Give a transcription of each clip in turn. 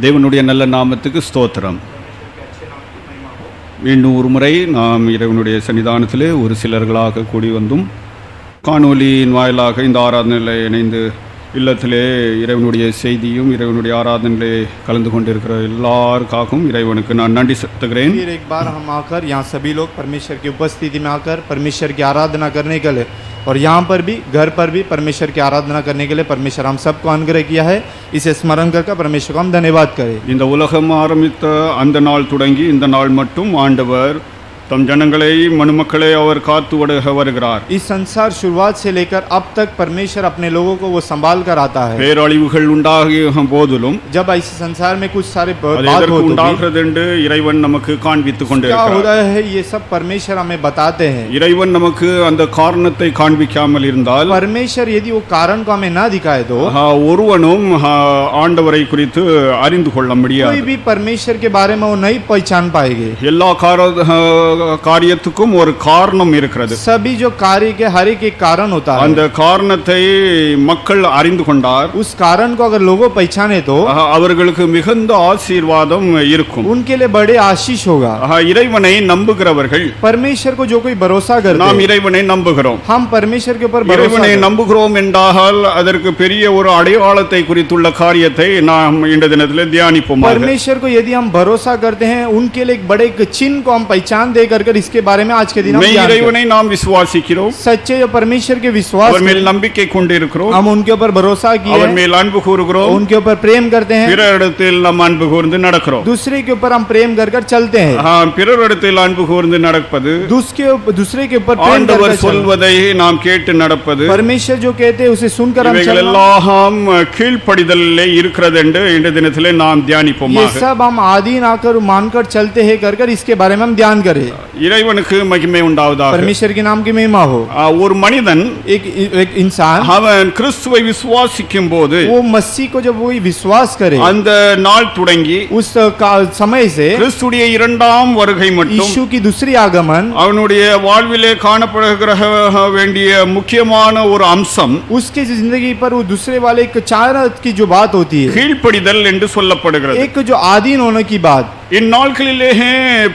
தேவனுடைய நல்ல நாமத்துக்கு ஸ்தோத்திரம். மீண்டும் ஒரு முறை நாம் இறைவனுடைய சன்னிதானத்திலே ஒரு சிலர்களாக கூடி வந்தும் காணொலியின் வாயிலாக இந்த ஆராதனையில் இணைந்து இல்லத்திலே இறைவனுடைய செய்தியும் இறைவனுடைய ஆராதனையிலே கலந்து கொண்டிருக்கிற எல்லாருக்காகவும் இறைவனுக்கு நான் நன்றி செலுத்துகிறேன். एक बार हम आकर यहाँ सभी लोग परमेश्वर की उपस्थिति में आकर परमेश्वर की आराधना करने के लिए और यहाँ पर भी घर पर भी परमेश्वर की आराधना करने के लिए परमेश्वर हम सबको अनुग्रह किया है. इसे स्मरण कर परमेश्वर को हम धन्यवाद करें. இந்த உலகம் ஆரம்பித்த அந்த நாள் தொடங்கி இந்த நாள் மட்டும் ஆண்டவர் தம் ஜனங்களை மனுமக்களை அவர் காத்து வருகிறார். इस संसार शुरुआत से लेकर अब तक परमेश्वर अपने लोगों को वो संभाल कर आता है. பேரழிவுகள் உண்டாகிய போதிலும் जब ऐसे संसार में कुछ सारे உண்டாகிறது என்று இறைவன் நமக்கு காண்பித்துக் கொண்டிருக்கிறார். है ये सब परमेश्वर हमें बताते हैं. இறைவன் நமக்கு அந்த காரணத்தை காண்பிக்காமல் இருந்தால் परमेश्वर यदि वो कारण को हमें ना दिखाए तो ஒருவனும் ஆண்டவரை குறித்து அறிந்து கொள்ள முடியாது. कोई भी परमेश्वर के बारे में वो नहीं पहचान पाएंगे. எல்லா காரியத்துக்கும் ஒரு காரணம் இருக்கிறது. सभी जो कार्य के हर एक कारण होता है. அந்த காரணத்தை மக்கள் அறிந்து கொண்டார். उस कारण को अगर लोगों पहचाने तो அவர்களுக்கு மிகுந்த ஆசீர்வாதம் இருக்கும். उनके लिए बड़े आशीष होगा. இறைவனை நம்புகிறவர்கள் परमेश्वर को जो कोई भरोसा करते நாம் இறைவனை நம்புகிறோம். हम परमेश्वर के ऊपर இறைவனை நம்புகிறோம் என்றால் அதற்கு பெரிய ஒரு அடையாளத்தை குறித்துள்ள காரியத்தை நாம் இந்த தினத்திலே தியானிப்போம். परमेश्वर को यदि हम भरोसा करते हैं उनके लिए एक बड़े चिन्ह को हम पहचान दे कर इसके बारे में आज के दिन हम இறைவனை நாம் விசுவாசிக்கிறோம். सच्चे जो परमेश्वर के विश्वास அவர் மேல் நம்பிக்கை கொண்டிருக்கிறோம். हम उनके ऊपर भरोसा किए அவர் மேல் அன்பு கூறுகிறோம். उनके ऊपर प्रेम करते हैं. பிறரிடத்தில் நாம் அன்பு கூர்ந்து நடக்கிறோம். दूसरे के ऊपर हम प्रेम कर चलते हैं. பிறரிடத்தில் அன்பு கூர்ந்து நடப்பது दूसरे के ऊपर प्रेम ஆண்டவர் சொல்வதை நாம் கேட்டு நடப்பது परमेश्वर जो कहते हैं उसे सुनकर हम चलना எல்லாம் கீழ்ப்படிதலிலே இருக்கிறது என்று இந்த தினத்திலே நாம் தியானிப்போம். ये सब हम आधीन आकर मानकर चलते हैं कर इसके बारे में हम ध्यान करें. இறைவனுக்கு மகிமை உண்டாவதாக. परमेश्वर के नाम की महिमा हो. ஒரு மனிதன் एक इंसान அவன் கிறிஸ்துவை விசுவாசிக்கும் போது वो मसीह को जब वो विश्वास करे அந்த நாள் தொடங்கி उस समय से கிறிஸ்துடைய இரண்டாம் வருகை மட்டும் यीशु की दूसरी आगमन அவனுடைய வாழ்விலே காணப்படுகிற வேண்டிய முக்கியமான ஒரு அம்சம் उसके जिंदगी पर वो दूसरे वाले एक चारत की जो बात होती है கீழ்ப்படிதல் என்று சொல்லப்படுகிறது. एक जो आधीन होने की बात. இந்நாட்களிலே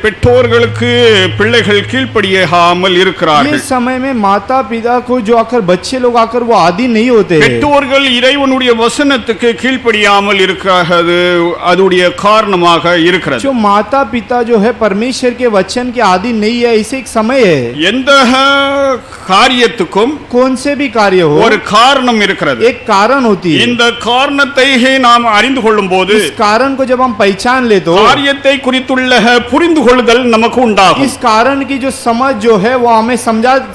பெற்றோர்களுக்கு பிள்ளைகள் கீழ்ப்படியாமல் இருக்கிறார்கள். इस समय में माता पिता को जो आकर बच्चे लोग आकर वो आधीन नहीं होते. பெற்றோர்கள் இறைவனுடைய வசனத்துக்கு கீழ்ப்படியாமல் இருக்கிறது அதுடைய காரணமாக இருக்கிறது. जो माता पिता जो है परमेश्वर के वचन के आधीन नहीं है ऐसे एक समय है. எந்த காரியத்துக்கும் कौन से भी कार्य हो ஒரு காரணம் இருக்கிறது. एक कारण होती है. இந்த காரணத்தை நாம் அறிந்து கொள்ளும்போது इस कारण को जब हम पहचान ले तो காரியத்தை குறித்துள்ள புரிந்து கொள்ளுதல் நமக்கு உண்டாகும். इस कारण की जो समझ जो है वो हमें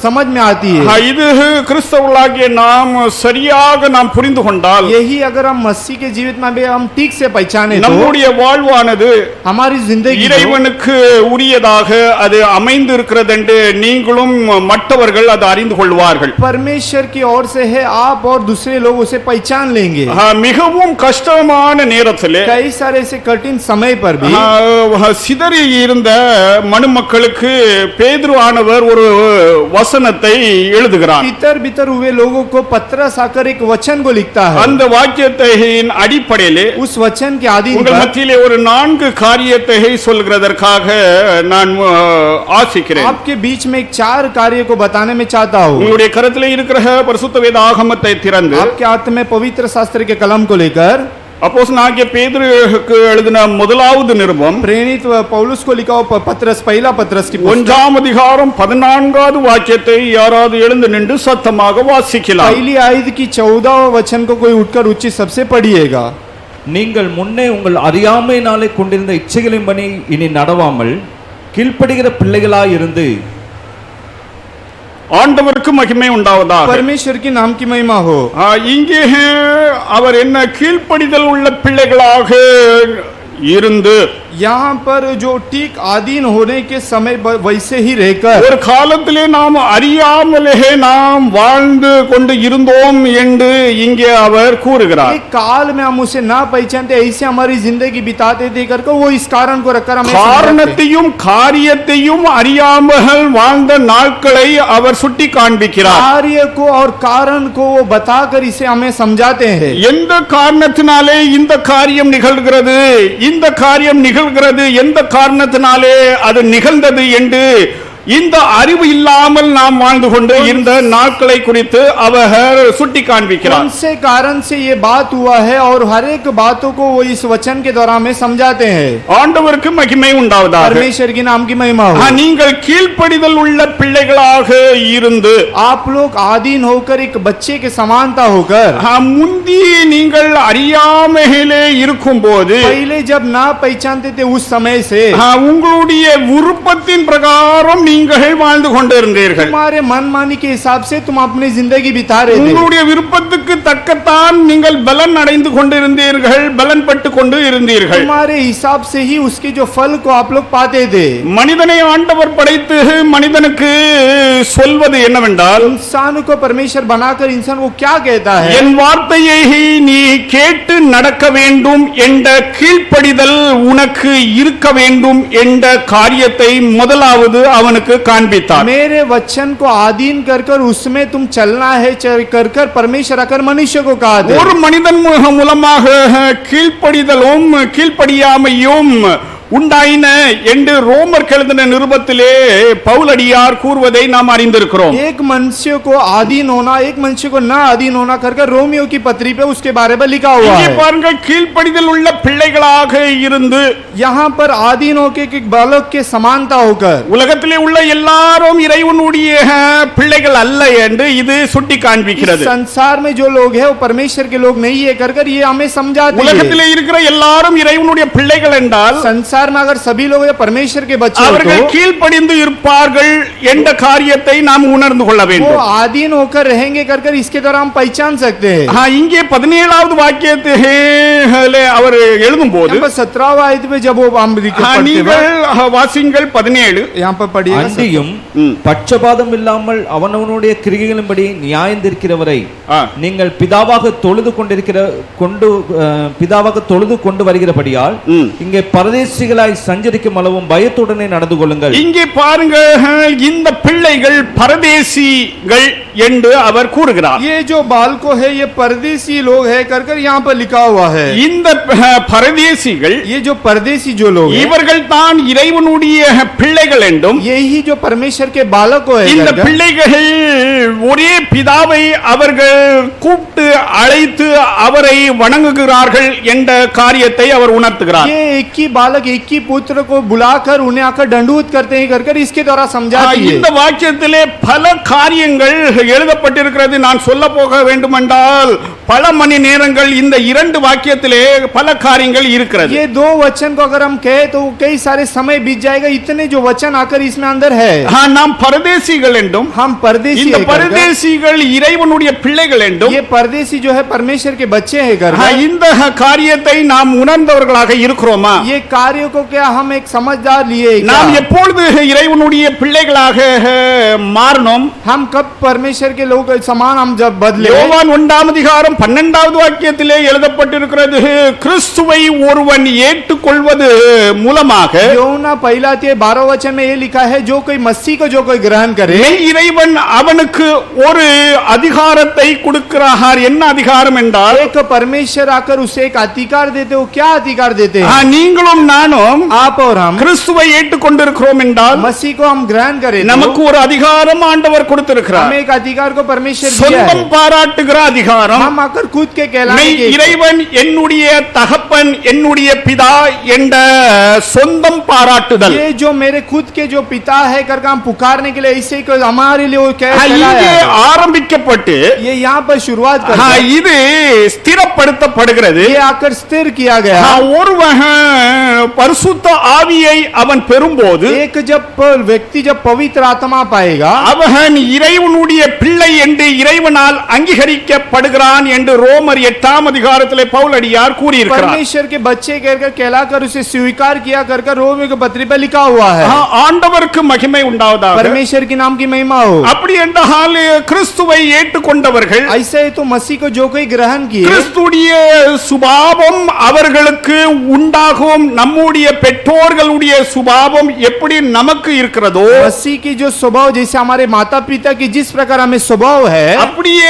समझ में आती है. இது கிறிஸ்தவர்களாகிய நாம் சரியாக நாம் புரிந்து கொண்டால் यही अगर हम मसीह के जीवित में भी हम ठीक से पहचाने तो நம்முடைய வாழ்வானது हमारी जिंदगी இறைவனுக்கு உரியதாக அது அமைந்து இருக்கிறது என்று நீங்களும் மற்றவர்கள் அதை அறிந்து கொள்வார்கள். परमेश्वर की ओर से है आप और दूसरे लोग उसे पहचान लेंगे. மிகவும் கஷ்டமான நேரத்திலே कई सारे ऐसे कठिन समय पर भी சிதறி இருந்த மனுமக்களுக்கு பேதுரு ஆனவர் ஒரு வசனத்தை எழுதுகிறார். भीतर भीतर हुए लोगों को पत्रस आकर एक वचन को लिखता है. அந்த வாக்கியத்தின் அடிப்படையிலே उस वचन के आधीन உங்கள் மத்தியிலே ஒரு 4 காரியத்தை சொல்கிறதற்காக நான் ஆசிக்கிறேன். आपके बीच में एक 4 कार्य को बताने में चाहता हूं. உங்களுடைய கரத்திலே இருக்கிற பரிசுத்த வேத ஆகமத்தை திறந்து आपके हाथ में पवित्र शास्त्र के कलम को लेकर அப்போஸ்தலனாகிய பேதுருக்கு எழுதின முதலாவது நிருபம் प्रेरित पौलुस को लिखा हुआ पत्रस पहला पत्रस की 1ஆம் அதிகாரம் 14வது வாக்கியத்தை யாராவது எழுந்து நின்று சத்தமாக வாசிக்கலாம். पहली आयत की 14वां वचन को कोई उठकर उच्च सबसे पढ़िएगा. நீங்கள் முன்னே உங்கள் அறியாமையினாலே கொண்டிருந்த இச்சைகளின்படி இனி நடவாமல் கீழ்ப்படுகிற பிள்ளைகளாய் இருந்து ஆண்டவருக்கு மகிமை உண்டாவதாக. परमेश्वर की नाम की महिमा हो. இங்கே அவர் என்ன கீழ்ப்படிதல் உள்ள பிள்ளைகளாக இருந்து यहाँ पर जो ठीक आधीन होने के समय वैसे ही रहकर ஒரு காலத்திலே நாம் அறியாமலே நாம் வாழ்ந்து கொண்டு இருந்தோம் என்று இங்கே அவர் கூறுகிறார். एक काल में हम उसे ना पहचानते ऐसे हमारी जिंदगी बिताते थे करके वो इस कारण को रखकर हमें समझाते हैं। காரணத்தையும் காரியத்தையும் அறியாமல் வாழ்ந்த நாட்களை அவர் சுட்டி காண்பிக்கிறார். कार्य को और कारण को वो बताकर इसे हमें समझाते हैं। எந்த காரணத்தினாலே இந்த காரியம் நிகழ்கிறது, இந்த காரியம் நிகழ்கிறது, எந்த காரணத்தினாலே அது நிகழ்ந்தது என்று இந்த அறிவு இல்லாமல் நாம் வாழ்ந்து கொண்டு இந்த நாட்களை குறித்து அவர் சுட்டி காண்பிக்கிறார். कौन से कारण से ये बात हुआ है और हर एक बातों को वो इस वचन के द्वारा हमें समझाते हैं। ஆண்டவருக்கு மகிமை உண்டாவதாக. परमेश्वर की नाम की महिमा हो। நீங்கள் கீழ்ப்படிதல் உள்ள பிள்ளைகளாக இருந்து आप लोग आधीन होकर एक बच्चे के समानता होकर முந்தி நீங்கள் அறியாமையிலே இருக்கும்போது पहले जब ना पहचानते थे उस समय से உங்களுடைய விருப்பத்தின் பிரகாரம் நீங்கள் வாழ்ந்து கொண்டிருந்தீர்கள். तुम्हारे मनमानी के हिसाब से तुम अपनी जिंदगी बिता रहे थे। உங்களுடைய விருப்பத்துக்கு தக்கத்தான் நீங்கள் பலன் அடைந்து கொண்டிருந்தீர்கள், பலன் பட்டு கொண்டு இருந்தீர்கள். तुम्हारे हिसाब से ही उसके जो फल को आप लोग पाते थे। மனிதனை ஆண்டவர் படைத்து மனிதனுக்கு சொல்வது என்னவென்றால், इंसान को परमेश्वर बनाकर इंसान को क्या कहता है? என் வார்த்தையை நீ கேட்டு நடக்க வேண்டும் என்ற கீழ்ப்படிதல் உனக்கு இருக்க வேண்டும் என்ற காரியத்தை முதலாவது அவனுக்கு காண்பித்தார். मेरे वचन को आधीन कर कर उसमें तुम चलना है कर कर परमेश्वर आकर मनुष्य को कहा था। ஒரு மனிதன் மூலமாக கீழ்ப்படிதலும் கீழ்ப்படியாமையும் உண்டாயின என்று ரோமர் எழுதின நிருபத்திலே பவுலடியார் கூறுவதை நாம் அறிந்திருக்கிறோம். एक मनुष्य को आधीन होना, एक मनुष्य को ना आधीन होना करके रोमियो की पत्री पे उसके बारे में लिखा हुआ இங்கே है। பாருங்கள், கீழ்ப்படிதல் உள்ள பிள்ளைகளாக இருந்து यहाँ पर आधीन होके एक बालक के समानता होकर உலகத்திலே உள்ள எல்லாரும் இறைவனுடைய பிள்ளைகள் அல்ல என்று இது சுட்டி காண்பிக்கிறது. संसार में जो लोग हैं वो परमेश्वर के लोग नहीं है कर ये हमें समझाते हैं। உலகத்திலே இருக்கிற எல்லாரும் இறைவனுடைய பிள்ளைகள் என்றால் संसार में अगर सभी लोग परमेश्वर के बच्चे हो அவர்கள் तो கீழ்ப்படிந்து இருப்பார்கள் என்ற காரியத்தை நாம் உணர்ந்து கொள்ள वो வேண்டும். आधीन होकर रहेंगे कर इसके द्वारा हम पहचान सकते हैं। இங்கே 17வது வாக்கியத்திலே அவர் எழுதும்போது 17वां आयत में जब वो हम நீங்கள் வாசிங்கள் 17. यहाँ पर पढ़िएगा। அன்றியும் ம். பட்சபாதம் இல்லாமல் அவனவனுடைய கிரியைகளின்படி நியாயந்திருக்கிறவரை ஆ. நீங்கள் பிதாவாக தொழுது கொண்டு வருகிறபடியால் ம். இங்கே பரதேசிகளாய் சஞ்சரிக்கும் அளவும் பயத்துடனே நடந்து கொள்ளுங்கள். இங்கே பாருங்க, இந்த பிள்ளைகள் பரதேசிகள் என்று அவர் கூறுகிறார். ये जो बालको है ये परदेसी लोग है कर यहाँ पर लिखा हुआ है। இந்த பரதேசிகள், ये जो परदेसी जो लोग हैं இவர்கள் தான் இறைவனுடைய பிள்ளைகள் என்றும், यही जो परमेश्वर के बालको है இந்த कर பிள்ளைகள் ஒரே பிதாவை அவர்கள் கூப்பிட்டு அழைத்து அவரை வணங்குகிறார்கள் என்ற காரியத்தை அவர் உணர்த்துகிறார். ये एक ही बालक एक ही पुत्र को बुलाकर उन्हें आकर दंडवत करते हैं कर इसके द्वारा समझाती है। இந்த வாக்கியத்திலே பல காரியங்கள் எழுதப்பட்டிருக்கிறது. நான் சொல்ல போக வேண்டுமென்றால் பல மணி நேரங்கள் இந்த 2 வாக்கியத்திலே பல காரியங்கள் இருக்கிறது. ये 2 वचन को अगर हम कहे तो कई सारे समय बीत जाएगा। इतने जो वचन आकर इसमें अंदर है। நாம் பரதேசிகள் என்றும், हम परदेसी இந்த है कर பரதேசிகள் இறைவனுடைய பிள்ளைகள் என்றும், ये परदेसी जो है परमेश्वर के बच्चे हैं कर இந்த காரியத்தை நாம் உணர்ந்தவர்களாக இருக்கிறோமா? ये कार्य को क्या हम एक समझदार लिए क्या? நாம் எப்பொழுது இறைவனுடைய பிள்ளைகளாக மாறணும்? हम कब परमेश्वर के लोग समान हम जब बदले? யோவான் 1ஆம் அதிகாரம் 12வது வாக்கியத்திலே எழுதப்பட்டிருக்கிறது, கிறிஸ்துவை ஒருவன் ஏற்றுக்கொள்வது மூலமாக யோனா पहला 12 वचन में ये लिखा है जो कोई मसीह को जो कोई ग्रहण करे இறைவன் அவனுக்கு ஒரு அதிகாரத்தை கொடுக்கிறார். என்ன அதிகாரம் என்றால், एक परमेश्वर आकर उसे एक अधिकार देते हो। क्या अधिकार देते हैं? நீங்களும் நானும் आप और हम கிறிஸ்துவை ஏற்றுக்கொண்டிருக்கிறோம் என்றால் मसीह को हम ग्रहण करें நமக்கு ஒரு அதிகாரம் ஆண்டவர் கொடுத்திருக்கிறார். हमें एक अधिकार को परमेश्वर दिया சொந்தம் है। பாராட்டுகிற அதிகாரம். हम आकर खुद के कहलाने के இறைவன் என்னுடைய தகப்பன், என்னுடைய பிதா என்ற சொந்தம் பாராட்டுதல். ये जो मेरे खुद के जो पिता है कर हम पुकारने के लिए ऐसे को हमारे लिए वो क्या இங்கே ஆரம்பிக்கப்பட்டு ये यहाँ पर शुरुआत कर இது ஸ்திரப்படுத்தப்படுகிறது. ये आकर स्थिर किया गया। ஒருவன் பரிசுத்த ஆவியை அவன் பெறும்போது एक जब व्यक्ति जब पवित्र आत्मा पाएगा அவன் இறைவனுடைய பிள்ளை என்று இறைவனால் அங்கீகரிக்கப்பட்ட அங்கீகரிக்கப்படுகிறான் என்று ரோமர் 8ஆம் அதிகாரத்திலே பவுலடியார் கூறியிருக்கிறார். परमेश्वर के बच्चे कहकर कहलाकर उसे स्वीकार किया कर रोमियो के पत्री पर लिखा हुआ है। ஆண்டவருக்கு மகிமை உண்டாவதாக. परमेश्वर के नाम की महिमा हो। அப்படி என்றால் கிறிஸ்துவை ஏற்றுக்கொண்டவர்கள், ऐसे ही तो मसीह को जो कोई ग्रहण किए, கிறிஸ்துடைய சுபாவம் அவர்களுக்கு உண்டாகும். நம்முடைய பெற்றோர்களுடைய சுபாவம் எப்படி நமக்கு இருக்கிறதோ, मसीह की जो स्वभाव जैसे हमारे माता पिता की जिस प्रकार हमें स्वभाव है, அப்படியே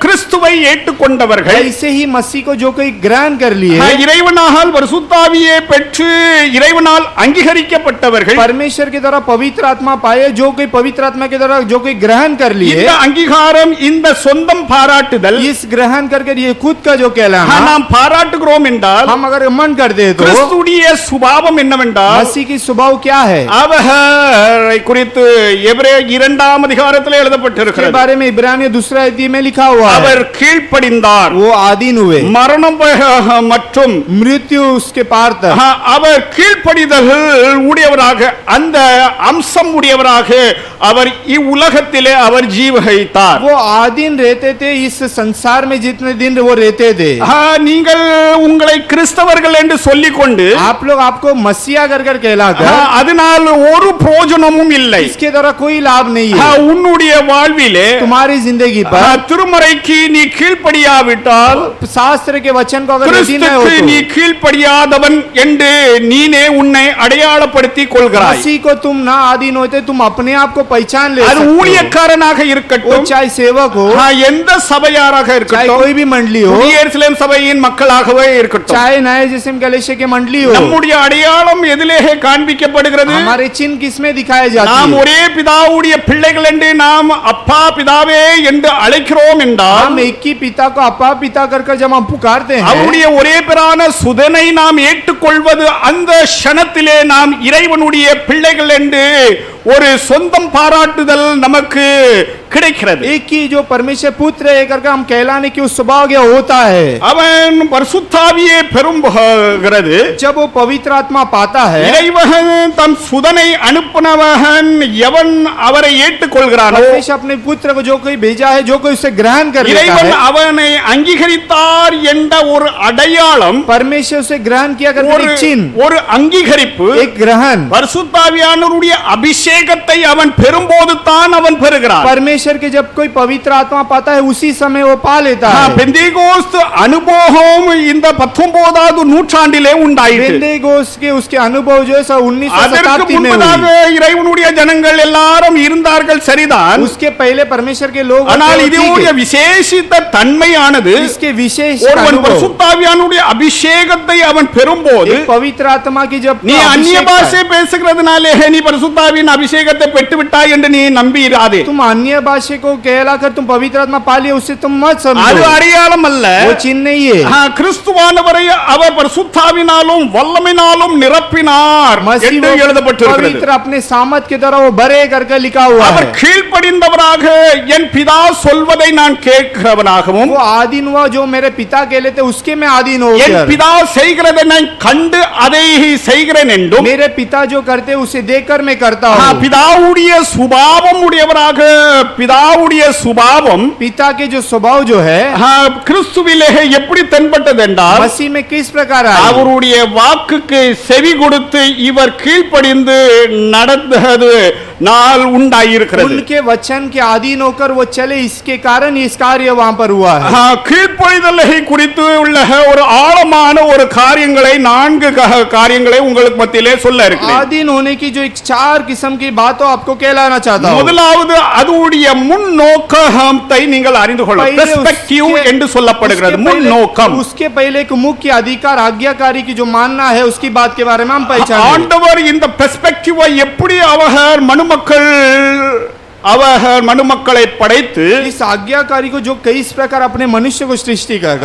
கிறிஸ்துவை ஏற்றுக்கொண்டவர்கள், ऐसे ही मसीह को जो कोई ग्रहण कर लिए, இறைவனால் பரிசுத்தாவியை பெற்று இறைவனால் அங்கீகரிக்கப்பட்டவர்கள், परमेश्वर के द्वारा पवित्र आत्मा पाए, जो कोई पवित्र आत्मा के द्वारा जो कोई ग्रहण कर लिए, இந்த அங்கீகாரம், இந்த சொந்தம் பாராட்டுதல், इस ग्रहण करके ये खुद का जो कहलाना, நாம் பாராட்டுகிறோம் என்றால், हम अगर मन कर दे तो கிறிஸ்துடைய சுபாவம் என்னவென்றால், मसीह की स्वभाव क्या है, அவரை குறித்து எபிரேயர் 2ஆம் அதிகாரத்திலே के எழுதப்பட்டிருக்கிறது. बारे में इब्रानियों 2 अध्याय में लिखा हुआ है, அவர் கீழ்ப்படிந்தார், वो आधीन हुए, மரணம் மற்றும் मृत्यु उसके पार तक, அவர் கீழ்ப்படிதல் உடையவராக, அந்த அம்சம் உடையவராக அவர் இவ்வுலகத்திலே அவர் ஜீவித்தார். वो आधीन रहते थे इस संसार में जितने दिन वो रहते थे। நீங்கள் உங்களை கிறிஸ்தவர்கள் என்று சொல்லிக்கொண்டு आप लोग आपको मसीहा कर कहलाकर, அதனால் ஒரு பிரயோஜனமும் இல்லை. इसके द्वारा कोई लाभ नहीं है உன்னுடைய வாழ்விலே तुम्हारी जिंदगी पर। திருமறைக்கு நீ கீழ்ப்படியாவிட்டால், शास्त्र के वचन को अगर यदि न हो கிறிஸ்துவுக்கு நீ तो கீழ்ப்படியாதவன் என்று நீனே உன்னை அடையாளப்படுத்திக் கொள்கிறாய். मसीह को तुम ना आधीन होते, तुम अपने आप को पहचान ले அது सकते हो। ஊழியக்காரனாக वो இருக்கட்டும், चाहे सेवक हो, எந்த சபையாராக चाहे இருக்கட்டும், कोई भी मंडली हो, எருசலேம் சபையின் மக்களாகவே இருக்கட்டும், चाहे नए जिस्म गलेशिया के मंडली हो, நம்முடைய அடையாளம் எதிலே காண்பிக்கப்படுகிறது? हमारे चिन्ह किसमें दिखाए जाते நாம் हैं? ஒரே பிதாவுடைய பிள்ளைகள் என்று நாம் அப்பா பிதாவே என்று அழைக்கிறோம் என்றால், हम एक ही पिता को अपा पिता कर जब हम पुकारते हैं, அவருடைய ஒரே பிரான சுதனை நாம் ஏற்றுக்கொள்வது அந்த க்ஷணத்திலே நாம் இறைவனுடைய பிள்ளைகள் என்று ஒரு சொந்தம் பாராட்டுதல் நமக்கு கிடைக்கிறது. एक ही जो परमेश्वर पुत्र है करके हम कहलाने की उस स्वभाव होता है। அவன் பரிசுத்தாவியை பெறும்போது, जब वो पवित्र आत्मा पाता है, இறைவன் தம் சுதனை அனுப்பினவன் எவன் அவரை ஏற்றுக்கொள்கிறானோ, परमेश्वर अपने पुत्र को जो कोई भेजा है, जो कोई उसे ग्रहण कर लेता இறைவன் है, அவனை அங்கீகரித்தார் என்ற ஒரு அடையாளம், परमेश्वर उसे ग्रहण किया करके ஒரு एक चिन्ह, ஒரு அங்கீகரிப்பு, एक ग्रहण பரிசுத்தாவியானவருடைய அபிஷேகத்தை அவன் பெறும்போது தான் அவன் பெறுகிறான். परमेश्वर के जब कोई पवित्र आत्मा पाता है उसी समय वो पा लेता है। பெந்தேகோஸ்து அனுபவம் இந்த 19வது நூற்றாண்டிலே உண்டாயிற்று. पेंटेकोस्त के उसके अनुभव जो है 1900 அதற்கு शताब्दी में முன்பதாக हुई। இறைவனுடைய ஜனங்கள் எல்லாரும் இருந்தார்கள், சரிதான். उसके पहले परमेश्वर के लोग ஆனால் होते, இதனுடைய ठीक है। விசேஷித்த தன்மையானது, इसके विशेष ஒருவன் अनुभव, பரிசுத்தாவியானுடைய அபிஷேகத்தை அவன் பெறும்போது, एक पवित्र आत्मा की जब நீ அந்நிய अभिषेक பாஷை है, பேசுகிறதுனாலே நீ பரிசுத்தாவியின் அபிஷேகத்தை பெற்று விட்டாய் என்று நீ நம்பிராதே. तुम अन्य भाषा को कहलाकर तुम पवित्र आत्मा पा लिए, उससे तुम मत அது समझो, அடையாளம் அல்ல. वो चिन्ह नहीं है। கிறிஸ்துவானவரை அவர் பரிசுத்தாவினாலும் வல்லமையினாலும் நிரப்பினார் मसीह என்று वो எழுதப்பட்டிருக்கிறது. पवित्र अपने सामर्थ के द्वारा वो भरे करके लिखा हुआ அவர் है। கீழ்ப்படிந்தவராக என் பிதா சொல்வதை நான் கேட்கிறவனாகவும், वो आधीन हुआ, जो मेरे पिता कहते उसके मैं आधीन हो என் गया। பிதா செய்கிறதை நான் கண்டு அதை செய்கிறேன் என்றும், मेरे पिता जो करते उसे देखकर मैं करता हूँ। பிதாவுடைய சுபாவம் உடையவராக, பிதாவுடைய சுபாவம் पिता के जो स्वभाव जो है கிறிஸ்துவிலே எப்படி தென்பட்டது என்றால், मसीह में किस प्रकार है, அவருடைய வாக்குக்கு செவி கொடுத்து இவர் கீழ்ப்படிந்து நடந்தது நாள் உண்டாயிருக்கிறது. उनके वचन के अधीन होकर वो चले, इसके कारण इस कार्य वहां पर हुआ है। கீழ்ப்படிதலை குறித்து உள்ள ஒரு ஆழமான ஒரு காரியங்களை, 4 காரியங்களை உங்களுக்கு மத்தியிலே சொல்ல இருக்கிறேன். अधीन होने की जो एक 4 किस्म की बातों आपको कहलाना चाहता हूं। முதலாவது அதுடைய முன்னோக்கத்தை நீங்கள் அறிந்து கொள்ள, பெர்ஸ்பெக்டிவ் என்று சொல்லப்படுகிறது. முன்னோக்கம், उसके पहले एक मुख्य अधिकार आज्ञाकारी की जो मानना है उसकी बात के बारे में हम पहचान। ஆண்டவர் இந்த பெர்ஸ்பெக்டிவை எப்படி அவர் மனுமக்களை படைத்து, इस आज्ञाकारी को जो कई इस प्रकार अपने मनुष्य को सृष्टि कर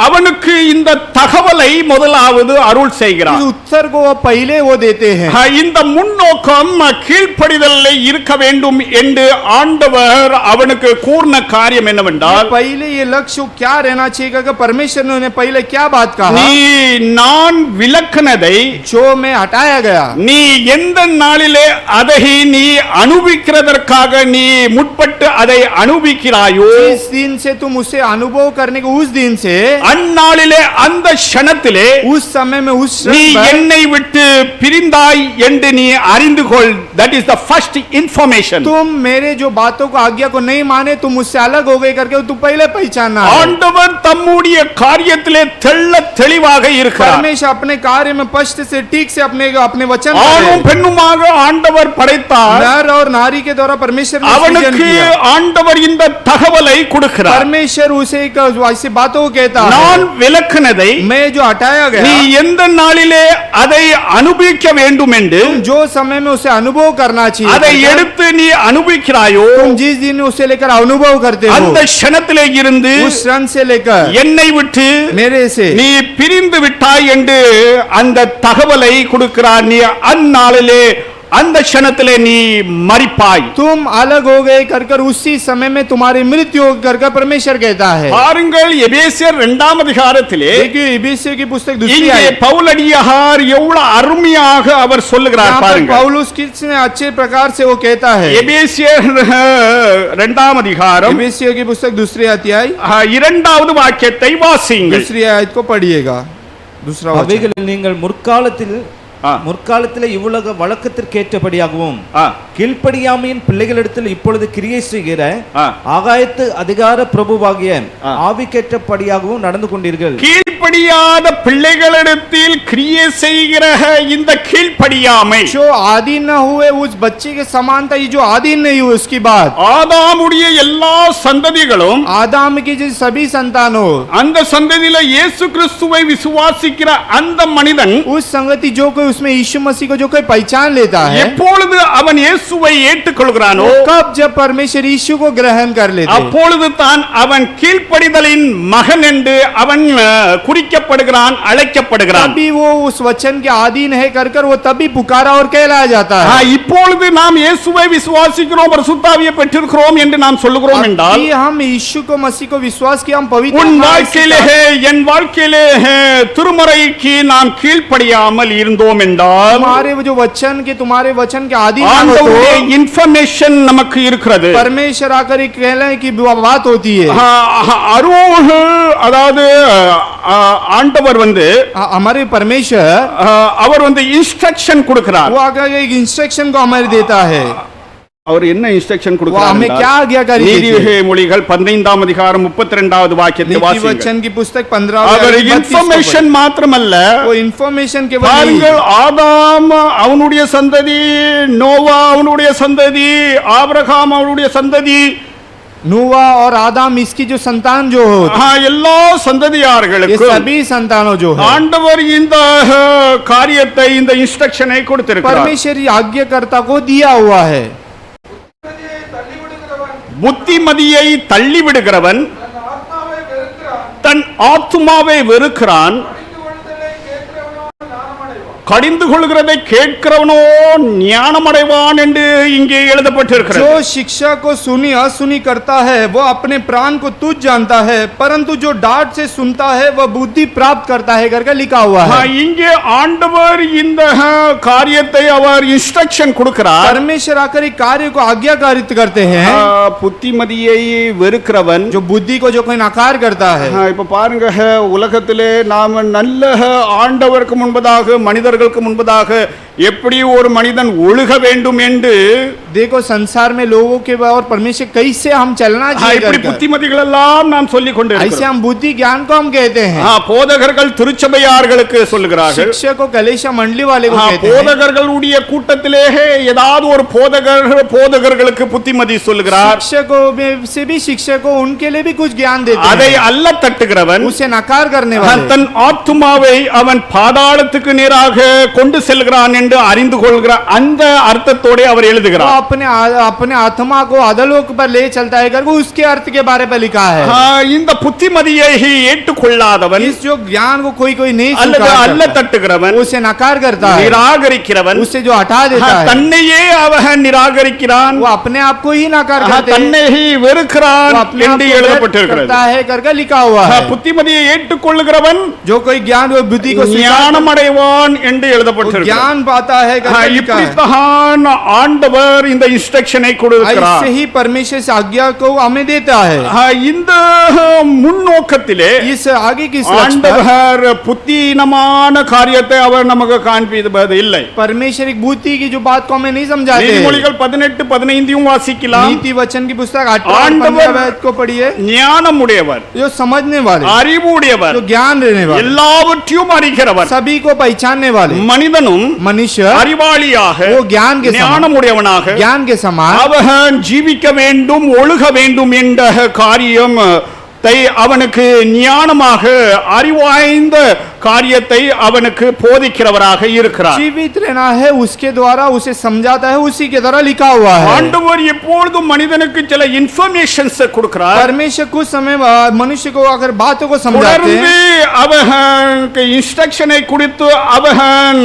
அவனுக்கு இந்த தகவலை முதலாவது அருள் செய்கிறார். उत्तर को वो पहले वो देते हैं। இந்த முன்னோக்கம் கீழ்ப்படிதலில் இருக்க வேண்டும் என்று ஆண்டவர் அவனுக்கு கூர்ன காரியம் என்னவென்றால், पहले ये लक्ष्य क्या रहना चाहिए कि परमेश्वर ने पहले क्या बात कहा, நீ நான் விலக்கினதை जो मैं हटाया गया, நீ எந்த நாளிலே அதை நீ அனுபவிக்கிறதற்காக நீ முற்பட்டு அதை அனுபவிக்கிறாயோ जिस दिन से तुम उसे अनुभव करने के उस दिन से அந்நாளிலே அந்த க்ஷணத்திலே उस समय में उस நீ क्षण पर என்னை விட்டு பிரிந்தாய் என்று நீ அறிந்து கொள். that is the first information. तुम मेरे जो बातों को आज्ञा को नहीं माने, तुम मुझसे अलग हो गए करके तू पहले पहचानना है। ஆண்டவர் தம்முடைய காரியத்திலே தெள்ள தெளிவாக இருக்கிறார். परमेश्वर अपने कार्य में स्पष्ट से ठीक से अपने वचन ஆணும் பெண்ணுமாக ஆண்டவர் படைத்தார். नर और नारी के द्वारा परमेश्वर ने सृजन அவனுக்கு किया। ஆண்டவர் இந்த தகவலை கொடுக்கிறார். परमेश्वर उसे ऐसी बातों को कहता है, நான் விலக்கினதை मैं जो हटाया நீ गया எந்த நாளிலே அதை அனுபவிக்க வேண்டும் என்று तुम जो समय में उसे अनुभव करना चाहिए, அதை எடுத்து நீ அனுபவிக்கிறாயோ तुम जिस दिन उसे लेकर अनुभव करते हो, அந்த க்ஷணத்திலே இருந்து उस क्षण से लेकर என்னை விட்டு मेरे से நீ பிரிந்து விட்டாய் என்று அந்த தகவலை கொடுக்கிறார். நீ அந்நாளிலே அந்த க்ஷணத்திலே நீ மரிப்பாய். तुम अलग हो गए कर उसी समय में तुम्हारी मृत्यु कर परमेश्वर कहता है। பாருங்கள் எபேசியர் 2ஆம் அதிகாரத்திலே देखिए इफिसियों की पुस्तक दूसरी இங்கே आयत, பவுலடியார் எவ்வளவு அருமையாக அவர் சொல்லுகிறார் यहाँ पर பாருங்கள். पौलुस कितने अच्छे प्रकार से वो कहता है। எபேசியர் 2ஆம் அதிகாரம் इफिसियों की पुस्तक दूसरी अध्याय 2வது வாக்கியத்தை வாசியுங்கள். दूसरी आयत को पढ़िएगा। दूसरा वचन, அவைகளில் நீங்கள் ஆ. முற்காலத்தில் இவ்வுலக வழக்கத்திற்கேற்றபடியாகவும் ஆ. கீழ்ப்படியாமையின் பிள்ளைகளிடத்தில் இப்பொழுது கிரியை செய்கிற ஆ. ஆகாயத்து அதிகார பிரபுவாகிய ஆவிக்கேற்றபடியாகவும் நடந்து கொண்டீர்கள். கீழ்ப்படியாத பிள்ளைகளிடத்தில் கிரியை செய்கிற இந்த கீழ்ப்படியாமை जो आदि न हुए उस बच्चे के समान था, ये जो आदि नहीं हुए उसकी बात, ஆதாமுடைய எல்லா சந்ததிகளும் आदम की जो सभी संतानों, அந்த சந்ததியில இயேசு கிறிஸ்துவை விசுவாசிக்கிற அந்த மனிதன் उस संगति जो कोई उसमें यीशु मसीह को जो कोई पहचान लेता है, எப்பொழுது அவன் இயேசுவை ஏற்றுக்கொள்கிறானோ कब जब परमेश्वर यीशु को ग्रहण कर लेते, அப்பொழுது தான் அவன் கீழ்ப்படிதலின் மகன் என்று அவன் குறிக்கப்படுகிறான், அழைக்கப்படுகிறான். तभी वो उस वचन के अधीन है कर वो तभी पुकारा और कहलाया जाता है। இப்பொழுது நாம் இயேசுவை விசுவாசிக்கிறோம், பரிசுத்தாவியை பெற்றிருக்கிறோம் என்று நாம் சொல்லுகிறோம் என்றால் कि हम यीशु को मसीह को विश्वास किया, हम पवित्र உன் आत्मा से வாழ்க்கையிலே என் வாழ்க்கையிலே திருமறைக்கு நாம் கீழ்ப்படியாமல் இருந்தோம் என்றால் तुम्हारे वो जो वचन के तुम्हारे वचन के अधीन हो ஆண்டவருடைய तो இன்ஃபர்மேஷன் நமக்கு இருக்கிறது. परमेश्वर आकर एक कहले की बात होती है। அருள் அதாவது ஆண்டவர் हमारे परमेश्वर அவர் இன்ஸ்ட்ரக்ஷன் கொடுக்கிறார். वो आकर एक इंस्ट्रक्शन को हमारे देता है। அவர் என்ன இன்ஸ்ட்ரக்ஷன் वो கொடுக்கிறார் हमें क्या आज्ञाकारी देते हैं? நீதிமொழிகள் 15ஆம் அதிகாரம் 32வது வாக்கியத்தை नीति வாசியுங்கள். वचन की पुस्तक 15 அவர் இன்ஃபர்மேஷன் மாத்திரமல்ல, वो इंफॉर्मेशन केवल नहीं, பாருங்கள் ஆதாம் அவனுடைய சந்ததி, நோவா அவனுடைய சந்ததி, ஆபிரகாம் அவனுடைய சந்ததி, नूहा और आदम इसकी जो संतान जो हो, எல்லா ये சந்ததியார்களுக்கும் सभी संतानों जो है ஆண்டவர் இந்த காரியத்தை இந்த இன்ஸ்ட்ரக்ஷனை கொடுத்திருக்கிறார். परमेश्वर आज्ञाकर्ता को दिया हुआ है। புத்திமதியை தள்ளிவிடுகிறவன் தன் ஆத்துமாவை வெறுக்கிறான், கடிந்து கொள்கிறதை கேட்கிறவனோ ஞானமடைவான் என்று இங்கே எழுதப்பட்டிருக்கிறது. जो शिक्षा को सुनी असुनी करता है वो अपने प्राण को तुच्छ जानता है, परंतु जो डांट से सुनता है वह बुद्धि प्राप्त करता है करके लिखा हुआ है। இங்கே ஆண்டவர் இந்த காரியத்தை அவர் இன்ஸ்ட்ரக்ஷன் கொடுக்கிறார். परमेश्वर आकर एक कार्य को आज्ञाकारित करते हैं। புத்திமதியை வெறுக்கிறவன், जो बुद्धि को जो कोई नकार करता है, இப்ப பாருங்க உலகத்திலே நாம நல்ல ஆண்டவருக்கு முன்பதாக மனிதர்களுக்கு முன்பதாக எப்படி ஒரு மனிதன் ஒழுக வேண்டும் என்று देखो संसार में लोगों के और परमेश्वर कैसे हम चलना चाहिए இப்படி புத்திமதிகள் எல்லாம் நாம் சொல்லிக் கொண்டு ऐसे हम बुद्धि ज्ञान को हम कहते हैं। போதகர்கள் திருச்சபையார்களுக்கு சொல்லுகிறார்கள், शिक्षक को कलेशा मंडली वाले को कहते हैं। போதகர்களுடைய கூட்டத்திலே ஏதாவது ஒரு போதகர்களுக்கு புத்திமதி சொல்லுகிறார். शिक्षकों में से भी शिक्षक को उनके लिए भी कुछ ज्ञान देते அதை हैं। அல்ல தட்டுகிறவன் उसे नकार करने वाले தன் ஆத்துமாவை அவன் பாதாளத்துக்கு நேராக கொண்டு செல்கிறான் என்று அறிந்து கொள்கிற அந்த அர்த்தத்தோட அவர் वो எழுதுகிறார். अपने आत्मा को अधोलोक पर ले चलता है करके उसके अर्थ के बारे में लिखा है। இந்த புத்திமதியை ஏற்றுக்கொள்ளாதவன் इस जो ज्ञान को कोई नहीं அல்லது स्वीकार அல்ல करता, தட்டுகிறவன், उसे नकार करता है, நிராகரிக்கிறவன், उसे जो हटा देता है, தன்னையே அவன் நிராகரிக்கிறான், वो अपने आप को ही नकार करते हैं, தன்னை வெறுக்கிறான் वो अपने आप என்று को व्यर्थ எழுதப்பட்டிருக்கிறது. करता है करके लिखा हुआ है। புத்திமதியை ஏற்றுக்கொள்ளுகிறவன் जो कोई ज्ञान वो बुद्धि को स्वीकार ஞானமடைவான் என்று எழுதப்பட்டிருக்கிறது. ज्ञान पाता है करके लिखा है। இப்படித்தான் ஆண்டவர் இந்த இன்ஸ்ட்ரக்ஷனை கொடுக்கிறார். ऐसे ही परमेश्वर इस आज्ञा को हमें देता है। இந்த முன்னோக்கத்திலே इस आगे की सोच पर ஆண்டவர் புத்தினமான காரியத்தை அவர் நமக்கு காண்பிப்பது இல்லை. परमेश्वर एक बुद्धि की जो बात को हमें नहीं समझाते। நீதிமொழிகள் 18:15 வாசிக்கலாம். नीति वचन की पुस्तक 18 को पढ़िए। ஞானமுடையவர், जो समझने वाले, அறிவுடையவர், जो ज्ञान देने वाले, எல்லாவற்றையும் அறிகிறவர், सभी को पहचानने वाले, மனிதனும் मनुष्य அறிவாளியாக, वो ज्ञान के समान, ஞானமுடையவனாக, ज्ञान के समान அவன் ஜீவிக்க வேண்டும், ஒழுக வேண்டும் என்ற காரியம் அவனுக்கு ஞானமாக அறிவாய்ந்த காரியத்தை அவனுக்கு போதிக்கிறவராக இருக்கிறார். जीवित रहना है उसके द्वारा उसे समझाता है, उसी के द्वारा लिखा हुआ है। ஆண்டவர் எப்பொழுதும் மனிதனுக்கு சில இன்ஃபர்மேஷன்ஸ் கொடுக்கிறார். परमेश्वर कुछ समय मनुष्य को अगर बातों को समझाते हैं, அவனுக்கு இன்ஸ்ட்ரக்ஷனை கொடுத்து அவன்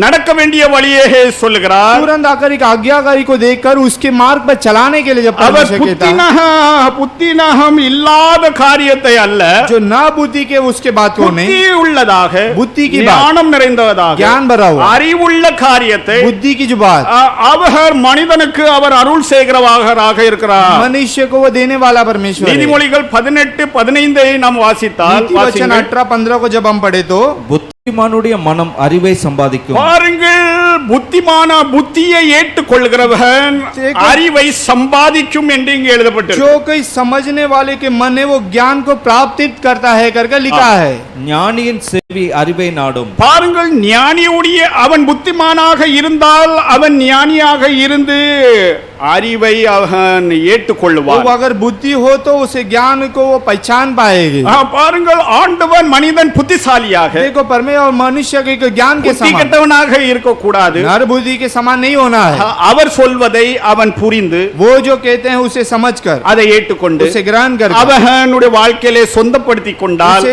நடக்க வேண்டிய வழியே சொல்லுகிறார். तुरंत आकर एक आज्ञाकारी को देखकर उसके मार्ग पर चलाने के लिए जब परमेश्वर कहता है, புத்தினகம் இல்லாத காரியத்தை அல்ல, जो ना बुद्धि के उसके बात को नहीं, புத்தி உள்ளதாக, बुद्धि की बात, ஞானம் நிறைந்ததாக, ज्ञान भरा हुआ, அறிவுள்ள காரியத்தை, बुद्धि की जो बात, அவர் மனிதனுக்கு அவர் அருள் செய்கிறவராக இருக்கிறார். मनुष्य को वो देने वाला परमेश्वर है। நீதிமொழிகள் 18:15 நாம் வாசித்தால், नीति वचन 18-15 को जब हम पढ़े तो புத்திமானுடைய மனம் அறிவை சம்பாதிக்கும். பாருங்கள், புத்திமான புத்தியை ஏற்றுக்கொள்கிறவன் அறிவை சம்பாதிக்கும் என்று இங்கே எழுதப்பட்டிருக்கு. जो कोई समझने वाले के मन है वो ज्ञान को प्राप्त करता है करके लिखा है। ஞானியின் செவி அறிவை நாடும். பாருங்கள், ஞானியுடைய அவன் புத்திமானாக இருந்தால் அவன் ஞானியாக இருந்து அறிவை அவன் ஏற்றுக்கொள்வான். वो अगर बुद्धि हो तो उसे ज्ञान को वो पहचान पाएगी। பாருங்கள், ஆண்டவன் மனிதன் புத்திசாலியாக, देखो परमेश्वर और मनुष्य के ज्ञान के புத்தி समान, கெட்டவனாக இருக்க கூடாது. नर बुद्धि के समान नहीं होना है। அவர் சொல்வதை அவன் புரிந்து, वो जो कहते हैं उसे समझकर, அதை ஏற்றுக்கொண்டு, उसे ग्रहण कर, அவனுடைய வாழ்க்கையிலே சொந்தப்படுத்திக் கொண்டால்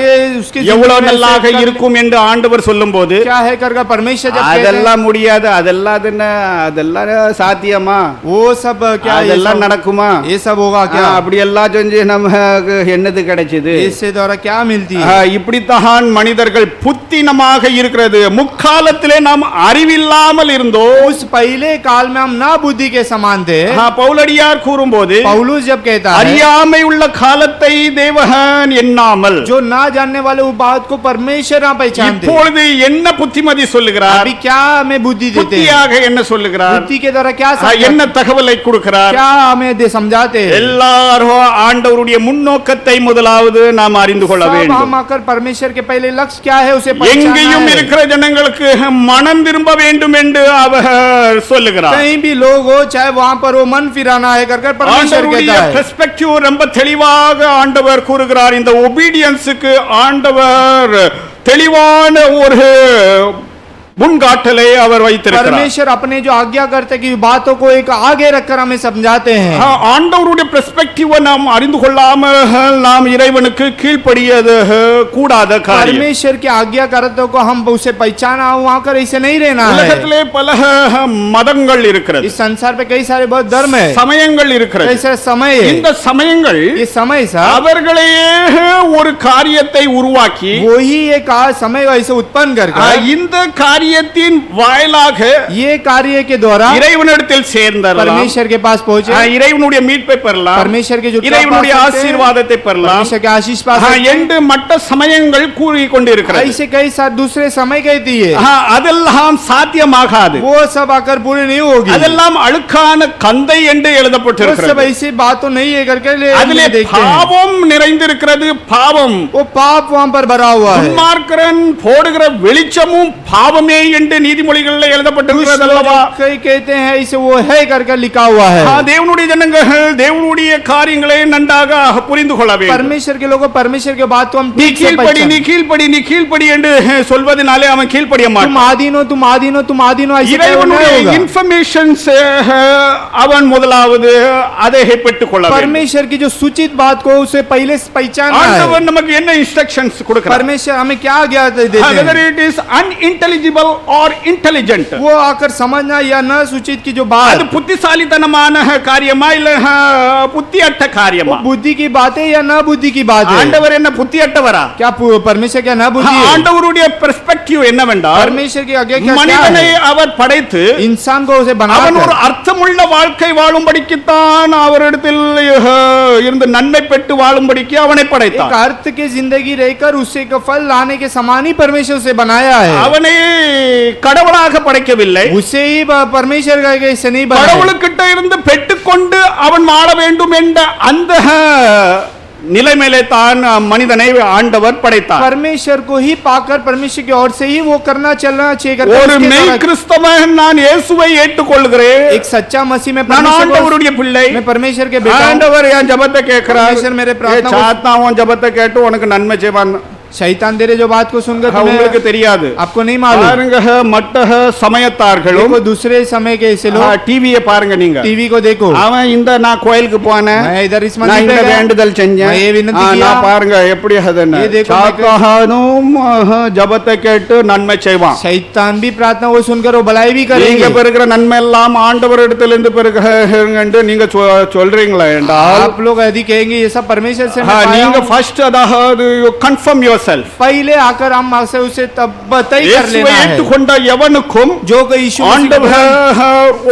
उसके எவ்வளவு நல்லாக இருக்கும் என்று ஆண்டவர் சொல்லும்போது, क्या है करके परमेश्वर जब कहते हैं, அதெல்லாம் முடியாது, அதெல்லாம் என்ன, அதெல்லாம் சாத்தியமா, वो सब क्या அதெல்லாம் நடக்குமா, ये सब होगा क्या, அப்படி எல்லாம் செஞ்சு நமக்கு என்னது கிடைச்சது, इससे द्वारा क्या मिलती है। இப்படித்தான் மனிதர்கள் புத்தினமாக இருக்கிறது. முக்காலத்திலே நாம் அறிவில்லாமல் இருந்தோம். उस पहले काल में हम ना बुद्धि के समान थे। பவுலடியார் கூறும்போது, पौलुस जब कहता है, அறியாமை உள்ள காலத்தை தேவன் எண்ணாமல், जो ना जानने वाले वो बात को परमेश्वर ना पहचानते, இப்பொழுது என்ன புத்திமதி சொல்லுகிறார், अभी क्या हमें बुद्धि देते हैं, புத்தியாக என்ன சொல்லுகிறார், बुद्धि के द्वारा क्या என்ன தகவலை கொடுக்கிறார், क्या हमें समझाते हैं। எல்லாரும் ஆண்டவருடைய முன்னோக்கத்தை முதலாவது நாம் அறிந்து கொள்ள सब வேண்டும். हम आकर परमेश्वर के पहले लक्ष्य क्या है उसे எங்கேயும் पहचानना है। இருக்கிற ஜனங்களுக்கு மனம் திரும்ப வேண்டும் என்று அவர் சொல்லுகிறார். कहीं भी लोग हो चाहे वहां पर वो मन फिराना है कर परमेश्वर ஆண்டவருடைய कहता है। பெர்ஸ்பெக்டிவ் ரொம்ப தெளிவாக ஆண்டவர் கூறுகிறார். இந்த ஒபீடியன்ஸுக்கு ஆண்டவர் தெளிவான ஒரு முன்காட்டலை அவர் வைத்திருக்கிறார். परमेश्वर अपने जो आज्ञा करते की बातों को एक आगे रखकर हमें समझाते हैं। ஆண்டவருடைய பெர்ஸ்பெக்டிவை நாம் அறிந்து கொள்ளாமல் நாம் இறைவனுக்கு கீழ்ப்படியது கூடாத காரியம். परमेश्वर की आज्ञा करते को हम उसे पहचाना वहां कर ऐसे नहीं रहना है। உலகத்திலே பல மதங்கள் இருக்கிறது, इस संसार पे कई सारे बहुत धर्म है, சமயங்கள் இருக்கிறது. कई सारे समय है। இந்த சமயங்கள் ये समय सा அவர்களையே ஒரு காரியத்தை உருவாக்கி वही एक समय ऐसे उत्पन्न कर இந்த காரியத்தின் வாயிலாக ये कार्य के द्वारा இறைவனிடத்தில் சேர்ந்தரலாம், परमेश्वर के पास पहुंचे, இறைவனுடைய மீட்பை பெறலாம், परमेश्वर के जो இறைவனுடைய ஆசீர்வாதத்தை பெறலாம் परमेश्वर के आशीष पा என்று மற்ற சமயங்கள் கூறிக்கொண்டிருக்கிறது. ऐसे कई सारे दूसरे समय कहती है, அதெல்லாம் சாத்தியமாகாது, वो सब आकर पूरी नहीं होगी, அதெல்லாம் அழுக்கான கந்தை என்று वो सब எழுதப்பட்டிருக்கிறது. ऐसी बातों नहीं है करके அதிலே देखते हैं। பாவம் நிறைந்திருக்கிறது. பாவம், वो पाप वहां पर भरा हुआ है। துன்மார்க்கன் போடுகிற வெளிச்சமும் பாவமே என்று நீதிமொழிகளில் எழுதப்பட்டிருக்கிறது அல்லவா? कई कहते हैं इसे वो है करके लिखा हुआ है। தேவனுடைய ஜனங்கள் தேவனுடைய காரியங்களை நன்றாக புரிந்து கொள்ள வேண்டும். परमेश्वर के लोगों परमेश्वर के बात को हम நீ ठीक से கீழ்ப்படி, पहचान। நீ கீழ்ப்படி, நீ கீழ்ப்படி என்று சொல்வதனாலே அவன் கீழ்ப்படிய तुम மாட்டான். आधीन हो, तुम आधीन हो, तुम आधीन हो, ऐसे नहीं இறைவனுடைய होगा। இன்ஃபர்மேஷன்ஸ் அவன் முதலாவது அதை பெற்றுக் கொள்ள வேண்டும். परमेश्वर की जो सूचित बात को उसे पहले पहचानना है। ஆண்டவர் நமக்கு என்ன இன்ஸ்ட்ரக்ஷன்ஸ் கொடுக்கிறார்? परमेश्वर हमें क्या आज्ञा देते whether हैं, it is unintelligible responsible R intelligent वो आकर समझना या न सूचित की जो அது बात புத்திசாலித்தனமான காரியமா இல்ல புத்தியற்ற காரியமா वो बुद्धि की बात है या न बुद्धि की बात है ஆண்டவர் என்ன புத்தியற்றவரா क्या परमेश्वर क्या न बुद्धि है ஆண்டவருடைய பெர்ஸ்பெக்டிவ் என்னவென்றால் परमेश्वर की आज्ञा क्या மனிதனை है அவர் படைத்து इंसान को उसे அவன் ஒரு बनाकर அர்த்தமுள்ள வாழ்க்கை வாழும்படிக்குத்தான் அவரிடத்தில் இருந்து நன்மை பெற்று வாழும்படிக்கு அவனை एक படைத்தார் अर्थ की जिंदगी रहकर उससे एक फल लाने के समान ही परमेश्वर से बनाया है அவனை கடவுளாக படைக்கவில்லை उसे ही परमेश्वर का ऐसे नहीं बनाया கடவுளுக்கிட்ட இருந்து பெற்றுக்கொண்டு அவன் வாழ வேண்டும் என்ற அந்த நிலைமையிலே தான் மனிதனை ஆண்டவர் படைத்தார் परमेश्वर को ही पाकर परमेश्वर की ओर से ही वो करना चलना चाहिए करके ஒரு उसके மெய் द्वारा கிறிஸ்தவன் நான் இயேசுவை ஏற்றுக்கொள்கிறேன் एक सच्चा मसीह में நான் परमेश्वर ஆண்டவருடைய பிள்ளை मैं परमेश्वर के बेटा हूं। ஆண்டவர் என் ஜெபத்தை கேட்கிறார் परमेश्वर मेरे प्रार्थना को- சாத்தான் உன் ஜெபத்தை கேட்டு உனக்கு நன்மை செய்வான் शैतान तेरे जो बात को सुनकर உங்களுக்கு तुम्हें தெரியாது आपको नहीं मालूम பாருங்க மற்ற சமயத்தார்களும் देखो दूसरे समय के ऐसे लोग டிவியை பாருங்க நீங்க टीवी को देखो அவன் இந்த நான் கோயிலுக்கு போனேன் मैं इधर इस நான் मंदिर இந்த पे गया வேண்டுதல் செஞ்சேன் मैं ये विनती किया நான் பாருங்க எப்படி அதுன்னு ये देखो, சாத்தானும் ஜெபத்தை கேட்டு நன்மை செய்வான் शैतान भी प्रार्थना वो सुनकर वो भलाई भी நீங்க करेंगे பெறுகிற நன்மை எல்லாம் ஆண்டவரிடத்திலிருந்து பெறுகிறீங்கன்னு நீங்க சொல்றீங்களா என்றால் आप लोग यदि कहेंगे ये सब परमेश्वर से मैं पाया நீங்க हूं, ஃபர்ஸ்ட் அதாவது கன்ஃபார்ம் யுவர் செல்ஃப் पहले आकर हम आपसे उसे तब तय कर இயேசுவை लेना है ஏற்றுக்கொண்ட எவனுக்கும் जो कोई यीशु मसीह को ஆண்டவர்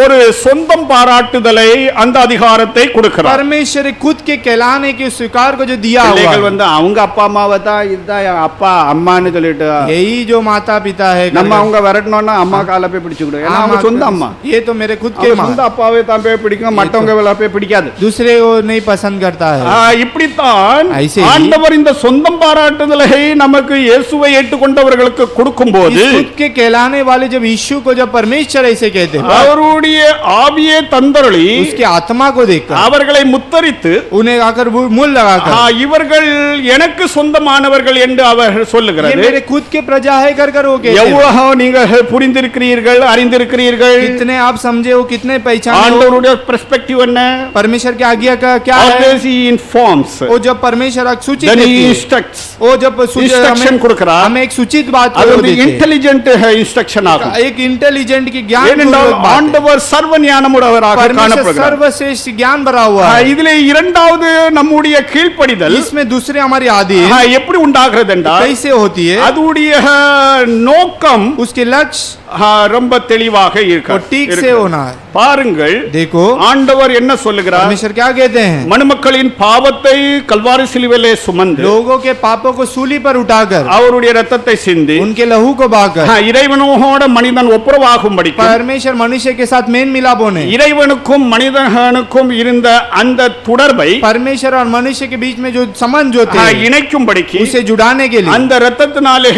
ஒரு சொந்தம் பாராட்டுதலை அந்த அதிகாரத்தை கொடுக்கிறார் परमेश्वर खुद के कहलाने के स्वीकार को जो दिया हुआ பிள்ளைகள் है, வந்து அவங்க அப்பா அம்மாவை தான் இதுதான் என் அப்பா அம்மான்னு சொல்லிட்டு यही जो माता पिता है நம்ம அவங்க விரட்டணும்னா அம்மா காலை போய் பிடிச்சுக்கிடும் ஏன்னா அவங்க சொந்த அம்மா ये तो मेरे खुद के அவங்க माँ சொந்த அப்பாவை தான் போய் பிடிக்கும் மற்றவங்க வேலை போய் பிடிக்காது दूसरे को नहीं पसंद करता है இப்படித்தான் ஐசே. ஆண்டவர் இந்த சொந்தம் பாராட்டுதலை நமக்கு இயேசுவை ஏற்றுக்கொண்டவர்களுக்கு கொடுக்கும்போது इस खुद के कहलाने वाले जब यीशु को जब परमेश्वर ऐसे कहते हैं அவருடைய ஆவியை தந்தருளி उसके आत्मा को देखकर அவர்களை முத்தரித்து उन्हें आकर मूल लगाकर இவர்கள் எனக்கு சொந்தமானவர்கள் என்று அவர் ये சொல்லுகிறது मेरे खुद के प्रजा है कर कर वो कहते हैं எவ்வளவு நீங்கள் புரிந்திருக்கிறீர்கள் அறிந்திருக்கிறீர்கள் कितने आप समझे हो कितने पहचाने हो ஆண்டவருடைய பெர்ஸ்பெக்டிவ் என்ன परमेश्वर की आज्ञा का क्या है Always he informs, वो जब परमेश्वर एक सूचित then देती he है, instructs. वो जब Instruction கொடுக்கிறார். हमें एक सूचित बात அது को வந்து देते हैं। இன்டெலிஜென்ட் இன்ஸ்ட்ரக்ஷன் ஆகும் एक इंटेलिजेंट की ज्ञान ஏனென்றால் पूर्वक बात है। ஆண்டவர் சர்வ ஞானமுடையவராக परमेश्वर காணப்படுகிறார் सर्वश्रेष्ठ ज्ञान भरा हुआ है இதிலே இரண்டாவது நம்முடைய கீழ்ப்படிதல் इसमें दूसरे हमारी आदि எப்படி உண்டாகிறது என்றால் कैसे होती है அதுடைய நோக்கம் उसके लक्ष्य ரொம்ப தெளிவாக वो இருக்கு ठीक से होना है பாருங்கள் देखो ஆண்டவர் என்ன சொல்லுகிறார் परमेश्वर क्या कहते हैं மனுமக்களின் பாவத்தை கல்வாரி சிலுவையிலே சுமந்து लोगों के पापों को सूली पर उठाकर அவருடைய இரத்தத்தை சிந்தி उनके लहू को बहाकर இறைவனோட மனிதன் ஒப்புரவாகும்படி परमेश्वर मनुष्य के साथ मेल मिलाप होने இறைவனுக்கும் மனிதனுக்கும் இருந்த அந்த தொடர்பை परमेश्वर और मनुष्य के बीच में जो संबंध जो थे இணைக்கும்படிக்கு उसे जुड़ाने के लिए அந்த இரத்தத்தினாலே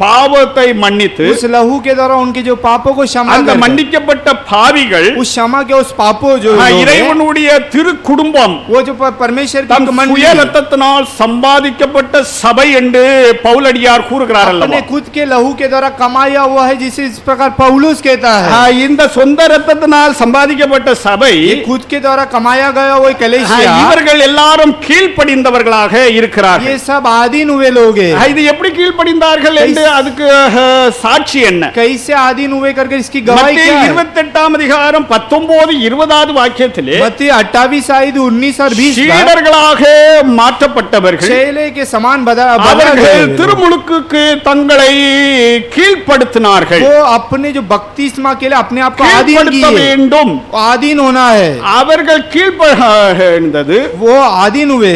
பாவத்தை மன்னித்து उस लहू के द्वारा उनके जो पापों को क्षमा அந்த कर மன்னிக்கப்பட்ட பாவிகள் उस क्षमा के उस पापों जो लोग हैं, இறைவனுடைய திரு குடும்பம் वो जो परमेश्वर தம் की मंडली சுய है, ரத்தத்தினால் சம்பாதிக்கப்பட்ட சபை என்று பவுலடியார் கூறுகிறார் அல்லவா अपने खुद के लहू के द्वारा कमाया हुआ है जिसे इस प्रकार पौलुस कहता है இந்த சொந்த ரத்தத்தினால் சம்பாதிக்கப்பட்ட சபை ये खुद के द्वारा कमाया गया वो कलेशिया இவர்கள் எல்லாரும் கீழ்ப்படிந்தவர்களாக ये இருக்கிறார்கள் सब आधीन हुए लोग हैं இது எப்படி கீழ்ப்படிந்தார்கள் என்று அதுக்கு சாட்சி என்ன कैसे आधीन हुए करके इसकी गवाही மத்தேயு क्या है 28 அதிகாரம் 19 20வது வாக்கியத்திலே मत्ती 28 आयत 19 और 20 का சீடர்களாக மாற்றப்பட்டவர்கள் चेले के समान बदल அவர்கள் गए திருமுழுக்குக்கு தங்களை கீழ்ப்படுத்தினார்கள் वो अपने जो बपतिस्मा के लिए अपने आप को आधीन கீழ்ப்படுத்த किए வேண்டும் आधीन होना है அவர்கள் கீழ்ப்படிந்தது वो आधीन हुए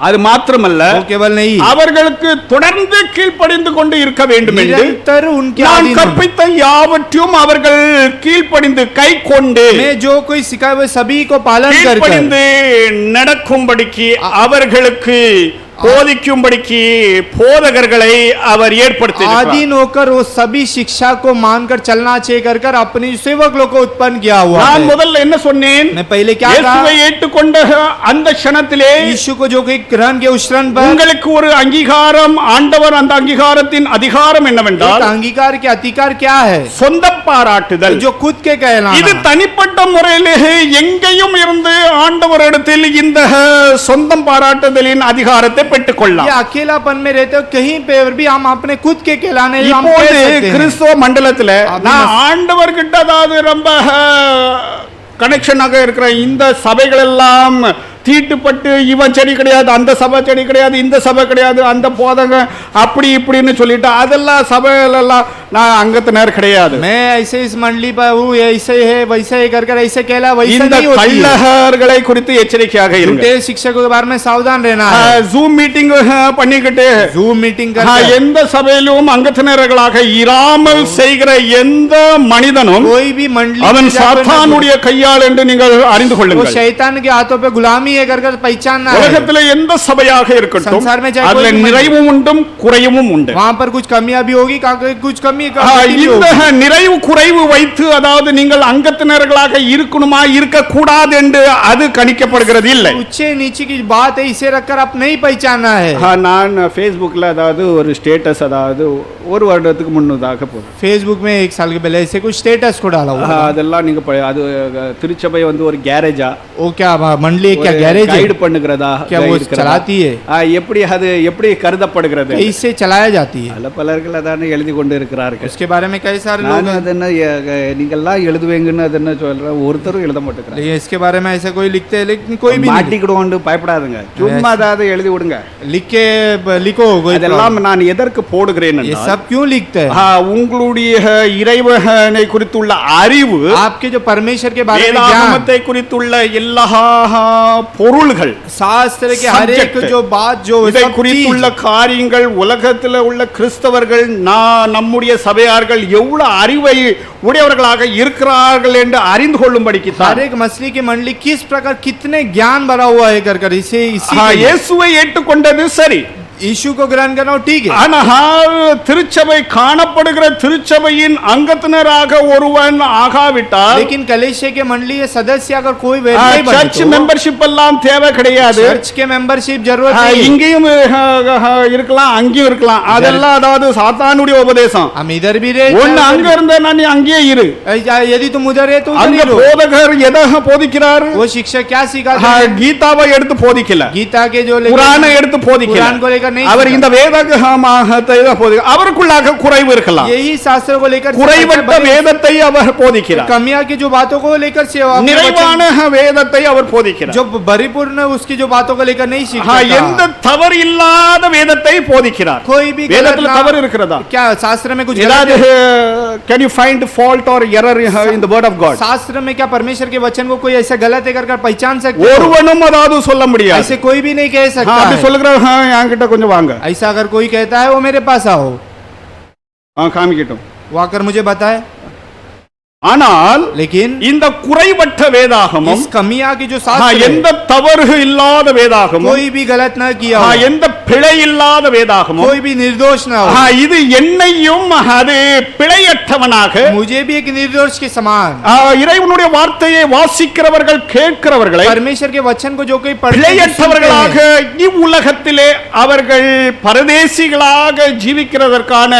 அது மாத்திரமல்ல वो केवल नहीं அவர்களுக்கு தொடர்ந்து கீழ்ப்படிந்து கொண்டு இருக்க வேண்டும் என்று निरंतर उनके நான் आधीन होना। கற்பித்த யாவற்றையும் அவர்கள் கீழ்ப்படிந்து கை கொண்டு मैं जो कोई सिखाए हुए सभी को पालन कर கீழ்ப்படிந்து நடக்கும்படிக்கு அவர்களுக்கு போதிக்கும்படிக்கு போதகர்களை அவர் ஏற்படுத்தினார் आधीन होकर वो सभी शिक्षा को मानकर चलना चाहिए कर कर अपने सेवक लोग को उत्पन्न किया हुआ நான் है। முதல்ல என்ன சொன்னேன் मैं पहले क्या இயேசுவை कहा ஏற்றுக்கொண்ட அந்த க்ஷணத்திலே यीशु को जो कोई ग्रहण के उस क्षण पर உங்களுக்கு ஒரு அங்கீகாரம் ஆண்டவர் அந்த அங்கீகாரத்தின் அதிகாரம் என்னவென்றால் एक अंगीकार के अधिकार क्या है சொந்த பாராட்டுதல் जो खुद के இது कहलाना தனிப்பட்ட முறையிலே எங்கேயும் இருந்து ஆண்டவரிடத்தில் இந்த சொந்தம் பாராட்டுதலின் அதிகாரத்தை பெற்றுக் ये கொள்ளலாம். अकेलापन में रहते हो कहीं पे भी हम अपने खुद के कहलाने हम कह இப்போது सकते हैं। கிறிஸ்தவ மண்டலத்துல அப்படி நான் ஆண்டவர்கிட்ட அதாவது ரொம்ப கனெக்ஷனாக இருக்கிற இந்த சபைகள் எல்லாம் தீட்டுப்பட்டு இவன் செடி கிடையாது, அந்த சபை செடி கிடையாது, இந்த சபை கிடையாது, அந்த போதங்க அப்படி இப்படின்னு சொல்லிட்டு அதெல்லாம் சபையிலெல்லாம் நான் அங்கத்தினர் கிடையாது. मैं ऐसे इस मंडली पर हूँ, ऐसे है वैसे है कर ऐसे कहला वैसे இந்த नहीं होती है। கள்ளகர்களை குறித்து எச்சரிக்கையாக இருங்க. झूठे शिक्षकों के बारे में सावधान रहना है। ஜூம் மீட்டிங் பண்ணிக்கிட்டு जूम मीटिंग कर எந்த சபையிலும் அங்கத்தினர்களாக இராமல் செய்கிற எந்த மனிதனும் कोई भी मंडली அவன் में जाकर சாத்தானுடைய கையால் என்று நீங்கள் அறிந்து वो கொள்ளுங்கள். शैतान के हाथों पे गुलामी है कर पहचानना है। உலகத்தில் எந்த சபையாக இருக்கட்டும் संसार में चाहे அதுல कोई भी நிறைவும் உண்டும் குறைவும் உண்டு. वहाँ पर कुछ कमियां भी होगी, कुछ कमी ஆ, भी இந்த होगी। நிறைவு குறைவு வைத்து அதாவது நீங்கள் அங்கத்தினர்களாக இருக்கணுமா இருக்க கூடாது என்று அது கணிக்கப்படுகிறது இல்லை. ऊंचे नीचे की बात है, इसे रखकर आप नहीं पहचानना है। நான் ஃபேஸ்புக்கில் அதாவது ஒரு ஸ்டேட்டஸ் அதாவது ஒரு வருடத்துக்கு முன்னதாக போதும் फेसबुक में 1 साल के पहले ऐसे कुछ स्टेटस को डाला हुआ। அதெல்லாம் நீங்க அது திருச்சபை வந்து ஒரு கேரேஜா वो क्या मंडली क्या गैरेज है, கைடு பண்ணுகிறதா क्या वो चलाती है, எப்படி அது எப்படி கருதப்படுகிறது इससे चलाया जाती है। பல பலர்கள் அதான எழுதி கொண்டு இருக்கிறார்கள். उसके बारे में कई सारे लोग நான் அதென்ன நீங்கள்லாம் எழுதுவீங்கன்னு அதென்ன சொல்றேன், ஒருத்தரும் எழுத மாட்டேங்கிறாங்க. लेकिन इसके बारे में ऐसे कोई लिखते हैं लेकिन कोई भी नहीं மாட்டிக்கிடுவோன்னு பயப்படாதுங்க, சும்மா அதாவது எழுதி விடுங்க. लिख के लिखो कोई அதெல்லாம் நான் எதற்கு போடுகிறேன் ये என்றால், सब क्यों लिखते हैं? உங்களுடைய இறைவனை குறித்துள்ள அறிவு, आपके जो परमेश्वर के बारे में ज्ञान, வேதாகமத்தை குறித்துள்ள எல்லா பொருள்கள், शास्त्र के हर एक Subject. जो बात जो இதை सब குறித்துள்ள चीज, காரியங்கள் உலகத்தில் உள்ள கிறிஸ்தவர்கள் நம்முடைய சபையார்கள் எவ்வளவு அறிவை உடையவர்களாக இருக்கிறார்கள் என்று அறிந்து கொள்ளும்படிக்கு हर एक मछली की मंडली किस प्रकार कितने ज्ञान भरा हुआ है कर इसे इसी இயேசுவை ஏற்றுக்கொண்டது சரி, यीशु को ग्रहण करना ठीक है। ஆனால் திருச்சபை காணப்படுகிற திருச்சபையின் அங்கத்தினராக ஒருவன் ஆகாவிட்டால் लेकिन कलेशिया के मंडली के सदस्य अगर कोई वैध नहीं बने சர்ச் तो மெம்பர்ஷிப் எல்லாம் தேவை கிடையாது. चर्च के मेंबरशिप जरूरत नहीं है। இங்கேயும் இருக்கலாம் அங்கேயும் இருக்கலாம், அதெல்லாம் அதாவது சாத்தானுடைய உபதேசம். हम इधर भी रहे ஒன்னு அங்க இருந்த நான் அங்கேயே இரு. यदि तुम उधर है तो उधर அங்க ही रहो। போதகர் எதை போதிக்கிறாரு? वो शिक्षक क्या सिखाते हैं? கீதாவை எடுத்து போதிக்கல, गीता के जो குரானை எடுத்து போதிக்கல, कुरान को लेकर नहीं அவர் सिखाते। இந்த வேதகத்தை தான் போதிக்கிறார். அவருக்குள்ளாக குறைவு இருக்கலாம், यही शास्त्र को लेकर குறைவற்ற வேதத்தை அவர் போதிக்கிறார், कमियां की जो बातों को लेकर நிறைவான வேதத்தை அவர் போதிக்கிறார். जो परिपूर्ण उसकी जो बातों को लेकर नहीं எந்த सीखता, தவறு இல்லாத வேதத்தை போதிக்கிறார். कोई भी வேதத்துல தவறு இருக்கிறதா? क्या शास्त्र में कुछ ஏதாவது गलत है? can you find fault or error in the word of God? शास्त्र में क्या परमेश्वर के वचन को कोई ऐसा गलत है कर पहचान सकते हो? ஒருவனும் அதாவது சொல்ல முடியாது. ऐसे कोई भी नहीं कह सकता அப்படி है। சொல்லுகிற என்கிட்ட கொஞ்சம் வாங்க, ऐसा अगर कोई कहता है वो मेरे पास आओ, காமிக்கட்டும். वो आकर मुझे बताए। ஆனால் लेकिन இந்த குறைவற்ற வேதாகமம், इस कमियां की जो शास्त्र है, எந்த தவறு இல்லாத வேதாகமம், कोई भी गलत ना किया हो, எந்த பிழை இல்லாத வேதாகமம், कोई भी निर्दोष ना हो, இது என்னையும் அது பிழையற்றவனாக, मुझे भी एक निर्दोष के समान, இறைவனுடைய வார்த்தையை வாசிக்கிறவர்கள் கேட்கிறவர்களை परमेश्वर के वचन को जो कोई पढ़ते हैं, பிழையற்றவர்களாக இவ்வுலகத்திலே அவர்கள் பரதேசிகளாக ஜீவிக்கிறதற்கான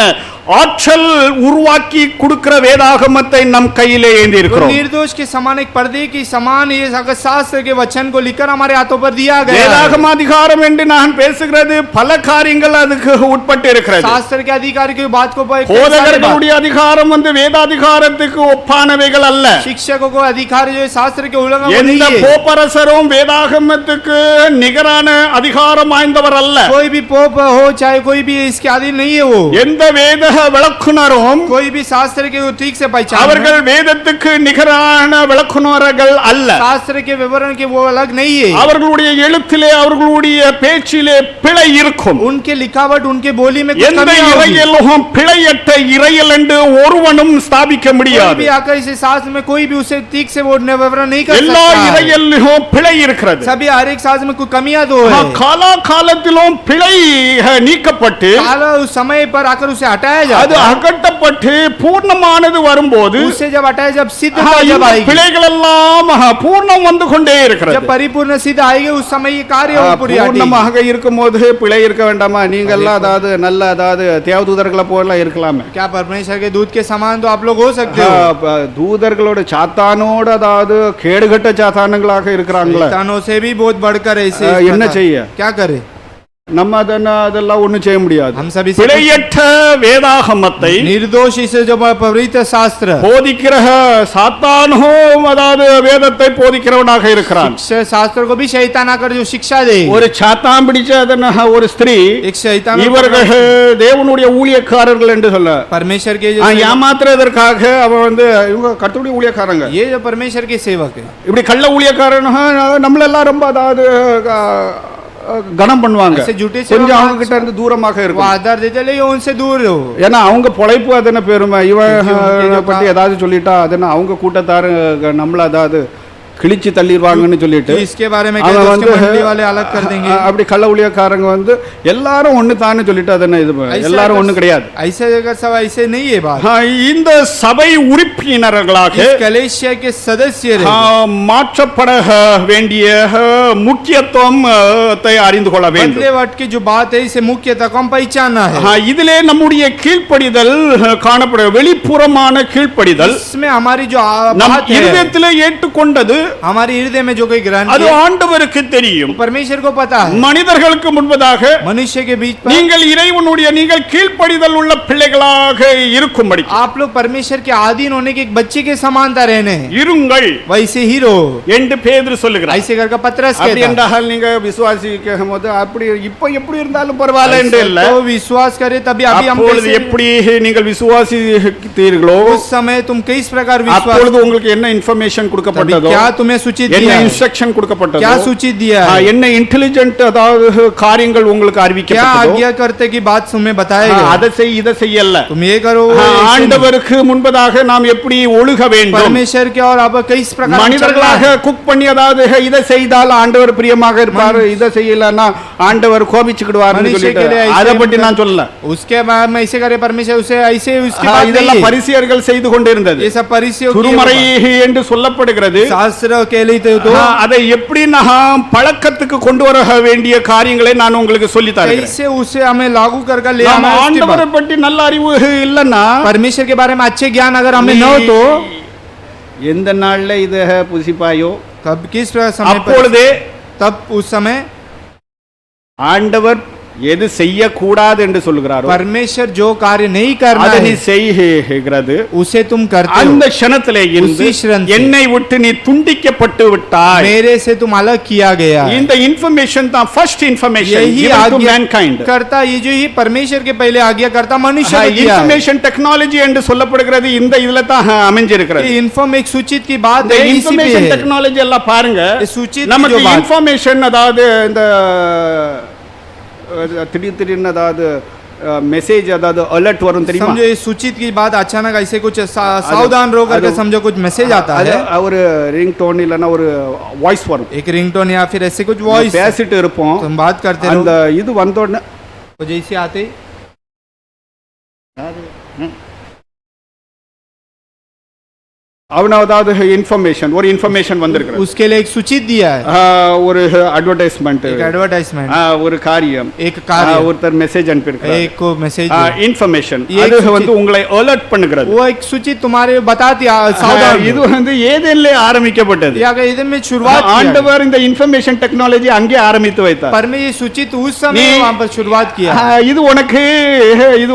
ஆற்றல் உருவாக்கி கொடுக்கிற வேதாகமத்தை நம் கையிலே ஏந்தி वो இருக்கிறோம். निर्दोष के समान एक पर्दे के समान ये शास्त्र के वचन को लिखकर हमारे हाथों पर दिया गया है। வேதாகம அதிகாரம் என்று நான் பேசுகிறது பல காரியங்கள் அதுக்கு உட்பட்டு இருக்கிறது. शास्त्र के अधिकार की बात को போதகர்களுடைய அதிகாரம் வந்து வேதாதிகாரத்துக்கு ஒப்பானவைகள் அல்ல. शिक्षकों को अधिकार जो है शास्त्र के उल्लंघन वो எந்த नहीं है। போப்பரசரும் வேதாகமத்துக்கு நிகரான அதிகாரம் வாய்ந்தவர் அல்ல. कोई भी पोप हो चाहे कोई भी इसके अधीन नहीं है। वो எந்த வேத விளக்குனரும் कोई भी शास्त्र के ठीक से पहचान, அவர்கள் வேதத்துக்கு நிகரான விளக்குனர்கள் அல்ல. शास्त्र के विवरण के वो अलग नहीं है। அவர்களுடைய எழுத்திலே அவர்களுடைய பேச்சிலே பிழை இருக்கும். उनके लिखावट उनके बोली में कुछ எந்த कमियां होगी। இறையலும் பிழையற்ற இறையல் என்று ஒருவனும் ஸ்தாபிக்க कोई முடியாது. भी आकर इसे शास्त्र में कोई भी उसे ठीक से वो विवरण नहीं कर எல்லா सकता है। இறையலிலும் பிழை இருக்கிறது. सभी हर एक शास्त्र में कुछ कमियां तो है। காலா காலத்திலும் பிழை நீக்கப்பட்டு काला उस समय पर आकर उसे हटाया அது जाता है। அகற்றப்பட்டு பூர்ணமானது வரும்போது उससे जब हटाया जब सिद्ध இந்த जब आएगी, பிழைகள் எல்லாம் பூர்ணம் வந்து கொண்டே இருக்கிறது. जब परिपूर्ण सिद्ध आएगी उस समय ये कार्य पूरी हटेगी। பூர்ணமாக இருக்கும்போது பிழை இருக்க வேண்டாமா? நீங்க எல்லாம் அதாவது நல்ல அதாவது தேவதூதர்களை போல இருக்கலாமே. क्या परमेश्वर के दूत के समान तो आप लोग हो सकते हो? தூதர்களோட சாத்தானோட அதாவது கேடுகட்ட சாத்தானுங்களாக இருக்கிறாங்களே, शैतानों से भी बहुत बढ़कर ऐसे என்ன செய்ய? क्या करे? நம்ம அதெல்லாம் ஒண்ணும் செய்ய முடியாது. हम सभी பிழையற்ற வேதாகமத்தை निर्दोष इसे जो पवित्र शास्त्र போதிக்கிற சாத்தானும் அதாவது வேதத்தை போதிக்கிறவனாக இருக்கிறான். शास्त्र को भी शैतान आकर जो शिक्षा दे, ஒரு சாத்தான் பிடிச்ச ஒரு ஸ்திரீ एक शैतान இவர்கள் தேவனுடைய ஊழியக்காரர்கள் என்று சொல்ல परमेश्वर के ஏமாத்துறதற்காக அவன் இவங்க கர்த்தருடைய ஊழியக்காரங்க, ये जो परमेश्वर के सेवक है, இப்படி கள்ள ஊழியக்காரன் நம்மளெல்லாம் ரொம்ப அதாவது கனம் பண்ணுவாங்க. ऐसे झूठे கொஞ்சம் அவங்க கிட்ட இருந்து தூரமாக वो இருக்கும். आदर देते ले उनसे दूर रहो, ஏன்னா அவங்க பொழைப்பு அதன பெருமை, இவன் பத்தி ஏதாவது சொல்லிட்டா அதன அவங்க கூட்டத்தாரு நம்மள அதாவது கிழிச்சு தள்ளிடுவாங்கன்னு சொல்லிட்டு इसके बारे में அவன் उसके मंडली वाले अलग कर देंगे. அப்படி கள்ள ஊழியக்காரங்க எல்லாரும் ஒண்ணு தான்னு சொல்லிட்டு அதன இது எல்லாரும் ஒண்ணு கிடையாது. ऐसे अगर सब ऐसे नहीं है बात. இந்த சபை உறுப்பினர்களாக इस कलेशिया के सदस्य மாற்றப்பட வேண்டிய முக்கியத்துவத்தை அறிந்து கொள்ள வேண்டும். बदले वट की जो बात है इसे मुख्यतः को हम पहचानना है. இதிலே நம்முடைய கீழ்ப்படிதல் காணப்பட வெளிப்புறமான கீழ்ப்படிதல் इसमें हमारी जो நம் बात है, இருதயத்திலே ஏற்றுக்கொண்டது हमारे हृदय में जो कोई ग्रहण அது किया, ஆண்டவருக்கு தெரியும். परमेश्वर को पता है. மனிதர்களுக்கு முன்பதாக मनुष्य के बीच पर நீங்கள் இறைவனுடைய நீங்கள் கீழ்ப்படிதல் உள்ள பிள்ளைகளாக இருக்கும்படி आप लोग परमेश्वर के अधीन होने के एक बच्चे के समानता रहने हैं, இருங்கள் वैसे ही रहो, என்று பேதுரு சொல்லுகிறார். ऐसे करके पतरस அப்படி कहता है. என்றால் நீங்க விசுவாசிக்கும் போது அப்படி இப்ப எப்படி இருந்தாலும் பரவாயில்லை என்று இல்ல, तो विश्वास करे तभी अभी हम அப்பொழுது कैसे- எப்படி நீங்கள் விசுவாசித்தீர்களோ उस समय तुम किस प्रकार विश्वास, அப்பொழுது உங்களுக்கு என்ன இன்ஃபர்மேஷன் तभी கொடுக்கப்பட்டதோ, क्या तुम्हें सूचित என்ன दिया है, இன்ஸ்ட்ரக்ஷன் கொடுக்கப்பட்டதோ, क्या सूचित दिया है, என்ன இன்டெலிஜென்ட் அதாவது காரியங்கள் உங்களுக்கு क्या அறிவிக்கப்பட்டதோ, आज्ञा करते की बात तुम्हें बताएगा, அதை செய் இதை செய்யல. तुम ये करो वो ऐसे नहीं. ஆண்டவருக்கு முன்பதாக நாம் எப்படி ஒழுக வேண்டும், परमेश्वर के और अब किस प्रकार हम चलना மனிதர்களாக है. குக் பண்ணி அதாவது இதை செய்தால் ஆண்டவர் பிரியமாக இருப்பார், இதை செய்யலன்னா ஆண்டவர் கோபிச்சுக்கிடுவார்னு மனுஷ சொல்லிட்டு के लिए ऐसे அதை பற்றி நான் சொல்லல. उसके बाद में ऐसे करे परमेश्वर उसे ऐसे उसकी बात இதெல்லாம் नहीं है. பரிசேயர்கள் செய்து கொண்டிருந்தது. ये सब परिचय துருமறை என்று சொல்லப்படுகிறது. शास्त्र के लिए तो அதை எப்படி நாம் பழக்கத்துக்கு கொண்டு வர வேண்டிய காரியங்களை நான் உங்களுக்கு சொல்லி தரேன். कैसे उसे हमें लागू करके ले நாம் आना है उसके ஆண்டவரை बाद. பற்றி நல்ல அறிவு இல்லைன்னா परमेश्वर के बारे में अच्छे ज्ञान अगर हमें न हो तो எந்த நாள்ல இது புசிப்பாயோ तब किस समय पर, அப்பொழுதே तब उस समय ஆண்டவர் எது செய்யக்கூடாது என்று சொல்கிறாரோ परमेश्वर जो कार्य नहीं करना அதை நீ है செய்கிறது. उसे तुम करते அந்த हो. க்ஷணத்திலே இருந்து उसी क्षण से என்னை விட்டு நீ துண்டிக்கப்பட்டு விட்டாய். मेरे से तुम अलग किया गया है. இந்த இன்ஃபர்மேஷன் தான் ஃபர்ஸ்ட் இன்ஃபர்மேஷன் यही given to आज्ञा mankind. करता, ये जो ही परमेश्वर के पहले आज्ञा करता मनुष्य को दिया है. இன்ஃபர்மேஷன் டெக்னாலஜி என்று சொல்லப்படுகிறது இந்த இதுல தான் அமைஞ்சிருக்கிறது. ये इन्फॉर्म एक सूचित की बात இந்த है, इसी पे இன்ஃபர்மேஷன் है. டெக்னாலஜி எல்லாம் பாருங்க, ये सूचित की நமக்கு जो बात, இன்ஃபர்மேஷன் அதாவது இந்த திடீர்னு அதாவது மெசேஜ் அதாவது அலர்ட் வரும் தெரியுமா? समझो ये सूचित की बात अचानक ऐसे कुछ सावधान रहो करके समझो कुछ मैसेज आता है, ஒரு ரிங் டோன் இல்லனா ஒரு வாய்ஸ் வரும், एक रिंगटोन या फिर ऐसे कुछ वॉइस பேசிட்டு இருப்போம், तुम बात करते அந்த रहो, இது வந்த உடனே तो जैसे आते ही அவனதாவது இன்ஃபர்மேஷன் ஒரு இன்ஃபர்மேஷன் வந்திருக்கு, उसके लिए एक सूचित दिया है, ஒரு அட்வர்டைஸ்மென்ட், एक एडवर्टाइजमेंट, ஒரு காரியம், एक कार्य, ஒருத்தர் மெசேஜ் அனுப்பியிருக்காரு, एक को मैसेज, இன்ஃபர்மேஷன், ये அது सूचित- உங்களை அலர்ட் பண்ணுகிறது. वो एक सूचित तुम्हारे बताती सावधान இது रहो. ஏதேனிலே ஆரம்பிக்கப்பட்டது. या अगर इधर में शुरुआत किया है. ஆண்டவர் இந்த இன்ஃபர்மேஷன் டெக்னாலஜி அங்கே ஆரம்பித்து வைத்தார். पर में ये सूचित उस समय नहीं- वहां पर शुरुआत किया, இது உனக்கு இது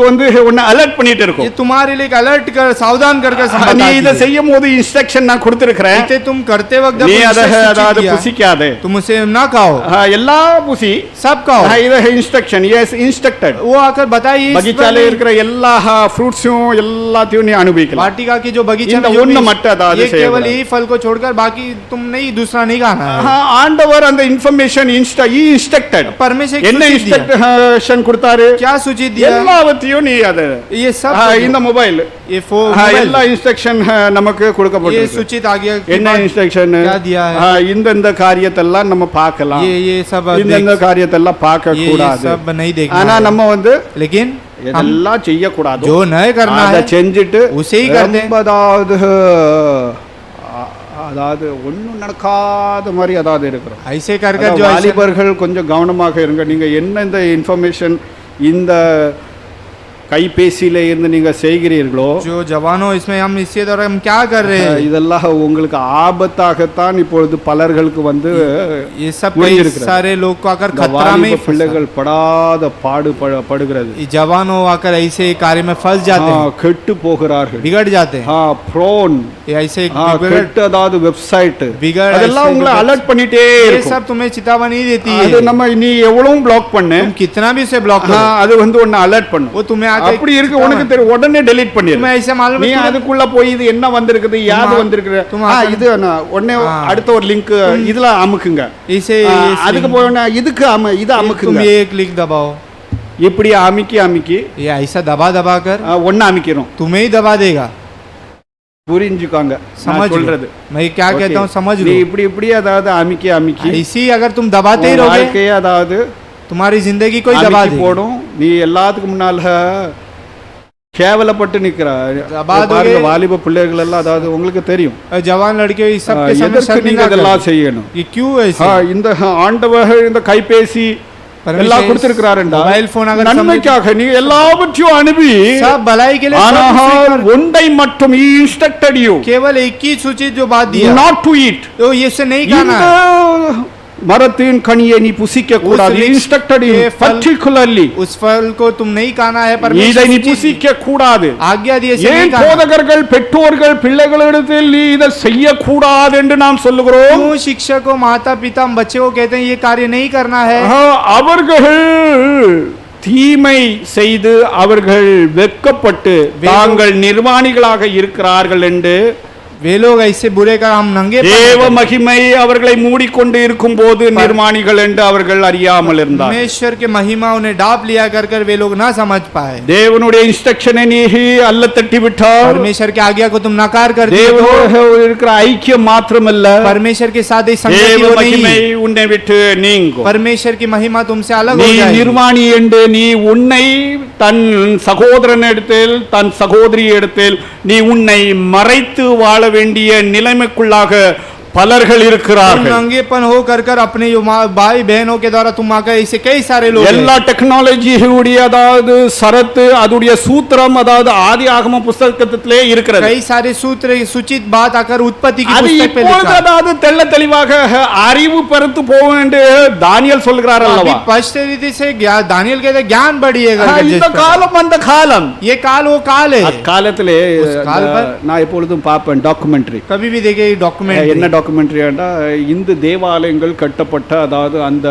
உன்னை அலர்ட் பண்ணிட்டு ये இருக்கும். तुम्हारे लिए एक अलर्ट कर सावधान करके நீ இதை बताती है. செய்யும் போது இன்ஸ்ட்ரக்ஷன் நான் கொடுத்திருக்கிறேன், इसे तुम करते वक्त जब நீ அதை सूचित அதாவது किया, புசிக்காதே, तुम उसे ना खाओ, எல்லா புசி सब खाओ. இது இன்ஸ்ட்ரக்ஷன் எஸ் இன்ஸ்ட்ரக்டட். वो आकर बताइए इस பகீச்சால पर இருக்கிற எல்லா ஃப்ரூட்ஸும் எல்லாத்தையும் நீ அனுபவிக்கலாம். वाटिका की जो बगीचा இந்த में जो ஒண்ணு भी- மட்டும் அதாவது ये केवल செய்யக்கூடாது. यही फल को छोड़कर बाकी तुम नहीं दूसरा नहीं खाना है. ஆண்டவர் அந்த இன்ஃபர்மேஷன் இன்ஸ்ட்ரக்டட் परमेश्वर என்ன सूचित दिया. இன்ஸ்ட்ரக்ஷன் கொடுத்தாரு, क्या सूचित दिया? எல்லாவற்றையும் நீ அது ये सब இந்த மொபைல் ये எல்லா இன்ஸ்ட்ரக்ஷன் நமக்கு ये கொடுக்கப்பட்டிருக்கு. सूचित आ गया कि என்ன बात- இன்ஸ்ட்ரக்ஷன், क्या दिया है? இந்த காரியத்தெல்லாம் நம்ம பார்க்கலாம், ये सब இந்த காரியத்தெல்லாம் பார்க்க ये கூடாது. सब नहीं देखना ஆனா है. நம்ம लेकिन हम இதெல்லாம் செய்யக்கூடாது, जो नहीं करना அதை है செஞ்சுட்டு उसे ही कर दें. அதாவது ஒண்ணும் நடக்காத மாதிரி அதாவது இருக்கிறோம். ऐसे कर कर அதான் जो ऐसे வாலிபர்கள் கொஞ்சம் கவனமாக இருங்க. நீங்க என்ன இந்த இன்ஃபர்மேஷன் இந்த கைபேசியில இருந்து நீங்க செய்கிறீர்களோ जो जवानों इसमें हम इसके द्वारा हम क्या कर रहे हैं, இதெல்லாம் உங்களுக்கு ஆபத்தாகத்தான் இப்பொழுது பலர்களுக்கு வந்து ये सब कई முடிஞ்சிருக்கிறது. सारे लोग को आकर இந்த खतरा में வாலிப फंसा। பிள்ளைகள் படாத படுகிறது, ये जवानों आकर ऐसे कार्य में फंस जाते हैं, கெட்டு போகிறார்கள். बिगड़ जाते हैं, ப்ரோன் ये ऐसे கெட்டு அதாவது வெப்சைட் बिगड़ அதெல்லாம் ऐसे உங்களை அலர்ட் பண்ணிட்டே ये இருக்கும். सब तुम्हें चेतावनी देती அது है, நம்ம நீ எவ்வளவு பிளாக் பண்ணு, तुम कितना भी उसे ब्लॉक करो அது வந்து உன்னை அலர்ட் பண்ணும். वो तुम्हें आके அப்படி இருக்கு உனக்கு தெரியும், உடனே டெலீட் பண்ணிடு. तुम्हें ऐसे मालूम நீ है அதுக்குள்ள போய் இது என்ன வந்திருக்குது யாது வந்திருக்குது இது உடனே அடுத்த ஒரு லிங்க் இதுல அமுக்குங்க, इसे அதுக்கு போய் இதுக்கு இது तुम அமுக்குங்க. ये क्लिक दबाओ, இப்படி அமுக்கி ये ऐसा दबा दबा कर ஒன்னு அமுக்கிறோம். तुम्हें ही दबा देगा। புரிஞ்சுக்காங்க समझ लो। சொல்றது. मैं क्या कहता हूँ समझ நீ लो, இப்படி அதாவது அமுக்கி इसी अगर तुम दबाते ही உன் रहोगे வாழ்க்கையை அதாவது तुम्हारी जिंदगी कोई दबा அமுக்கி देगी। போடும். நீ எல்லாத்துக்கு முன்னால கேவலப்பட்டு நிக்கிற दबा பாருங்க, दोगे। வாலிப பிள்ளைகள் எல்லாம் அதாவது உங்களுக்கு தெரியும் और जवान लड़के इस सब के सामने எதற்கு நீங்க शर्मिंदा இதெல்லாம் कर, செய்யணும். ये क्यों ऐसे இந்த ஆண்டவர் இந்த கைபேசி எல்லாம் கொடுத்திருக்கிறாருண்டா मोबाइल फोन अगर நன்மைக்காக நீ எல்லாவற்றையும் அனுப்பி, सब भलाई के लिए सब ஆனால் उसी ஒன்றை மட்டும் இன்ஸ்ட்ரக்டட் யூ कर- केवल एक ही सूचित जो बात दिया நாட் டு ஈட். तो ये से नहीं खाना இந்த है, மரத்தின் கனியை நீ புசிக்க கூடாது. उस இன்ஸ்ட்ரக்டட் யூ ये फल- பர்టిక్యులர்லி उस फल को तुम नहीं खाना है, இதை परमेश्वर நீ सूचित புசிக்க கூடாது. आज्ञा दी ऐसे ஏன் नहीं खाना। போதகர்கள் பெற்றோர்கள் பிள்ளைகளிடத்தில் நீ இதை செய்யக்கூடாது என்று நாம் சொல்லுகிறோம்? क्यों शिक्षकों माता पिता हम बच्चे को कहते हैं ये कार्य नहीं करना है? அவர்கள் தீமை செய்து அவர்கள் வெட்கப்பட்டு தாங்கள் நிர்வாணிகளாக இருக்கிறார்கள் என்று वे लोग ऐसे बुरे कर हम नंगे தேவ மகிமை அவர்களை மூடிக்கொண்டு இருக்கும் போது நிர்மாணிகள் என்று அவர்கள் அறியாமல் இருந்தார். परमेश्वर के महिमा उन्हें डाप लिया कर कर वे लोग ना समझ पाए। தேவனுடைய இன்ஸ்ட்ரக்ஷனை நீ அல்ல தட்டி விட்டார். परमेश्वर की आज्ञा को तुम नकार कर दिए तो தேவனோடு இருக்கிற ஐக்கியம் மாத்திரமல்ல, परमेश्वर के साथ ही संगति தேவ हो மகிமை नहीं, உன்னை விட்டு நீங்கும். परमेश्वर की महिमा तुमसे अलग நீ हो जाएगी। நிர்வாணி என்று நீ உன்னை தன் சகோதரனிடத்தில் தன் சகோதரியிடத்தில் நீ உன்னை மறைத்து வாழ வேண்டிய நிலைமைக்குள்ளாக பலர்கள் तुम இருக்கிறார்கள். नंगेपन हो कर कर अपने जो भाई बहनों के द्वारा तुम आकर ऐसे कई सारे लोग எல்லா हैं। டெக்னாலஜியுடைய அதாவது சரத்து அதுடைய சூத்திரம் அதாவது ஆதி ஆகம புஸ்தகத்திலே இருக்கிறது. कई सारे सूत्र सूचित बात आकर उत्पत्ति की அது पुस्तक पे இப்பொழுது लिखा है। அதாவது தெள்ள தெளிவாக அறிவு பெருத்து போகும் என்று தானியேல் சொல்கிறார் अभी அல்லவா? स्पष्ट रीति से दानियल कहते हैं, ज्ञान बढ़िएगा करके இந்த जिस प्रकार। காலம் அந்த காலம் ये काल वो काल है। அக்காலத்திலே उस काल पर நான் எப்பொழுதும் பார்ப்பேன் டாக்குமெண்ட்ரி. कभी भी देखे डॉक्यूमेंट என்ன டாக்குமெண்ட்ரியாண்டா இந்து தேவாலயங்கள் கட்டப்பட்ட அதாவது அந்த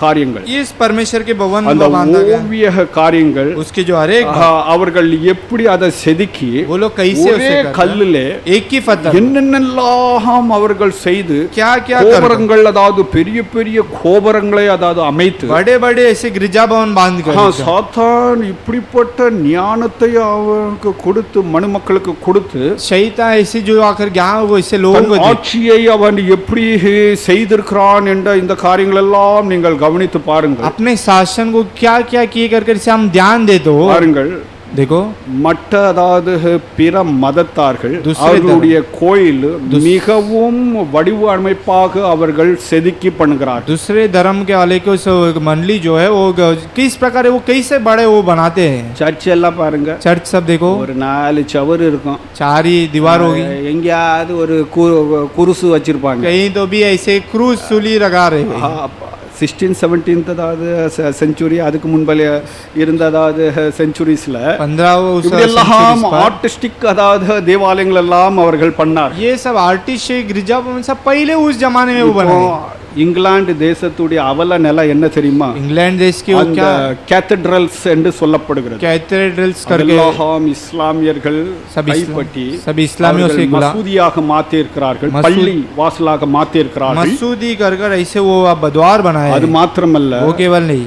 காரியங்கள், इस परमेश्वर के भवन அந்த को बांधा गया, ஓவிய காரியங்கள் उसके जो हर एक அவர்கள் எப்படி அதை செதுக்கி वो लोग कैसे ஒரே उसे करते हैं? கல்லிலே एक ही पत्थर என்னென்னலாம் அவர்கள் செய்து क्या क्या कर கோபுரங்கள் அதாவது பெரிய பெரிய கோபுரங்களை அதாவது அமைத்து बड़े बड़े ऐसे गिरजा भवन बांध कर சாத்தான் இப்படிப்பட்ட ஞானத்தை அவனுக்கு கொடுத்து மனுமக்களுக்கு கொடுத்து शैतान ऐसे जो आकर ज्ञान वो ऐसे लोगों தன் को दे। ஆட்சியை அவன் எப்படி செய்திருக்கிறான் என்ற இந்த காரியங்கள் எல்லாம் நீங்கள் கவனித்து பாருங்கள். अपने शासन को क्या क्या किए कर कर इसे हम ध्यान दे तो பாருங்கள், देखो மற்ற அதாவது பிற மதத்தார்கள் दूसरे அவர்களுடைய கோயில் மிகவும் வடிவமைப்பாக அவர்கள் செதுக்கி பண்ணுகிறார்கள். दूसरे धर्म के वाले को मंडली जो है वो किस प्रकार है, वो कैसे बड़े वो बनाते हैं। சர்ச் எல்லாம் பாருங்க, चर्च सब देखो ஒரு 4 சவர் இருக்கும், 4 ही दीवार होगी, எங்கேயாவது ஒரு குருசு வச்சிருப்பாங்க. कहीं तो भी ऐसे क्रूज सूली लगा रहे हैं। 16-17 அதாவது செஞ்சுரி அதுக்கு முன்பல இருந்த அதாவது செஞ்சுரிஸ்ல 15 எல்லாம் ஆர்டிஸ்டிக் அதாவது தேவாலயங்கள் எல்லாம் அவர்கள் பண்ணார். ये सब आर्टिस्ट गिरजा भवन सब पहले उस जमाने में वो बनाए। இங்கிலாந்து தேசத்துடைய அவல நிலை என்ன தெரியுமா? इंग्लैंड देश की वो அந்த क्या கேத்தட்ரல்ஸ் என்று சொல்லப்படுகிறது. कैथेड्रल्स करके அதெல்லாம் இஸ்லாமியர்கள் கைப்பற்றி सब इस्लामियों से गुलाम மசூதியாக மாற்றி இருக்கிறார்கள், மசூத் பள்ளி வாசலாக மாற்றி இருக்கிறார்கள். मसूदी कर कर ऐसे वो अब द्वार बनाए அது हैं। மாத்திரமல்ல, वो केवल नहीं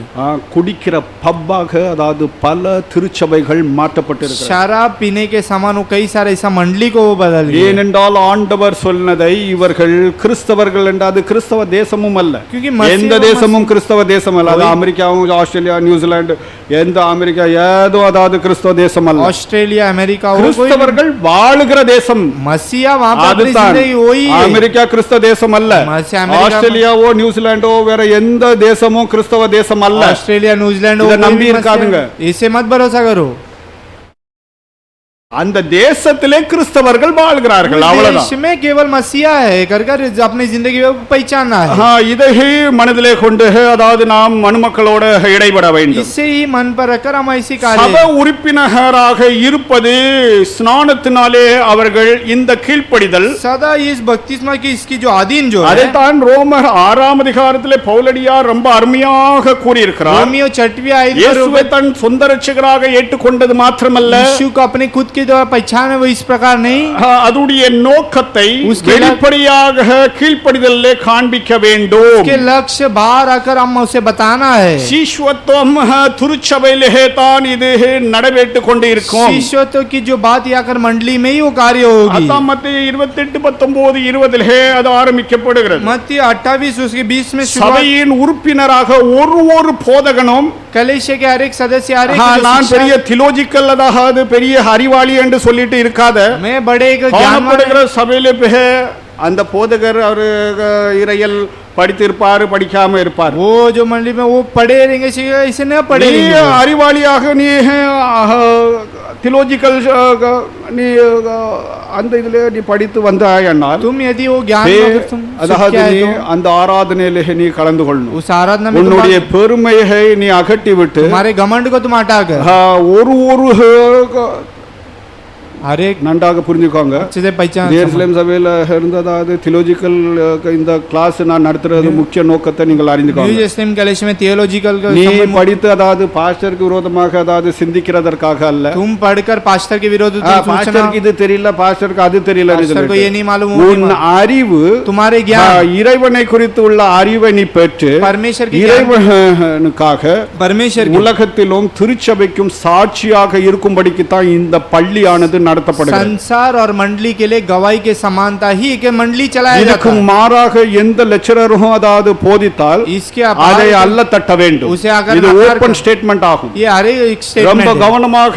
குடிக்கிற பப்பாக அதாவது பல திருச்சபைகள் மாற்றப்பட்டிருக்கிறது. शराब पीने के समान वो कई सारे ऐसा मंडली को वो बदल दिया। ஏனென்றால் ஆண்டவர் சொன்னதை இவர்கள் கிறிஸ்தவர்கள் என்றாது கிறிஸ்தவ தேச தேசமும் அல்ல. क्योंकि मसीह எந்த वो தேசமும் கிறிஸ்தவ தேசம் அல்ல. அது वही- அமெரிக்காவும் ஆஸ்திரேலியா நியூசிலாந்து எந்த அமெரிக்கா ஏதோ அதாவது கிறிஸ்தவ தேசம் அல்ல. ऑस्ट्रेलिया अमेरिका हो कोई கிறிஸ்தவர்கள் வாழுகிற தேசம். मसीहा वहां पर अपनी அதுதான் जिंदगी वही है அமெரிக்கா கிறிஸ்தவ தேசம் அல்ல. मसीह अमेरिका ஆஸ்திரேலியாவோ நியூசிலாண்டோ வேற எந்த தேசமும் கிறிஸ்தவ தேசம் அல்ல. ऑस्ट्रेलिया न्यूजीलैंड हो इधर कोई नंबी भी இருக்காதுங்க. मसीहा- इसे मत भरोसा करो அந்த தேசத்திலே கிறிஸ்தவர்கள் வாழ்கிறார்கள் उस அவ்வளவுதான். देश में केवल मसीहा है कर कर अपनी जिंदगी को पहचानना है இதை மனதிலே கொண்டு அதாவது நாம் மனுமக்களோட இடைபட வேண்டும். इससे ही मन पर रखकर हम ऐसी சபை कार्य உறுப்பினராக இருப்பது ஸ்நானத்தினாலே அவர்கள் இந்த கீழ்ப்படிதல் सदा इस बपतिस्मा की इसकी जो अधीन जो है அதைத்தான் ரோமர் 6ஆம் அதிகாரத்திலே பவுலடியார் ரொம்ப அருமையாக கூறியிருக்கிறார். रोमियो छठवीं आयत में இயேசுவை தன் சொந்த ரட்சகராக ஏற்றுக்கொண்டது மாத்திரமல்ல, यीशु को अपने खुद के द्वारा पहचाने वो इस प्रकार नहीं அதுடைய நோக்கத்தை उसके வெளிப்படையாக கீழ்ப்படிதலே காண்பிக்க வேண்டும். के लक्ष्य बाहर आकर हम उसे बताना है சீஷ்வத்துவம் திருச்சபையிலே தான் இது நடைபெற்று கொண்டு இருக்கும். शिष्यत्व की जो बात आकर मंडली में ही वो कार्य होगी அதான் மத்தேயு 28:19-20 அது ஆரம்பிக்கப்படுகிறது. मत्ती 28 उसके 20 में शुरुआत சபையின் உறுப்பினராக ஒரு போதகனும் कलेशे के हर एक सदस्य हर एक जो நான் शिक्षा- பெரிய தியோலஜிக்கல் அதாவது பெரிய அறிவாளி என்று சொல்லிட்டு இருக்காத मैं बड़े एक ज्ञानवान காணப்படுகிற சபையிலே அந்த போதகர் அவரு இறையல் படித்திருப்பாரு படிக்காம இருப்பார். वो जो मंडली में वो पढ़े रहेंगे इसे नहीं पढ़े நீ रहेंगे அறிவாளியாக நீ தியோலஜிக்கல் நீ அந்த இதுல நீ படித்து வந்தாயனால் तुम यदि वो ज्ञान பே- अगर तुम सीख அதாவது के आए நீ तो அந்த ஆராதனையிலே நீ கலந்து கொள்ளணும். उस आराधना में உன்னுடைய பெருமையை நீ அகட்டி விட்டு तुम्हारे घमंड को तुम हटाकर ஒரு हर एक நன்றாக புரிஞ்சுக்கோங்க. अच्छे से पहचान ஜெருசலேம் சபையில் இருந்ததாவது தியோலஜிக்கல் இந்த கிளாஸ் நான் நடத்துறது முக்கிய நோக்கத்தை நீங்கள் न्यू அறிந்துக்கோங்க. जेरूसलेम कॉलेज में थियोलॉजिकल நீ படித்து அதாவது பாஸ்டருக்கு விரோதமாக அதாவது சிந்திக்கிறதற்காக அல்ல. तुम पढ़कर पास्टर के विरोध பாஸ்டருக்கு இது தெரியல பாஸ்டருக்கு அது தெரியல पास्टर को ये नहीं मालूम वो नहीं உன் मालूम। அறிவு तुम्हारे ज्ञान இறைவனை குறித்து உள்ள அறிவை நீ பெற்று परमेश्वर के ज्ञान இறைவனுக்காக परमेश्वर के உலகத்திலும் திருச்சபைக்கும் சாட்சியாக இருக்கும்படிக்கு தான் இந்த பள்ளியானது நடத்தப்படுகிறது. संसार और मंडली के लिए गवाही के समानता ही एक मंडली चलाया இதுக்கு जाता है மாறாக எந்த லெக்சரரும் அதாவது போதித்தால் इसके அதை अपार அல்ல தட்ட வேண்டும். उसे अगर இது नकार ஓபன் कर- ஸ்டேட்மெண்ட் ஆகும். ये हर एक ரொம்ப स्टेटमेंट है கவனமாக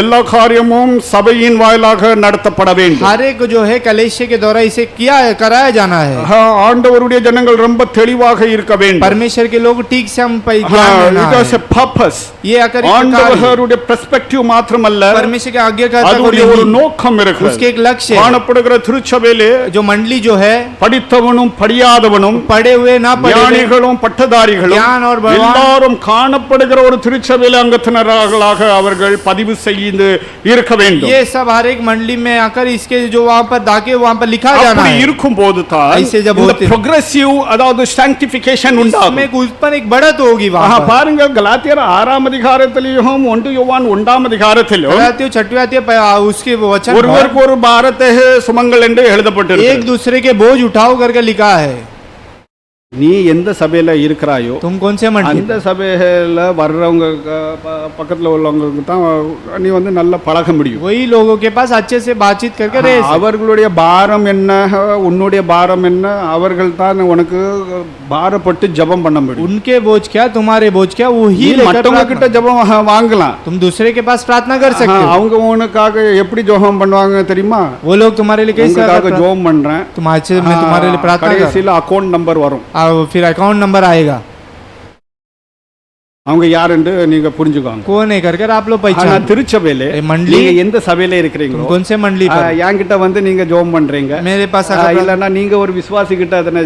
எல்லா காரியமும் சபையின் வாயிலாக நடத்தப்பட வேண்டும். हर एक जो है कलेशे के द्वारा इसे किया कराया जाना है ஆண்டவருடைய ஜனங்கள் ரொம்ப தெளிவாக இருக்க வேண்டும். परमेश्वर के लोग ठीक से हम पे ध्यान देना it has है। a purpose. ये अगर एक कार्य ஆண்டவருடைய பெர்ஸ்பெக்டிவ் மாத்திரமல்ல परमेश्वर के आज्ञाकारिता को அதுடைய ஒரு नहीं, நோக்கம் இருக்கிறது. उसके एक लक्ष्य है காணப்படுகிற திருச்சபையிலே जो मंडली जो है படித்தவனும் படியாதவனும் पढ़े हुए ना पढ़े हुए ஞானிகளும் பட்டதாரிகளும் ज्ञान और बलवान எல்லாரும் காணப்படுகிற ஒரு திருச்சபையில அங்கத்தினராக அவர்கள் பதிவு செய்து இருக்க வேண்டும். ये सब हर एक मंडली में आकर इसके जो वहाँ पर दाके वहाँ पर लिखा जाना அப்படி है இருக்கும் போது தான் ऐसे जब இந்த होते- progressive அதாவது sanctification इसमें உண்டாகும். एक उस पर एक बढ़त होगी वहाँ पर பாருங்க கலாத்தியர் 6ஆம் அதிகாரத்திலும் 1 யோவான் 1ஆம் அதிகாரத்திலும் गलातियों छठवीं आती है उसके वचन पर ஒருவருக்கு ஒரு பாரத்தை சுமங்கள் என்று एक எழுதப்பட்டிருக்கு. दूसरे के बोझ उठाओ करके लिखा है நீ எந்த சபையில இருக்கிறாயோ तुम कौन से मंडली அந்த சபையில வர்றவங்க பக்கத்துல உள்ளவங்களுக்கு தான் நீ வந்து நல்ல பழக முடியும். वही लोगों के पास अच्छे से बातचीत करके रह सकते। அவர்களுடைய பாரம் என்ன உன்னுடைய பாரம் என்ன அவர்கள் தான் உனக்கு பாரப்பட்டு ஜெபம் பண்ண முடியும். उनके बोझ क्या तुम्हारे बोझ क्या वो ही நீ लेकर மற்றவங்க प्रार्थना- கிட்ட ஜெபம் வாங்கலாம். तुम दूसरे के पास प्रार्थना कर सकते हो அவங்க உனக்காக எப்படி ஜெபம் பண்ணுவாங்க தெரியுமா? वो लोग तुम्हारे लिए कैसे உங்களுக்காக प्रार्थना- ஜெபம் பண்றேன் तुम अच्छे मैं तुम्हारे लिए प्रार्थना कर கடைசில அக்கவுண்ட் நம்பர் வரும். फिर अकाउंट नंबर आएगा அவங்க யாருன்னு நீங்க புரிஞ்சுக்கோங்க. कौन है करके आप लोग ஆனா पहचान திருச்சபையில ए, मंडली- நீங்க எந்த சபையில तुम இருக்கிறீங்களோ कौन से मंडली पर என்கிட்ட வந்து நீங்க ஜெபம் பண்றீங்க. मेरे पास ஆ, आकर இல்லன்னா நீங்க ஒரு விசுவாசி கிட்ட அதனை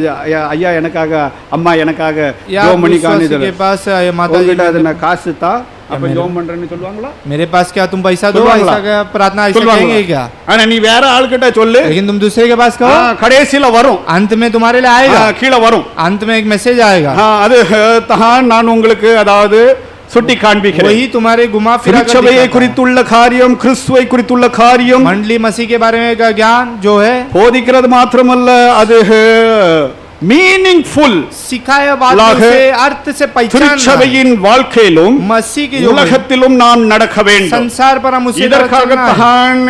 ஐயா எனக்காக அம்மா எனக்காக या ஜெபம் பண்ணி विश्वासी காணிதல் के पास माता जी உங்ககிட்ட அதனை காசு தா அப்ப ஜெபம் பண்றேன்னு சொல்லுவாங்களா? मेरे पास क्या तुम पैसा दो சொல்லுவாங்களா? ऐसा क्या प्रार्थना ऐसा சொல்லுவாங்களா? कहेंगे क्या ஆனா நீ வேற ஆள்கிட்ட சொல்லு लेकिन तुम दूसरे के पास कहो கடைசில வரும் अंत में तुम्हारे लिए आएगा கீழே வரும். अंत में एक मैसेज आएगा அது தான் நான் உங்களுக்கு அதாவது சுட்டி காண்பிக்கிறேன். वही तुम्हारे घुमा फिरा कर திருச்சபையை दिखाता है। குறித்துள்ள காரியம் கிறிஸ்துவை குறித்துள்ள காரியம் मंडली मसीह के बारे में का ज्ञान जो है போதிக்கிறது மாத்திரமல்ல அது மீனிங்ஃபுல் सिखाया बातों लाख से अर्थ से पहचान திருச்சபையின் வாழ்க்கையிலும் मसीह के जो உலகத்திலும் நாம் நடக்க வேண்டும். संसार पर हम उसे करना है। இதற்காகத்தான்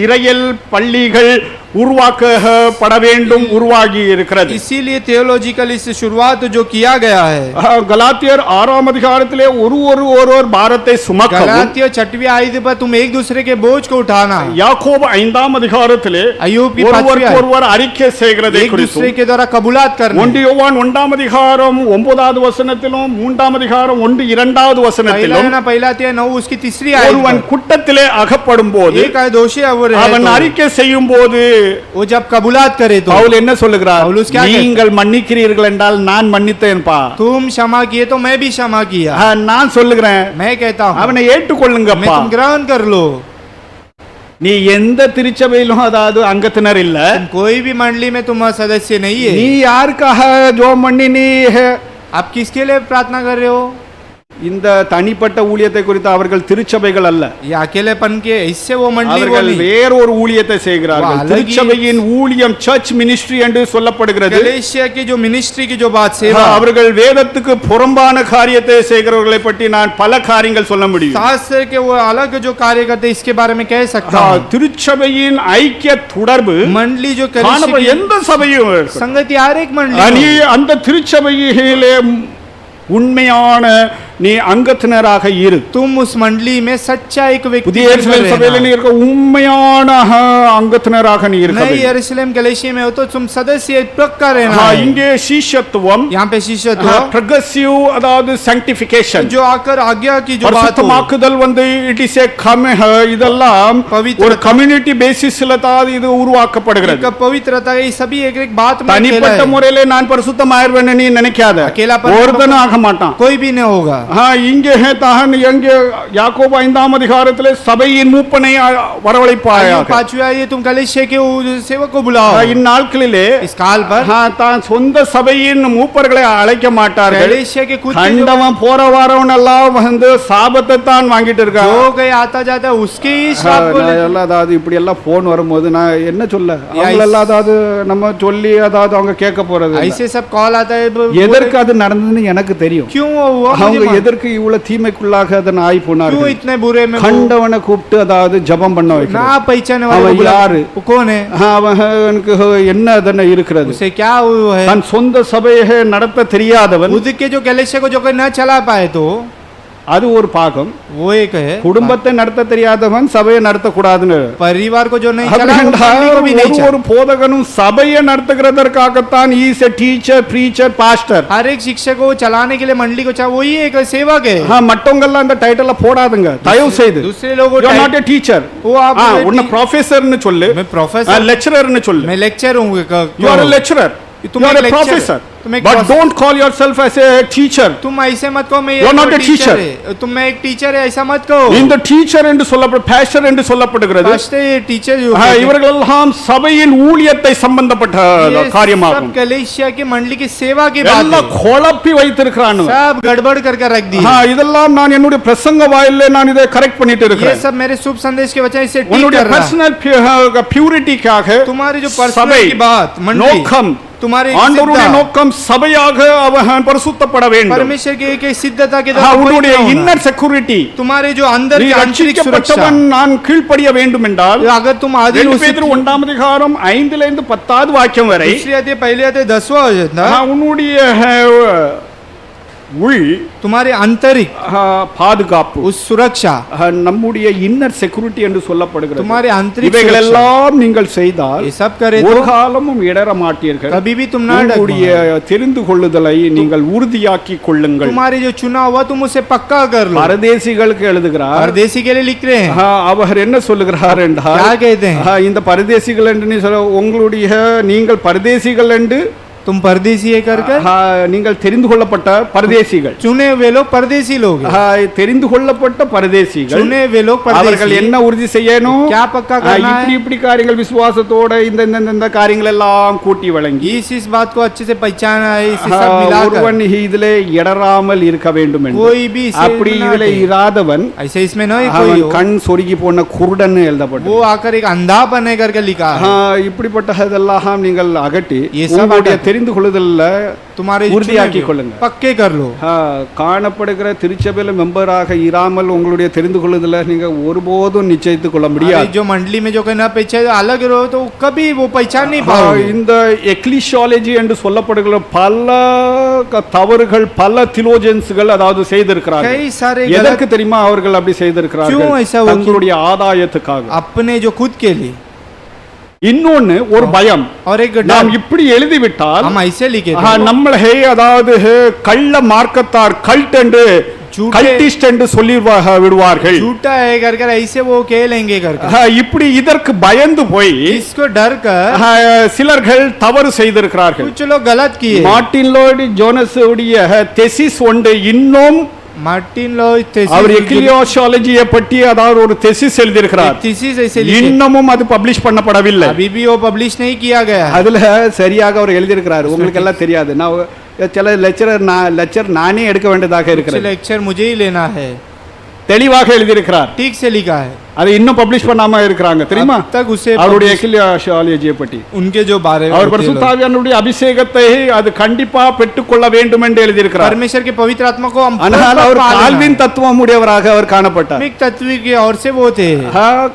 இறையல் பள்ளிகள் உருவாக்கப்பட வேண்டும், உருவாகி இருக்கிறது. इसीलिए थियोलॉजिकल इस शुरुआत जो किया गया है, கலாத்தியர் 6ஆம் அதிகாரத்திலே ஒருவர் பாரத்தை சுமக்கவும், गलातियों 6वीं आयत पर तुम एक दूसरे के बोझ को उठाना, யாக்கோபு 5ஆம் அதிகாரத்திலே अय्यूब की 5वीं ஒருவருக்கு ஒருவர் அறிக்கை செய்கிறதை एक குறித்தும், दूसरे के द्वारा कबूलात करना, 1 யோவான் 1ஆம் அதிகாரம் 9வது வசனத்திலும் 3ஆம் அதிகாரம் 1-2வது வசனத்திலும் पहला 9 उसकी 3री ஒருவன் आयत குற்றத்திலே அகப்படும் போது एक दोषी அவன் அறிக்கை செய்யும் போது वो जब कबूलात करे तो பவுல் என்ன சொல்லுகிறார்? பவுலோஸ் क्या कहता है? நீங்கள் மன்னிக்கிறீர்கள் என்றால் நான் மன்னித்தேன்பா. तुम क्षमा किए तो मैं भी क्षमा किया, நான் சொல்லுகிறேன், मैं कहता हूं அவனை ஏற்றுக்கொள்ளுங்கப்பா. तुम ग्रहण कर लो. நீ எந்த திருச்சபையிலும் அதாவது அங்கத்தினர் இல்ல, तुम कोई भी मंडली में तुम सदस्य नहीं है. நீ யாருக்காக ஜெபம் பண்ணி நீ आप किसके लिए प्रार्थना कर रहे हो? இந்த தனிப்பட்ட ஊழியத்தை குறித்து அவர்கள் திருச்சபைகள் அல்ல, ये अकेलेपन के इससे वो मंडली वो அவர்கள் नहीं. வேறொரு ஊழியத்தை செய்கிறார்கள். वो अलग ही- திருச்சபையின் ஊழியம் சர்ச் மினிஸ்ட்ரி என்று சொல்லப்படுகிறது. गलेशिया की जो मिनिस्ट्री की जो बात सेवा, அவர்கள் வேதத்துக்கு புறம்பான காரியத்தை செய்கிறவர்களை பற்றி நான் பல காரியங்கள் சொல்ல முடியும். शास्त्र के वो अलग जो कार्य करते हैं, इसके बारे में कह सकता हूं. திருச்சபையின் ஐக்கிய தொடர்பு मंडली जो காணப்படும் कलेशिया எந்த சபையும் की संगति हर एक मंडली நீ में, அந்த திருச்சபையிலே உண்மையான நீ அங்கத்தினராக இரு. तुम उस मंडली में सच्चा एक व्यक्ति புதிய எருசலேம் சபையில நீ இருக்க உண்மையான அங்கத்தினராக நீ இருக்க नई வேண்டும். यरूशलेम कलेशिया में हो तो तुम सदस्य पक्का रहना है. இங்கே சீஷத்துவம் यहाँ पे शिष्यत्व progressive அதாவது sanctification जो आकर आज्ञा की जो बात हो, பரிசுத்தமாக்குதல் இட் இஸ் ஏ இதெல்லாம் பவித்திரता. ஒரு கம்யூனிட்டி பேசிஸ்ல தான் இது உருவாக்கப்படுகிறது. एक पवित्रता ये सभी एक एक बात में अकेला தனிப்பட்ட है. முறையில நான் பரிசுத்தமாயிருவேன்னு நீ நினைக்காத, அக்கேலாப்பன் ஒருத்தனும் ஆக மாட்டான். कोई भी नहीं होगा. இங்கே தான் எங்கே யாக்கோபு 5ஆம் அதிகாரத்திலே சபையின் மூப்பனை வரவழைப்பாயாக. 5वीं आयत तुम कलीसिया के सेवक को बुलाओ. இந்நாட்களிலே इस काल पर தான் சொந்த சபையின் மூப்பர்களை அழைக்க மாட்டார்கள். कलीसिया के खुद के கண்டவன் போற வாரவன் எல்லாம் சாபத்தை தான் வாங்கிட்டு இருக்கான். जो गए आता जाता उसके ही श्राप को ले- அதாவது இப்படி எல்லாம் போன் வரும்போது நான் என்ன சொல்ல, அவங்களெல்லாம் அதாவது நம்ம சொல்லி அதாவது அவங்க கேட்க போறது இல்ல. ऐसे सब कॉल आता है. எதற்கு அது நடந்ததுன்னு எனக்கு தெரியும். क्यों वो हुआ मुझे அவங்க मालूम. எதற்கு இவ்வளவு தீமைக்குள்ளாக அதன் ஆய் क्यों போனார்கள்? इतने बुरे में वो- கண்டவனை கூப்பிட்டு அதாவது ஜெபம் பண்ண ना வைக்கிறார். पहचाने वाले அவன் को बुला- யாரு? वो कौन है? அவனுக்கு என்ன அதன இருக்கிறது? उसे क्या हुआ है? தன் சொந்த சபையை நடத்த தெரியாதவன், खुद के जो कलीसिया को जो कोई न चला पाए तो அது ஒரு பாகம். वो एक है. குடும்பத்தை நடத்த தெரியாதவன் சபையை நடத்தக்கூடாதுன்னு. परिवार को जो नहीं அப்படி चला वो என்றால் मंडली को भी नहीं चला. ஒரு போதகனும் சபையை நடத்துகிறதற்காகத்தான் is a teacher preacher pastor. हर एक शिक्षक को चलाने के लिए मंडली को चाहे वही एक सेवक है. மற்றவங்க எல்லாம் அந்த டைட்டில போடாதுங்க தயவு செய்து. दूसरे लोगों you are not a teacher. वो आप உன்ன ப்ரொஃபசர்னு சொல்லு, मैं प्रोफेसर லெக்சரர்னு சொல்லு. मैं लेक्चर हूँ. யூ ஆர் எ லெக்சரர், तुम யூ ஆர் एक எ lecturer, ப்ரொஃபசர், तुम एक but professor. Don't call yourself as a teacher. तुम ऐसे मत कहो मैं You are एक not a टीचर teacher. है. तुम मैं एक टीचर है ऐसा मत कहो. இந்த டீச்சர் என்று சொல்லப்படும் பாஸ்டர் என்று சொல்லப்படுகிறது. फर्स्ट ये टीचर जो இவர்கள் எல்லாம் சபையின் ஊழியத்தை சம்பந்தப்பட்ட காரியமாகும். सब कलीसिया की मंडली की सेवा की बात எல்லாம் है. குழப்பி வைத்திருக்கிறான். सब गड़बड़ करके रख दी. இதெல்லாம் நான் என்னுடைய பிரசங்க வாயிலே நான் இதை கரெக்ட் பண்ணிட்டு ये இருக்கிறேன். सब मेरे शुभ संदेश के वजह से ठीक உன்னுடைய कर रहा है. पर्सनल பியூரிட்டிக்காக तुम्हारी जो சபை पर्सनल की बात मंडली நோக்கம் तुम्हारे ஆண்டவருடைய सिद्धता, நோக்கம் சபையாக அவன் பரிசுத்தப்பட வேண்டும். परमेश्वर की एक सिद्धता के द्वारा कोई உன்னுடைய नहीं होना. இன்னர் செக்யூரிட்டி, तुम्हारे जो अंदर நீ की आंतरिक सुरक्षा, ரட்சிக்கப்பட்டவன் நான் கீழ்ப்படிய வேண்டும் என்றால் अगर तुम आदि 2 பேதுரு 1ஆம் அதிகாரம் 5லிருந்து 10வது வாக்கியம் வரை दूसरी आते पहले आते 10वां हो जाता. உன்னுடைய உள் तुम्हारे आंतरिक பாதுகாப்பு, उस सुरक्षा, நம்முடைய இன்னர் செக்யூரிட்டி என்று சொல்லப்படுகிறது. तुम्हारे आंतरिक இவைகள் सुरक्षा, எல்லாம் நீங்கள் செய்தால் ये सब करे ஒரு तो காலமும் இடற மாட்டீர்கள். कभी भी तुम ना உங்களுடைய डगमगाओ. தெரிந்து கொள்ளுதலை நீங்கள் உறுதியாக்கி கொள்ளுங்கள். तुम्हारे जो चुना हुआ तुम उसे पक्का कर लो. பரதேசிகளுக்கு எழுதுகிறார். परदेसी के लिए लिख रहे हैं. அவர் என்ன சொல்லுகிறார் என்றால், क्या कहते हैं? இந்த பரதேசிகள் என்று நீ சொல்ல உங்களுடைய நீங்கள் பரதேசிகள் என்று तुम परदेसी है करके நீங்கள் தெரிந்து கொள்ளப்பட்ட பரதேசிகள், चुने वे लोग परदेसी लोग हैं. தெரிந்து கொள்ளப்பட்ட பரதேசிகள், चुने वे लोग அவர்கள் परदेसी என்ன உறுதி செய்யணும்? क्या पक्का करना இப்படி है? இப்படி காரியங்கள் விசுவாசத்தோட இந்த காரியங்கள் எல்லாம் கூட்டி வழங்கி इस बात को अच्छे से पहचाना है. इसे सब मिलाकर ஒருவன் இதிலே இடராமல் இருக்க வேண்டும் என்று. कोई भी इसे அப்படி ना இதிலே दे. இராதவன் ऐसे इसमें नहीं அவன் कोई हो. கண் சொருகி போன குருடன் எழுதப்பட்டது. वो आकर एक अंधापन है करके लिखा है. இப்படிப்பட்ட இதெல்லாம் நீங்கள் அகட்டி ये सब உங்களுடைய தெரிந்து கொள்ளுதல்ல तुम्हारे உறுதியாக்கி चुने हुए, கொள்ளுங்க. पक्के कर लो। காணப்படுகிற திருச்சபையில் மெம்பராக இராமல் உங்களுடைய தெரிந்து கொள்ளுதலை நீங்க ஒருபோதும் நிச்சயித்துக் கொள்ள अरे முடியாது. जो मंडली में जो कहना पहचान अलग रहो तो कभी वो पहचान नहीं पाओगे। இந்த எக்லிஷியாலஜி என்று சொல்லப்படுகிற பல தவறுகள் பல தியோலஜியன்ஸ்கள் அதாவது செய்திருக்கிறார்கள். कई सारे எதற்கு गलत தெரியுமா அவர்கள் அப்படி செய்திருக்கிறார்கள்? क्यों ऐसा वो தங்களுடைய ஆதாயத்துக்காக. अपने जो खुद के लिए, இன்னொன்னு ஒரு பயம். और एक நாம் डर, இப்படி எழுதிவிட்டால் हम ऐसे लिखे நம்மளை அதாவது கள்ள மார்க்கத்தார் கல்ட் என்று கல்டிஸ்ட் என்று சொல்லி விடுவார்கள். झूठा है कर कर ऐसे वो कह लेंगे कर कर। இப்படி இதற்கு பயந்து போய் इसको डर कर சிலர்கள் தவறு செய்திருக்கிறார்கள். कुछ लोग गलत किए। மார்ட்டின் லோய்டு ஜோனஸ் உடைய தெசிஸ் ஒன்று இன்னும் मार्टिन लॉयड அவர் எக்லியோஷியாலஜியை பற்றி அதாவது ஒரு தெசிஸ் எழுதியிருக்கிறார். थीसिस ऐसे लिखे, இன்னமும் அது பப்ளிஷ் பண்ணப்படவில்லை. अभी भी वो पब्लिश नहीं किया गया है। அதுல சரியாக அவர் எழுதியிருக்கிறார். உங்களுக்கு எல்லாம் தெரியாது. நான் சில லெக்சர் நானே எடுக்க வேண்டியதாக कुछ இருக்கிறது. लेक्चर मुझे ही लेना है, தெளிவாக எழுதியிருக்கிறார். ठीक से लिखा है। அதை இன்னும் பப்ளிஷ் பண்ணாம இருக்கிறாங்க தெரியுமா? अब तक उसे அவருடைய எக்லியோஷியாலஜியை பற்றி उनके जो बारे में அவர் பரிசுத்த ஆவியானவருடைய அபிஷேகத்தை அது கண்டிப்பா பெற்றுக்கொள்ள வேண்டும் என்று எழுதியிருக்கிறார். परमेश्वर के पवित्र आत्मा को हम ஆனால் அவர் கால்வின் தத்துவம் உடையவராக அவர் காணப்பட்டார். तत्व के और से वो थे।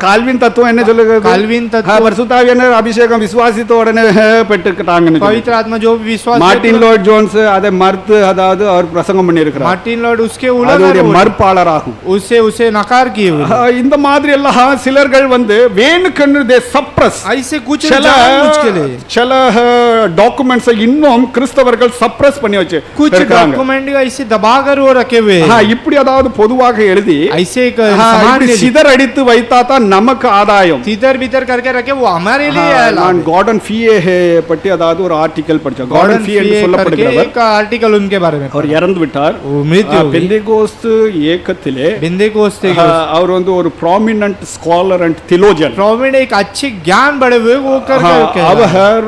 கால்வின் தத்துவம் என்ன சொல்லுகிறது? काल्विन तत्व பரிசுத்த ஆவியானவர் அபிஷேகம் விசுவாசித்த உடனே பெற்றுக்கிட்டாங்கன்னு சொல்லி. पवित्र आत्मा जो विश्वास மார்ட்டின் லோய்ட் ஜோன்ஸ் அதை மறுத்து அதாவது அவர் பிரசங்கம் பண்ணியிருக்கிறார். मार्टिन लॉयड उसके அதோடைய उलट மறுப்பாளராகும். उसे नकार किए हुए। இந்த மாதிரி எல்லாம் சிலர்கள் வந்து வேணுக்கென்று they suppress. ऐसे कुछ சில जानबूझ के लिए சில டாக்குமெண்ட்ஸ் இன்னும் கிறிஸ்தவர்கள் சப்ரஸ் பண்ணி வச்சு कुछ இருக்காங்க. डॉक्यूमेंट ऐसे दबाकर वो रखे हुए हैं। இப்படி அதாவது பொதுவாக எழுதி ऐसे एक இப்படி சிதறடித்து வைத்தா தான் நமக்கு ஆதாயம். तितर बितर करके रखे वो हमारे लिए है। நான் கார்டன் ஃபியே பற்றி அதாவது ஒரு ஆர்டிகல் படிச்சேன். கார்டன் ஃபியே என்று சொல்லப்படுகிறவர் एक आर्टिकल उनके बारे में அவர் இறந்து விட்டார். वो मृत्यु हो गई। பெந்தேகோஸ்து இயக்கத்திலே बेंतेकोस्ते அவர் வந்து ஒரு ப்ராமினன்ட் ஸ்காலர் அண்ட் தியோலஜியன். प्रोविड एक अच्छे ज्ञान बड़े हुए वो कर அவர்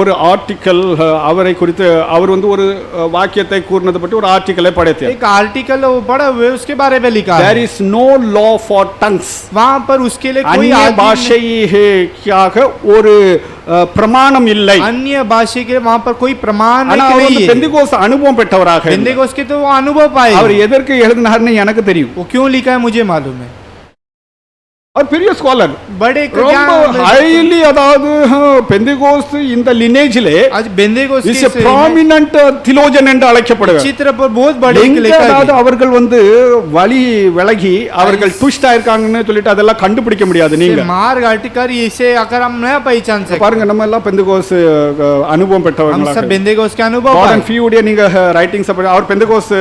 ஒரு ஆர்டிக்கல் அவரை குறித்து அவர் வந்து ஒரு வாக்கியத்தை கூறினது பற்றி ஒரு ஆர்டிக்கலை படைத்தார். एक आर्टिकल वो पढ़े हुए उसके बारे में लिखा There है। is no law for tongues. वहां पर उसके लिए कोई अन्य பாஷைக்காக ஒரு பிரமாணம் இல்லை. अन्य भाषा के वहां पर कोई प्रमाण ஆனா அவர் नहीं வந்து है। பெந்தேகோஸ்து அனுபவம் பெற்றவராக இருந்தார். बेंतेकोस्त के तो वो अनुभव पाए। அவர் எதற்கு எழுதினார்னு எனக்கு தெரியும். वो क्यों लिखा है मुझे मालूम है। அவர் பெரிய ஸ்காலர், बड़े ரொம்ப ज्ञान ஹைலி அதாவது பெந்தேகோஸ்து இந்த லினேஜ்ல आज बेंतेकोस्त இஸ் எ ப்ராமினன்ட் தியோலஜியன் என்று அழைக்கப்படுவார். चित्र पर बहुत बड़े எங்க लिखा அதாவது है। அவர்கள் வந்து வழி விலகி அவர்கள் ட்விஸ்ட் ஆயிருக்காங்கன்னு சொல்லிட்டு அதெல்லாம் கண்டுபிடிக்க முடியாது. நீங்க मार्ग हटकर इसे अगर हम न पहचान सकते, பாருங்க நம்ம எல்லாம் பெந்தேகோஸ்து அனுபவம் हम பெற்றவங்க. सब बेंतेकोस्त के अनुभव கார்டன் पाए। ஃபியூடைய நீங்க ரைட்டிங்ஸ் அவர் பெந்தேகோஸ்து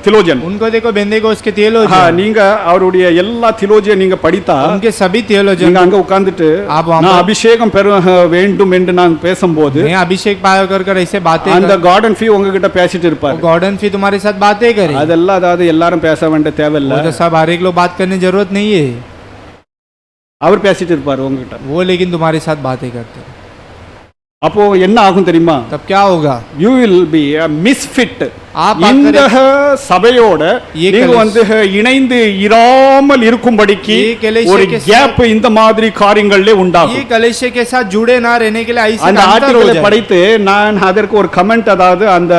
தியோலஜியன். उनको देखो बेंतेकोस्त के थियोलॉजियन, நீங்க அவருடைய எல்லா தியோலஜியை நீங்க படித்தா उनके सभी थियोलॉजियन நீங்க அங்க உட்கார்ந்துட்டு आप वहाँ நான் पर- அபிஷேகம் பெற வேண்டும் என்று நான் பேசும்போது मैं अभिषेक पाया कर ऐसे बातें அந்த कर, கார்டன் ஃபியூ உங்ககிட்ட பேசிட்டு இருப்பார். गॉर्डन फी तुम्हारे साथ बातें करे। அதெல்லாம் அதாவது எல்லாரும் பேச வேண்டிய தேவையில்லை. वो तो सब हर एक लोग बात करने की जरूरत नहीं है। அவர் பேசிட்டு இருப்பார் உங்ககிட்ட. वो लेकिन तुम्हारे साथ बातें करते हैं। அப்போ என்ன ஆகும் தெரியுமா? तब क्या होगा? You will be a misfit. आप இந்த சபையோட ये நீங்க कलेश- வந்து இணைந்து இராமல் இருக்கும்படிக்கு ये कलेश ஒரு के साथ- கேப் இந்த மாதிரி காரியங்களிலே ये உண்டாகும். कलेश के साथ जुड़े ना रहने के लिए ऐसे அந்த अंतर हो ஆர்டிகலை जाए। படித்து நான் அதற்கு ஒரு கமெண்ட் அதாவது அந்த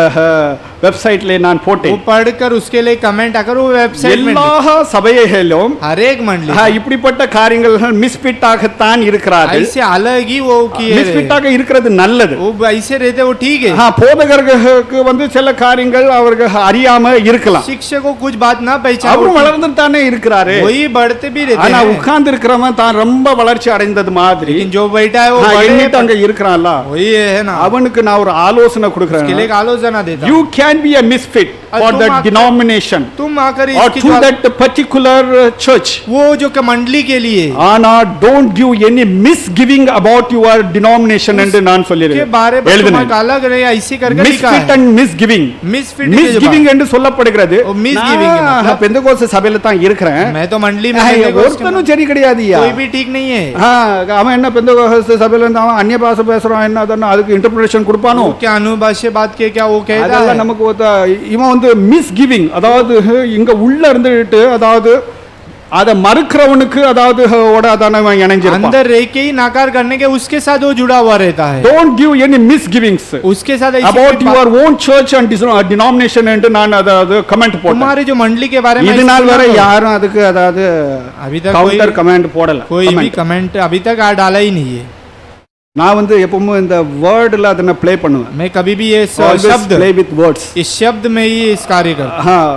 வெப்சைட்ல நான் वो போட்டேன். पढ़कर उसके लिए कमेंट आकर वो वेबसाइट में எல்லா சபைகளிலும் हर एक मंडली இப்படிப்பட்ட காரியங்கள் மிஸ்பிட் ஆகத்தான் இருக்கிறார்கள். ऐसे अलग ही वो किए மிஸ்பிட் ஆக இருக்கிறது நல்லது. वो ऐसे रहते वो ठीक है। போதகர்களுக்கு வந்து சில காரியங்கள் அவர்கள் அறியாம இருக்கலாம். शिक्षक को कुछ बात ना पहचान, அவரும் வளர்ந்துட்டு தானே இருக்கிறாரு. वही बढ़ते भी रहते ஆனா हैं। உட்கார்ந்து இருக்கிறவன் தான் ரொம்ப வளர்ச்சி அடைந்தது மாதிரி लेकिन जो बैठा है वो எண்ணிட்டு बड़े அங்க இருக்கிறான்ல वही है ना, அவனுக்கு நான் ஒரு ஆலோசனை उसके கொடுக்கிறேன். लिए एक आलोचना देता You हूं। can be a misfit for तुम that आकर- denomination तुम आकर or इसकी to जो- that particular church. वो जो मंडली के लिए ஆனா don't give any misgiving about your denomination என்று நான் के சொல்லியிருக்கேன். बारे में எழுதினேன். तुम्हारा अलग रहे ऐसे करके लिखा misfit है। and misgiving. मिसफिट misgiving என்று சொல்லப்படுகிறது. ஓ, misgiving நான் मतलब? பெந்தேகோஸ்து சபையில தான் இருக்கிறேன். मैं तो मंडली में ஐயா, बेंतेकोस्त ஒருத்தனும் சரி கிடையாதுயா. कोई भी ठीक नहीं है। அவன் என்ன பெந்தேகோஸ்து சபையில இருந்து அவன் அந்நிய பாஷை பேசுறான் என்ன அதென்ன அதுக்கு இன்டர்பிரேஷன் கொடுப்பானோ? वो क्या अनुभाष्य बात के क्या वो कहता அதெல்லாம் है? நமக்கு இவன் வந்து மிஸ் கிவிங் அதாவது இங்க உள்ள இருந்துட்டு அதாவது அதை மறுக்கிறவனுக்கு அதாவது ஓட அதான இணைஞ்சிருப்பான். अंदर रह के ही नाकार करने के उसके साथ वो जुड़ा हुआ रहता है. Don't give any misgivings उसके साथ ऐसी about कोई your own church and denomination என்று நான் அதாவது கமெண்ட் போட்டேன். तुम्हारे जो मंडली के बारे में இது நாள் வரை யாரும் அதுக்கு அதாவது अभी तक கவுண்டர் கமெண்ட் போடல. कोई भी कमेंट अभी तक डाला ही नहीं है. நான் வந்து எப்பவுமே இந்த வேர்ட்ல அதனை ப்ளே பண்ணுவேன். मैं कभी भी ये शब्द play with words. इस शब्द में ही इस कार्य करता. हां,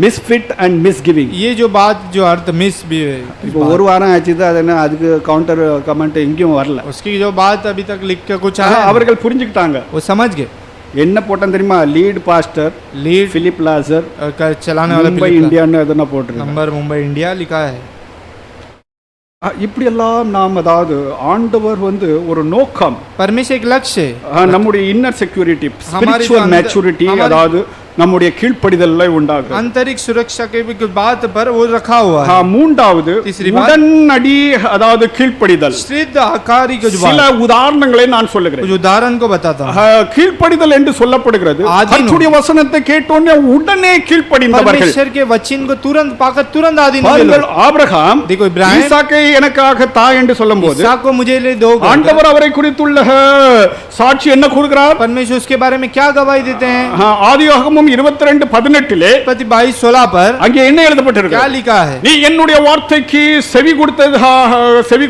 misfit and misgiving. ये जो बात जो अर्थ मिस भी है, இப்போ ஒரு வாரம் ஆச்சு அதன அதுக்கு கவுண்டர் கமெண்ட் எங்கேயும் வரல. उसकी जो बात अभी तक लिख के कुछ आया அவர்கள் புரிஞ்சுக்கிட்டாங்க. वो समझ गए. என்ன போட்டான் தெரியுமா? லீட் பாஸ்டர் लीड பிலிப் லாசர் चलाने वाला மும்பை இந்தியான்னு அதன போட்டுருக்கு. नंबर मुंबई इंडिया लिखा है. இப்படி எல்லாம் நாம் அதாவது ஆண்டவர் வந்து ஒரு நோக்கம், परमेश्वर एक लक्ष्य है. நம்முடைய இன்னர் செக்யூரிட்டி, हमारी जो ஸ்பிரிச்சுவல் अंदर- மேச்சூரிட்டி, हमारी- அதாவது நம்முடைய கீழ்ப்படிதலை உண்டாகும். आंतरिक सुरक्षा के भी बात पर वो रखा हुआ है. மூன்றாவது तीसरी बात- உடனடி அதாவது கீழ்ப்படிதல். श्रिद्ध आकारी को जो சில बात உதாரணங்களை நான் சொல்லுகிறேன். कुछ उदाहरण को बताता हूँ. கீழ்ப்படிதல் என்று சொல்லப்படுகிறது. ஆதீனம். கர்த்தருடைய வசனத்தை கேட்டோனே உடனே கீழ்ப்படிந்தவர்கள். परमेश्वर के वचन को तुरंत पाकर तुरंत आधीन हुए பாருங்கள், लोग. ஆபிரகாம் देखो इब्राहिम ஈசாக்கை எனக்காக தா என்று சொல்லும்போது इसहाक को मुझे ले दो. ஆண்டவர் அவரை குறித்துள்ள சாட்சி என்ன கூறுகிறார்? परमेश्वर उसके बारे में क्या गवाही देते हैं? ஆதியாகமம் 22:18 पति 22:16 पर அங்கே என்ன क्या எழுதப்பட்டிருக்கு? लिखा है? நீ என்னுடைய வார்த்தைக்கு செவி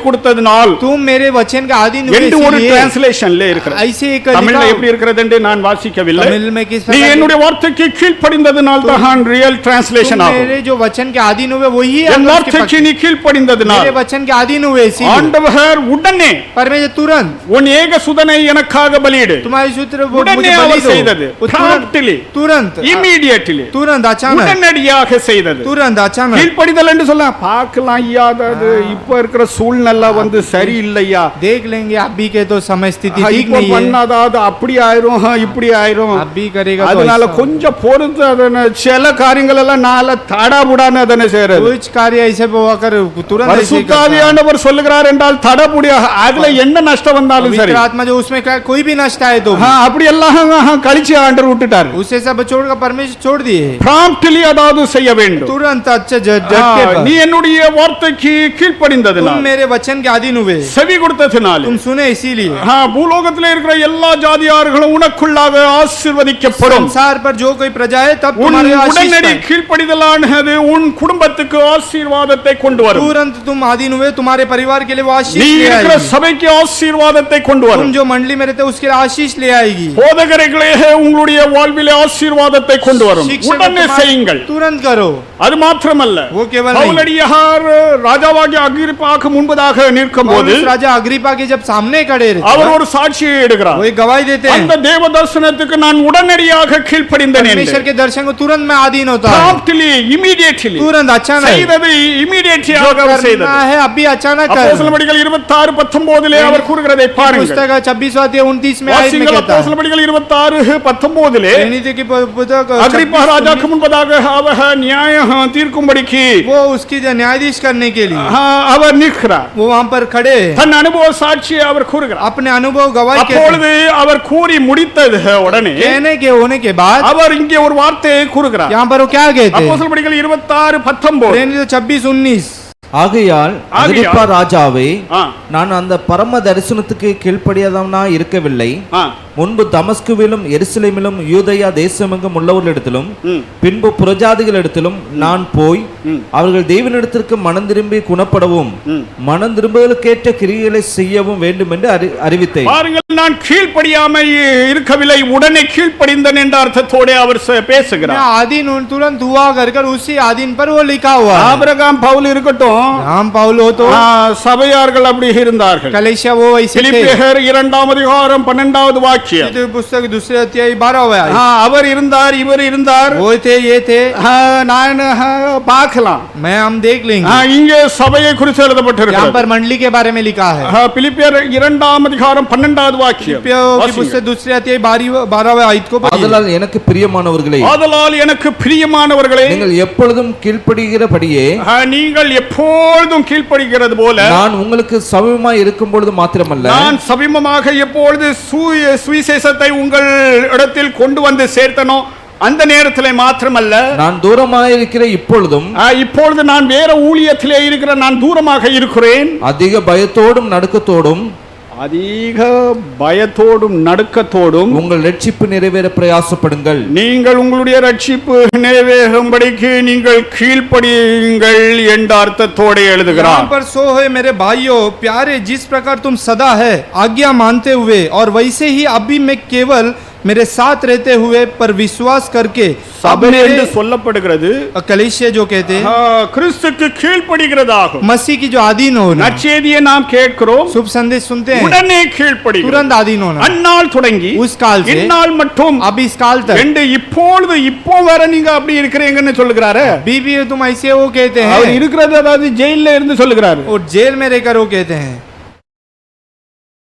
கொடுத்ததனால் तुम मेरे वचन का आधीन हुए என்று ஒரு इसीलिए. டிரான்ஸ்லேஷன்ல இருக்கிறது. ऐसे एक தமிழ்ல लिखा- எப்படி இருக்கிறது என்று நான் வாசிக்கவில்லை. तमिल में किस நீ प्रकार- என்னுடைய வார்த்தைக்கு கீழ்ப்படிந்ததனால் தான் ரியல் டிரான்ஸ்லேஷன் तुम ஆகும். मेरे जो वचन के आधीन हुए वही है. என் उसके வார்த்தைக்கு पक्ष- நீ கீழ்ப்படிந்ததனால் मेरे वचन के आधीन हुए इसीलिए. ஆண்டவர் உடனே परमेश्वर तुरंत உன் ஏக சுதனை எனக்காக பலியிடு. तुम्हारे सूत्र वो உடனே मुझे बलि அவர் दो. செய்தது. वो Promptly. तुरंत Immediately. तुरंत अचानक உடனடியாக செய்தது. तुरंत अचानक கீழ்ப்படிதல் என்று சொல்ல பார்க்கலாம் ஐயா, அது இப்ப இருக்கிற சூழ்நிலை வந்து சரியில்லையா, देख लेंगे अभी के तो समय स्थिति ठीक இப்ப नहीं है. பண்ணாதாவது அப்படி ஆயிரும் இப்படி ஆயிரும். अभी करेगा तो அதனால ऐसा கொஞ்சம் பொறுத்து அதனை சில காரியங்கள் எல்லாம் நாள தடாபுடான்னு அதனை செய்யறது. कुछ कार्य ऐसे होकर तुरंत ऐसे ही करता है. பரிசுத்தாவியானவர் சொல்லுகிறார் என்றால் தடபுடியா அதுல என்ன நஷ்டம் வந்தாலும் சரி, पवित्र आत्मा जो उसमें क्या कोई भी नष्ट आए तो அப்படி எல்லாம் கழிச்சு ஆண்டவர் விட்டுட்டார். उसे सब छोड़कर परमेश्वर छोड़ दिए. ப்ராம்ப்ட்லி அதாவது செய்ய வேண்டும். तुरंत अच्छा झटके पर நீ என்னுடைய வார்த்தைக்கு तुम கீழ்ப்படிந்ததனால், मेरे वचन के अधीन हुए, செவி கொடுத்ததனால், तुम सुने इसीलिए. பூலோகத்தில் இருக்கிற எல்லா ஜாதியார்களும் உனக்குள்ளாக ஆசீர்வதிக்கப்படும். संसार पर जो कोई प्रजा है तब உன் तुम्हारे आशीष உடனடி पाए. கீழ்ப்படிதலானது உன் குடும்பத்துக்கு ஆசீர்வாதத்தை கொண்டு வரும். तुरंत तुम अधीन हुए, तुम्हारे परिवार के लिए वो आशीष நீ ले இருக்கிற आएगी. சபைக்கு ஆசீர்வாதத்தை கொண்டு வரும். तुम जो मंडली में रहते हो उसके लिए आशीष ले आएगी. போதகர்களே உங்களுடைய வாழ்விலே ஆசீர்வாதத்தை கொண்டு வரும். शिक्षक உடனே तुम्हारे- செய்யுங்கள். तुरंत करो. அது மாத்திரமல்ல, वो केवल नहीं. பவுலடியார் ராஜாவாகிய அகிரிப்பாவுக்கு முன்பதாக நிற்கும்போது पौलुस राजा अग्रिपा के जब सामने खड़े रहते அவர் ஒரு சாட்சியை எடுக்கிறார். वो एक गवाही देते हैं. அந்த தேவ தரிசனத்துக்கு நான் உடனடியாக கீழ்ப்படிந்தேன் என்று. परमेश्वर के दर्शन को तुरंत मैं अधीन होता है. Promptly, immediately. तुरंत अचानक செய்தது immediately जो ஆக அவர் செய்தது. करना है अभी अचानक कर. அப்போஸ்தலர் 26:19 அவர் கூறுகிறதை பாருங்கள். पुस्तक 26:29 में आयत में வாசிங்கள். कहता है. அப்போஸ்தலர் 26:19 नीति की पुस्तक அகிரிப்பா ராஜாக்கு முன்பதாக அவர் நியாயம் தீர்க்கும்படிக்கு वो उसकी न्यायाधीश करने के लिए அவர் நிற்கிறார். वो वहां पर खड़े हैं. தன் அனுபவ சாட்சியை அவர் கூறுகிறார். अपने अनुभव गवाही के அப்பொழுது அவர் கூறி முடித்தது உடனே कहने के होने के बाद அவர் இங்கே ஒரு வார்த்தையை கூறுகிறார். यहाँ पर वो क्या कहते हैं? அப்போஸ்தலர் 26:19 26:19 ஆகையால் அகிரிப்பா ராஜாவே, ஆ, நான் அந்த பரம தரிசனத்துக்கு கீழ்ப்படியாதவனா இருக்கவில்லை. ஆ, முன்பு தமஸ்குவிலும் எருசலேமிலும் யூதேயா தேசமெங்கும் உள்ளவர்களிடத்திலும் ம், பின்பு புறஜாதிகளிடத்திலும் நான் போய் ம். அவர்கள் தேவனிடத்திற்கு மனம் திரும்பி குணப்படவும் ம். மனம் திரும்புதலுக்கேற்ற கிரியைகளை செய்யவும் வேண்டும் என்று அறிவித்தேன். பாருங்கள், நான் கீழ்ப்படியாமல் இருக்கவில்லை, உடனே கீழ்ப்படிந்தேன் என்ற அர்த்தத்தோட அவர் பேசுகிறார். आधीन तुरंत हुआ कर उसी आधीन पर वो लिखा हुआ है. ஆபிரகாம் பவுல் இருக்கட்டும், राम पौल हो तो சபையார்கள் அப்படி இருந்தார்கள். कलेशिया वो वैसे थे. பிலிப்பியர் 2:12 வாக்கியம். तो पुस्तक दूसरे अध्याय 12 அவர் இருந்தார், இவர் இருந்தார், वो थे ये थे. நான் பார்க்கலாம். मैं हम देख लेंगे. இங்கே சபையை குறித்து यहाँ எழுதப்பட்டிருக்கிறது. पर मंडली के बारे में लिखा है. பிலிப்பியர் 2:12 வாக்கியம். की पुस्तक दूसरे अध्याय 12 आयत को पढ़िए. ஆதலால் எனக்கு பிரியமானவர்களே, ஆதலால் எனக்கு பிரியமானவர்களே, நீங்கள் எப்பொழுதும் கீழ்ப்படுகிறபடியே நீங்கள் எப்பொழுதும் கீழ்ப்படுகிறது போல நான் உங்களுக்கு சமீபமாய் இருக்கும் பொழுது மாத்திரமல்ல, நான் சமீபமாக எப்பொழுது சுவிசேஷத்தை உங்கள் இடத்தில் கொண்டு வந்து சேர்த்தனோ அந்த நேரத்திலே மாத்திரமல்ல, நான் தூரமாயிருக்கிற இப்பொழுதும் இப்பொழுது நான் வேற ஊழியத்திலே இருக்கிற, நான் தூரமாக இருக்கிறேன். அதிக பயத்தோடும் நடுக்கத்தோடும் அதிக பயத்தோடும் நடுக்கத்தோடும் உங்கள் ரட்சிப்பு நிறைவேற பிரயாசப்படுங்கள். நீங்கள் உங்களுடைய ரட்சிப்பு நிறைவேறும்படிக்கு நீங்கள் கீழ்ப்படியுங்கள் என்ற அர்த்தத்தோடு எழுதுகிறார். यहाँ पर सो है मेरे भाइयों प्यारे, जिस प्रकार तुम सदा है आज्ञा मानते हुए और वैसे ही अभी मैं केवल मेरे साथ रहते हुए पर विश्वास करके சபை என்று சொல்லப்படுகிறது कलीसिया जो कहते हैं கிறிஸ்துக்கு கீழ்ப்படிகிறதாகும். मसीह की जो अधीन होना, நற்செய்தியை நாம் கேட்கிறோம், शुभ संदेश सुनते हैं, உடனே கீழ்ப்படிகிறோம். तुरंत अधीन होना, அந்நாள் தொடங்கி उस काल से இந்நாள் மட்டும் अब इस काल तक என்று இப்பொழுது இப்போ வர நீங்க அப்படி இருக்கிறீங்கன்னு சொல்லுகிறாரு. बीबी तुम ऐसे वो कहते அவர் हैं, இருக்கிறது அதாவது ஜெயில்ல இருந்து சொல்லுகிறாரு. और जेल में रहकर वो कहते हैं.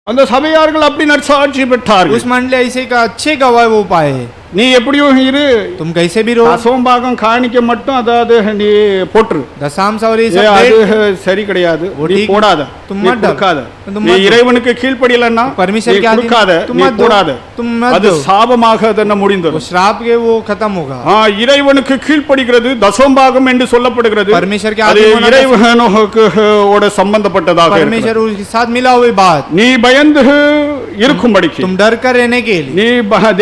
அந்த சபையார்கள் அப்படி நற்சாட்சி பெற்றார்கள். उस मंडली ऐसे का अच्छे गवाह वो पाए. நீ எப்படியோ இரு, तुम कैसे भी रहो, அசோம்பாகம் காணிக்க மட்டும் அதாவது நீ போட்டுரு. दशांश और ये ஏ, सब அது दे, சரி கிடையாது, वो நீ ठीक, போடாத, तुम நீ मत दो, கொடுக்காத. तुम நீ मत दो. இறைவனுக்கு கீழ்ப்படியலன்னா परमेश्वर நீ के आधीन கொடுக்காத, तुम நீ मत दो, போடாத. तुम मत அது दो. சாபமாக அதன वो முடிந்தது. श्राप के वो खत्म होगा. இறைவனுக்கு கீழ்ப்படிகிறது தசோம்பாகம் என்று சொல்லப்படுகிறது. परमेश्वर के அது आधीन होना, இறைவனுக்கு ஓட சம்பந்தப்பட்டதாக परमेश्वर இருக்கிறது. उसके साथ मिला हुई बात, நீ பயந்து இருக்கும்படிக்கு, तुम डर कर रहने के लिए, நீ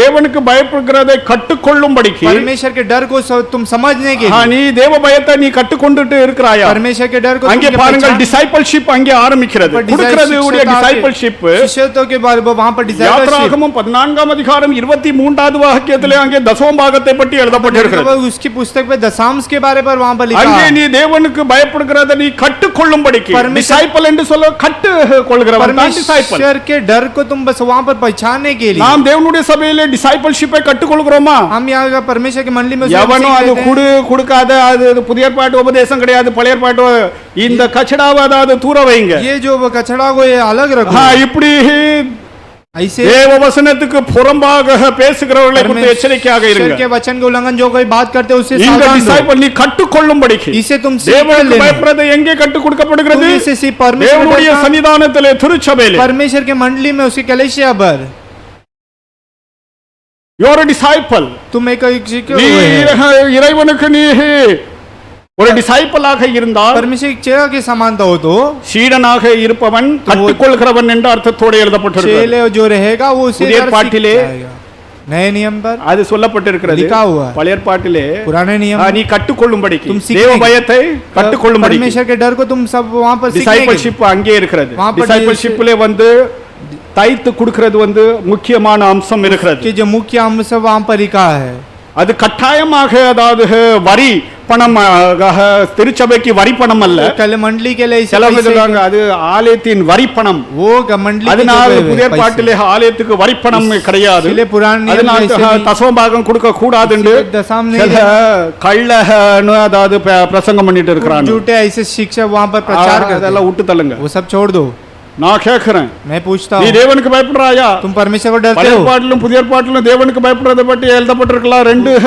தேவனுக்கு பயப்படுகிறதை கற்றுக்கொள்ளும்படிக்கு, परमेश्वर के डर को तुम समझने के लिए, நீ தேவ பயத்தை நீ கற்றுக்கொண்டுட்டு இருக்கிறாயா? परमेश्वर के डर को அங்கே तुम பாருங்கள், पहचान- டிசைபிள்ஷிப் அங்கே ஆரம்பிக்கிறது. पर கொடுக்கிறது உடைய शिष्यता के- டிசைபிள்ஷிப் शिष्यत्व के बारे में वहां पर discipleship, யாத்ராகமம் 14ஆம் அதிகாரம் 23வது வாக்கியத்திலே அங்கே தசோபாகத்தை பற்றி எழுதப்பட்டிருக்கிறது. उसकी पुस्तक में दशांश के बारे पर वहां पर लिखा அங்கே है. நீ தேவனுக்கு பயப்படுகிறதை நீ கற்றுக்கொள்ளும்படிக்கு, டிசைபிள் என்று சொல்ல கற்றுக்கொள்கிறவன் தான் டிசைபிள். परमेश्वर के डर को तुम बस वहां पर पहचानने के लिए, நாம் தேவனுடைய சபையிலே டிசைபிள்ஷிப்பை கற்றுக்கொள்கிறோமா? हम यहाँ का परमेश्वर के मंडली में उसको எவனும் सीख அது लेते हैं. குடு கொடுக்காத, அது புதிய ஏற்பாட்டு உபதேசம் கிடையாது, பழைய ஏற்பாட்டு இந்த கச்சடாவை அதாவது தூர வைங்க. ये जो वो कचड़ा को ये अलग रखो. இப்படி ऐसे தேவ வசனத்துக்கு புறம்பாக பேசுகிறவர்களை குறித்து எச்சரிக்கையாக परमेश्वर இருங்க. के वचन के उल्लंघन जो कोई बात करते हैं उससे இந்த सावधान रहो. டிசைபிள் நீ கற்றுக்கொள்ளும்படிக்கு इसे तुम सीख தேவனுக்கு लेना. பயப்படுறது எங்கே கற்றுக் கொடுக்கப்படுகிறது? तुम इसे सीख परमेश्वर தேவனுடைய के சன்னிதானத்திலே, திருச்சபையிலே. परमेश्वर के मंडली में उसकी कलीसिया पर You are a disciple. तुम एक सीखे நீ हुए हैं. இறைவனுக்கு நீ ஒரு டிசைபிளாக இருந்தால், परमेश्वर एक चेला के समानता हो तो சீடனாக இருப்பவன் கற்றுக்கொள்கிறவன் என்ற அர்த்தத்தோடு எழுதப்பட்டிருக்கிறது. चेले जो रहेगा वो उसे புதிய सीख ஏற்பாட்டிலே जाएगा. नए नियम पर அது சொல்லப்பட்டிருக்கிறது. लिखा हुआ है. பழைய ஏற்பாட்டிலே पुराने नियम நீ கற்றுக்கொள்ளும்படிக்கு, तुम सीखने தேவ की- பயத்தை கற்றுக்கொள்ளும்படிக்கு परमेश्वर के डर को तुम सब वहां पर सीखने के लिए. டிசைபிள்ஷிப் அங்கே இருக்கிறது. वहां पर டிசைபிள்ஷிப்ல வந்து தைத்து கொடுக்கிறது வந்து முக்கியமான அம்சம் இருக்கிறது. कि जो मुख्य अंश वहां पर लिखा है, அது கட்டாயமாக அதாவது வரி பணம், திருச்சபைக்கு வரி பணம் அல்ல. कल मंडली के लिए ऐसे சிலவங்க पैसे- சொல்றாங்க அது ஆலயத்தின் வரி பணம். वो मंडली के அதனால जो புதிய पैसे- ஏற்பாட்டிலே ஆலயத்துக்கு வரி பணம் கிடையாது. इसलिए पुराने नियम அதனால में ऐसे नहीं- தசமபாகம் கொடுக்க கூடாது என்று इसलिए दशम नहीं சில கள்ளன்னு அதாவது பிரசங்கம் பண்ணிட்டு இருக்கிறாங்க. झूठे ऐसे शिक्षा वहां पर प्रचार करते हैं. அதெல்லாம் விட்டு தள்ளுங்க. वो सब छोड़ दो. நான் கேட்கிறேன், मैं पूछता நீ हूँ, தேவனுக்கு பயப்படுறாயா? तुम परमेश्वर को डरते பழைய हो? ஏற்பாட்டிலும் புதிய ஏற்பாட்டிலும் தேவனுக்கு பயப்படுறதை பற்றி எழுதப்பட்டிருக்கலாம். ரெண்டு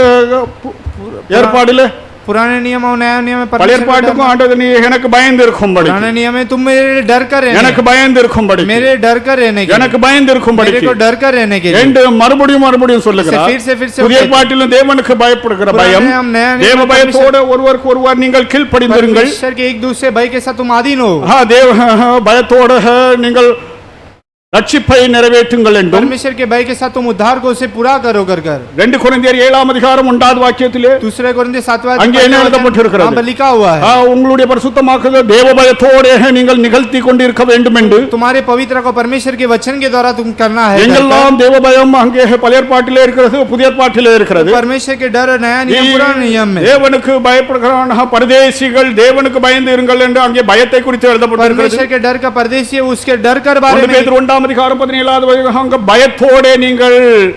ஏற்பாடுல पुराने नियम और नया नियम में பழைய परमेश्वर को ஏற்பாட்டுக்கும் डरना। ஆண்டது நீ எனக்கு பயந்து இருக்கும்படி, पुराने नियम में तुम मेरे डर कर रहने, எனக்கு பயந்து இருக்கும்படி, मेरे डर कर रहने के எனக்கு लिए, பயந்து இருக்கும்படி मेरे को डर कर रहने के लिए, என்று மறுபடியும் மறுபடியும் சொல்லுகிறார். फिर से புதிய कहते- ஏற்பாட்டிலும் தேவனுக்கு பயப்படுகிற पुराने பயம், नियम, नया नियम தேவ में பயத்தோடு ஒருவருக்கு ஒருவர் நீங்கள் கீழ்ப்படிந்திருங்கள். परमेश्वर के एक दूसरे भाई के साथ तुम अधीन हो. தேவ பயத்தோடு நீங்கள் ரட்சிப்பை நிறைவேற்றுங்கள் என்றும் परमेश्वर के भाई के साथ तुम उद्धार को उसे पूरा करो कर 2 கொரிந்தியர் 7ஆம் அதிகாரம் 1வது வாக்கியத்திலே दूसरे कोरिन्थियों 7वां அங்கே என்ன எழுதப்பட்டிருக்கிறது? वहां पर लिखा हुआ है, உங்களுடைய பரிசுத்தமாக்குதல் தேவ பயத்தோடு நீங்கள் நிகழ்த்தி கொண்டிருக்க வேண்டும் என்று. तुम्हारे पवित्र को परमेश्वर के वचन के द्वारा तुम करना है. எங்கெல்லாம் தேவ பயம் அங்கே பழைய ஏற்பாட்டிலே இருக்கிறது, புதிய ஏற்பாட்டிலே இருக்கிறது. परमेश्वर के डर नया नियम पुराना नियम में, தேவனுக்கு பயப்படுகிறான் பரதேசிகள் தேவனுக்கு பயந்து இருங்கள் என்று அங்கே பயத்தை குறித்து எழுதப்பட்டிருக்கிறது. परमेश्वर के डर का परदेशी है, उसके डर कर बारे 1 में. பேதுரு 1ஆம் அதிகாரம் 17வது அங்க பயத்தோடு நீங்கள்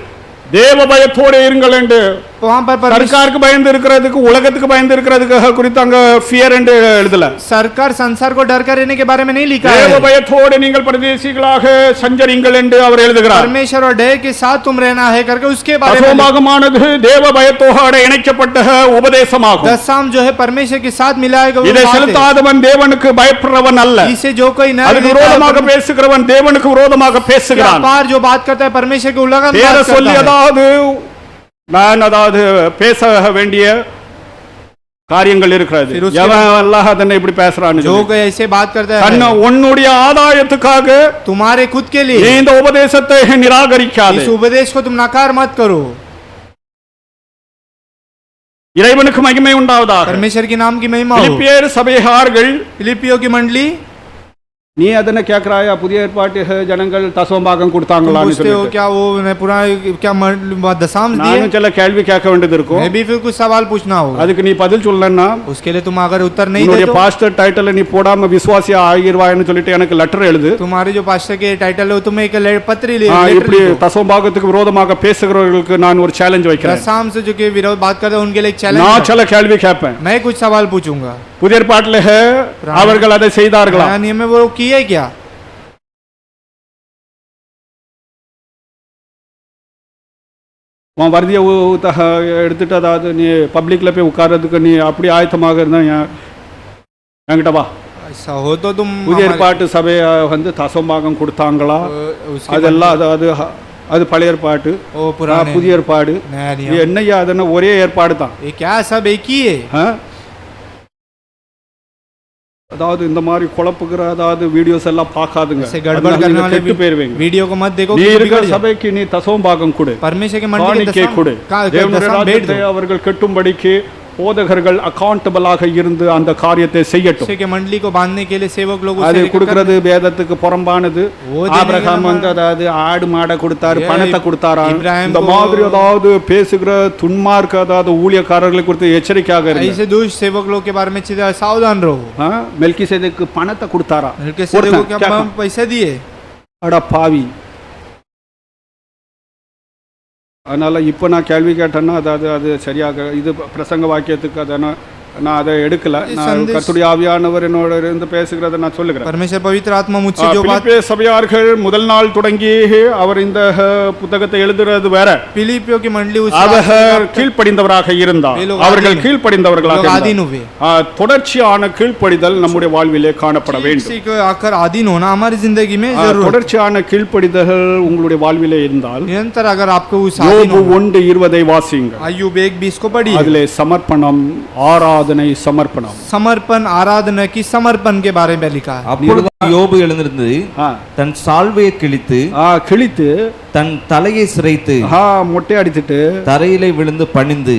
தேவ பயத்தோடு இருங்கள் என்று. वहां पर சர்க்காருக்கு பயந்து இருக்கிறதுக்கு, உலகத்துக்கு பயந்து இருக்கிறதுக்கு குறித்து அங்க ஃபியர் என்று எழுதல. सरकार संसार को डर कर रहने के बारे में नहीं लिखा தேவ है. பயத்தோடு நீங்கள் பரதேசிகளாக சஞ்சரிங்கள் என்று அவர் எழுதுகிறார். परमेश्वर और डर के साथ तुम रहना है करके उसके बारे में. அசோபாகமானது தேவ பயத்தோடு இணைக்கப்பட்ட உபதேசமாகும். दशाम जो है परमेश्वर के साथ मिलाएगा वो இதை बात है. செலுத்தாதவன் தேவனுக்கு பயப்படுறவன் அல்ல. इसे जो कोई न அதுக்கு விரோதமாக பேசுகிறவன் தேவனுக்கு விரோதமாக பேசுகிறான். पार जो बात करता है परमेश्वर के उल्लंघन பேர बात करता சொல்லி है. அதாவது நான் அதாவது பேச வேண்டிய காரியங்கள் இருக்கிறது. फिर उसके எவன் அல்லாஹ் அதனை இப்படி பேசுறான்னு जो சொல்லி. कोई ऐसे बात करता தன்னை है உன்னுடைய ஆதாயத்துக்காக तुम्हारे खुद के நீ लिए, இந்த உபதேசத்தை நிராகரிக்காதே. इस उपदेश को तुम नकार मत करो। இறைவனுக்கு மகிமை உண்டாவதாக. परमेश्वर के नाम की महिमा हो। பிலிப்பியர் சபையார்கள் फिलिपियों की मंडली, நீ அதனை கேட்கிறாயா, புதிய ஏற்பாட்டு ஜனங்கள் தசமபாகம் तुम கொடுத்தாங்களான்னு पूछते हो சொல்லிட்டு. क्या वो पुराना क्या दशांश दिए? நானும் சில கேள்வி கேட்க வேண்டியது இருக்கும். मैं भी फिर कुछ सवाल पूछना होगा। அதுக்கு நீ பதில் சொல்லலன்னா उसके लिए तुम अगर उत्तर नहीं உன்னுடைய दे तो பாஸ்டர் டைட்டில் நீ போடாம விசுவாசியா ஆகிருவான்னு சொல்லிட்டு எனக்கு லெட்டர் எழுது. तुम्हारे जो पास्टर के टाइटल है तुम एक पत्र ले இப்படி தசமபாகத்துக்கு விரோதமாக பேசுகிறவர்களுக்கு நான் ஒரு சேலஞ்ச் வைக்கிறேன். दशांश जो के विरोध बात करते हैं उनके लिए एक चैलेंज நான் है। சில கேள்வி கேட்பேன். मैं कुछ सवाल पूछूंगा। புதிய ஏற்பாட்டில் அவர்கள் அதை செய்தார்களா? पुराने नियम में वो किए क्या? உன் வர்தியை எடுத்துட்டு அதாவது நீ பப்ளிக்ல போய் உட்கார்றதுக்கு நீ அப்படி ஆயத்தமாக இருந்தா என்கிட்ட வா. ऐसा हो तो तुम புதிய ஏற்பாட்டு சபையை தசமபாகம் கொடுத்தாங்களா? उसके அதெல்லாம் அதாவது அது பழைய ஏற்பாடு, ओ पुराने புதிய ஏற்பாடு. नया இது नियम, என்னையா அதென்ன ஒரே ஏற்பாடு தான். ये क्या सब एक ही है? ஆ? அதாவது இந்த மாதிரி குழப்புகிற அதாவது வீடியோஸ் எல்லாம் பார்க்காதுங்க. ऐसे गड़बड़ அதனால करने நீங்க वाले கெட்டு போயிருவீங்க. वीडियो को मत देखो, நீ क्योंकि இருக்கிற बिगड़ जाए। சபைக்கு நீ தசமபாகம் கொடு, परमेश्वर के मंडली के காணிக்கை கொடு. தேவனுடைய दशम भेंट ராஜ்யத்தை दो। அவர்கள் கெட்டும்படிக்கு போதகர்கள் அக்கௌண்டபிளாக இருந்து அந்த காரியத்தை செய்யட்டும். परमेश्वर के मंडली को बांधने के लिए सेवक लोग அது उससे கொடுக்கிறது வேதத்துக்கு புறம்பானது. ஓ தேவனே, ஆபிரகாம் வந்து அதாவது ஆடு மாடை கொடுத்தாரு, ஏ, பணத்தை கொடுத்தாரா? இப்ராஹிம் இந்த மாதிரி அதாவது பேசுகிற துன்மார்க்க அதாவது ஊழியக்காரர்களை குறித்து எச்சரிக்கையாக இருங்க. ऐसे दुष्ट सेवक लोग के बारे में चिंता सावधान रहो। மெல்கிசேதேக்கு பணத்தை கொடுத்தாரா? मेल्किसेदेक को क्या கேட்கான். पैसे दिए? அட பாவி. அதனால இப்போ நான் கேள்வி கேட்டேன்னா அதாவது அது சரியாக இது பிரசங்க வாக்கியத்துக்கு அதை நான் அதை எடுக்கல. நான் கர்த்தருடைய ஆவியானவர் என்னோட இருந்து பேசுகிறத நான் சொல்லுகிறேன். परमेश्वर पवित्र आत्मा मुझसे जो बात, பிலிப்பிய சபையார்கள் முதல் நாள் தொடங்கி அவர் இந்த புத்தகத்தை எழுதுறது வேற. फिलिपियों की मंडली उस அவர் கீழ்ப்படிந்தவராக இருந்தார். அவர்கள் கீழ்ப்படிந்தவர்களாக आधीन हुए। தொடர்ச்சியான கீழ்ப்படிதல் நம்முடைய வாழ்விலே காணப்பட வேண்டும். किसी को आकर आधीन होना हमारी जिंदगी में जरूर। தொடர்ச்சியான கீழ்ப்படிதல் உங்களுடைய வாழ்விலே இருந்தால் निरंतर अगर आपको उस யோபு 1:20 வாசியுங்கள். अय्यूब 1:20 को पढ़िए। அதிலே சமர்ப்பணம், ஆராதனை, சமர்ப்பணம். समर्पण आराधना की समर्पण के बारे में लिखा है। அப்பொழுது யோபு எழுந்திருந்து தன் சால்வையை கிழித்து கிழித்து தன் தலையை சிரைத்து மொட்டை அடித்துட்டு தரையிலே விழுந்து பணிந்து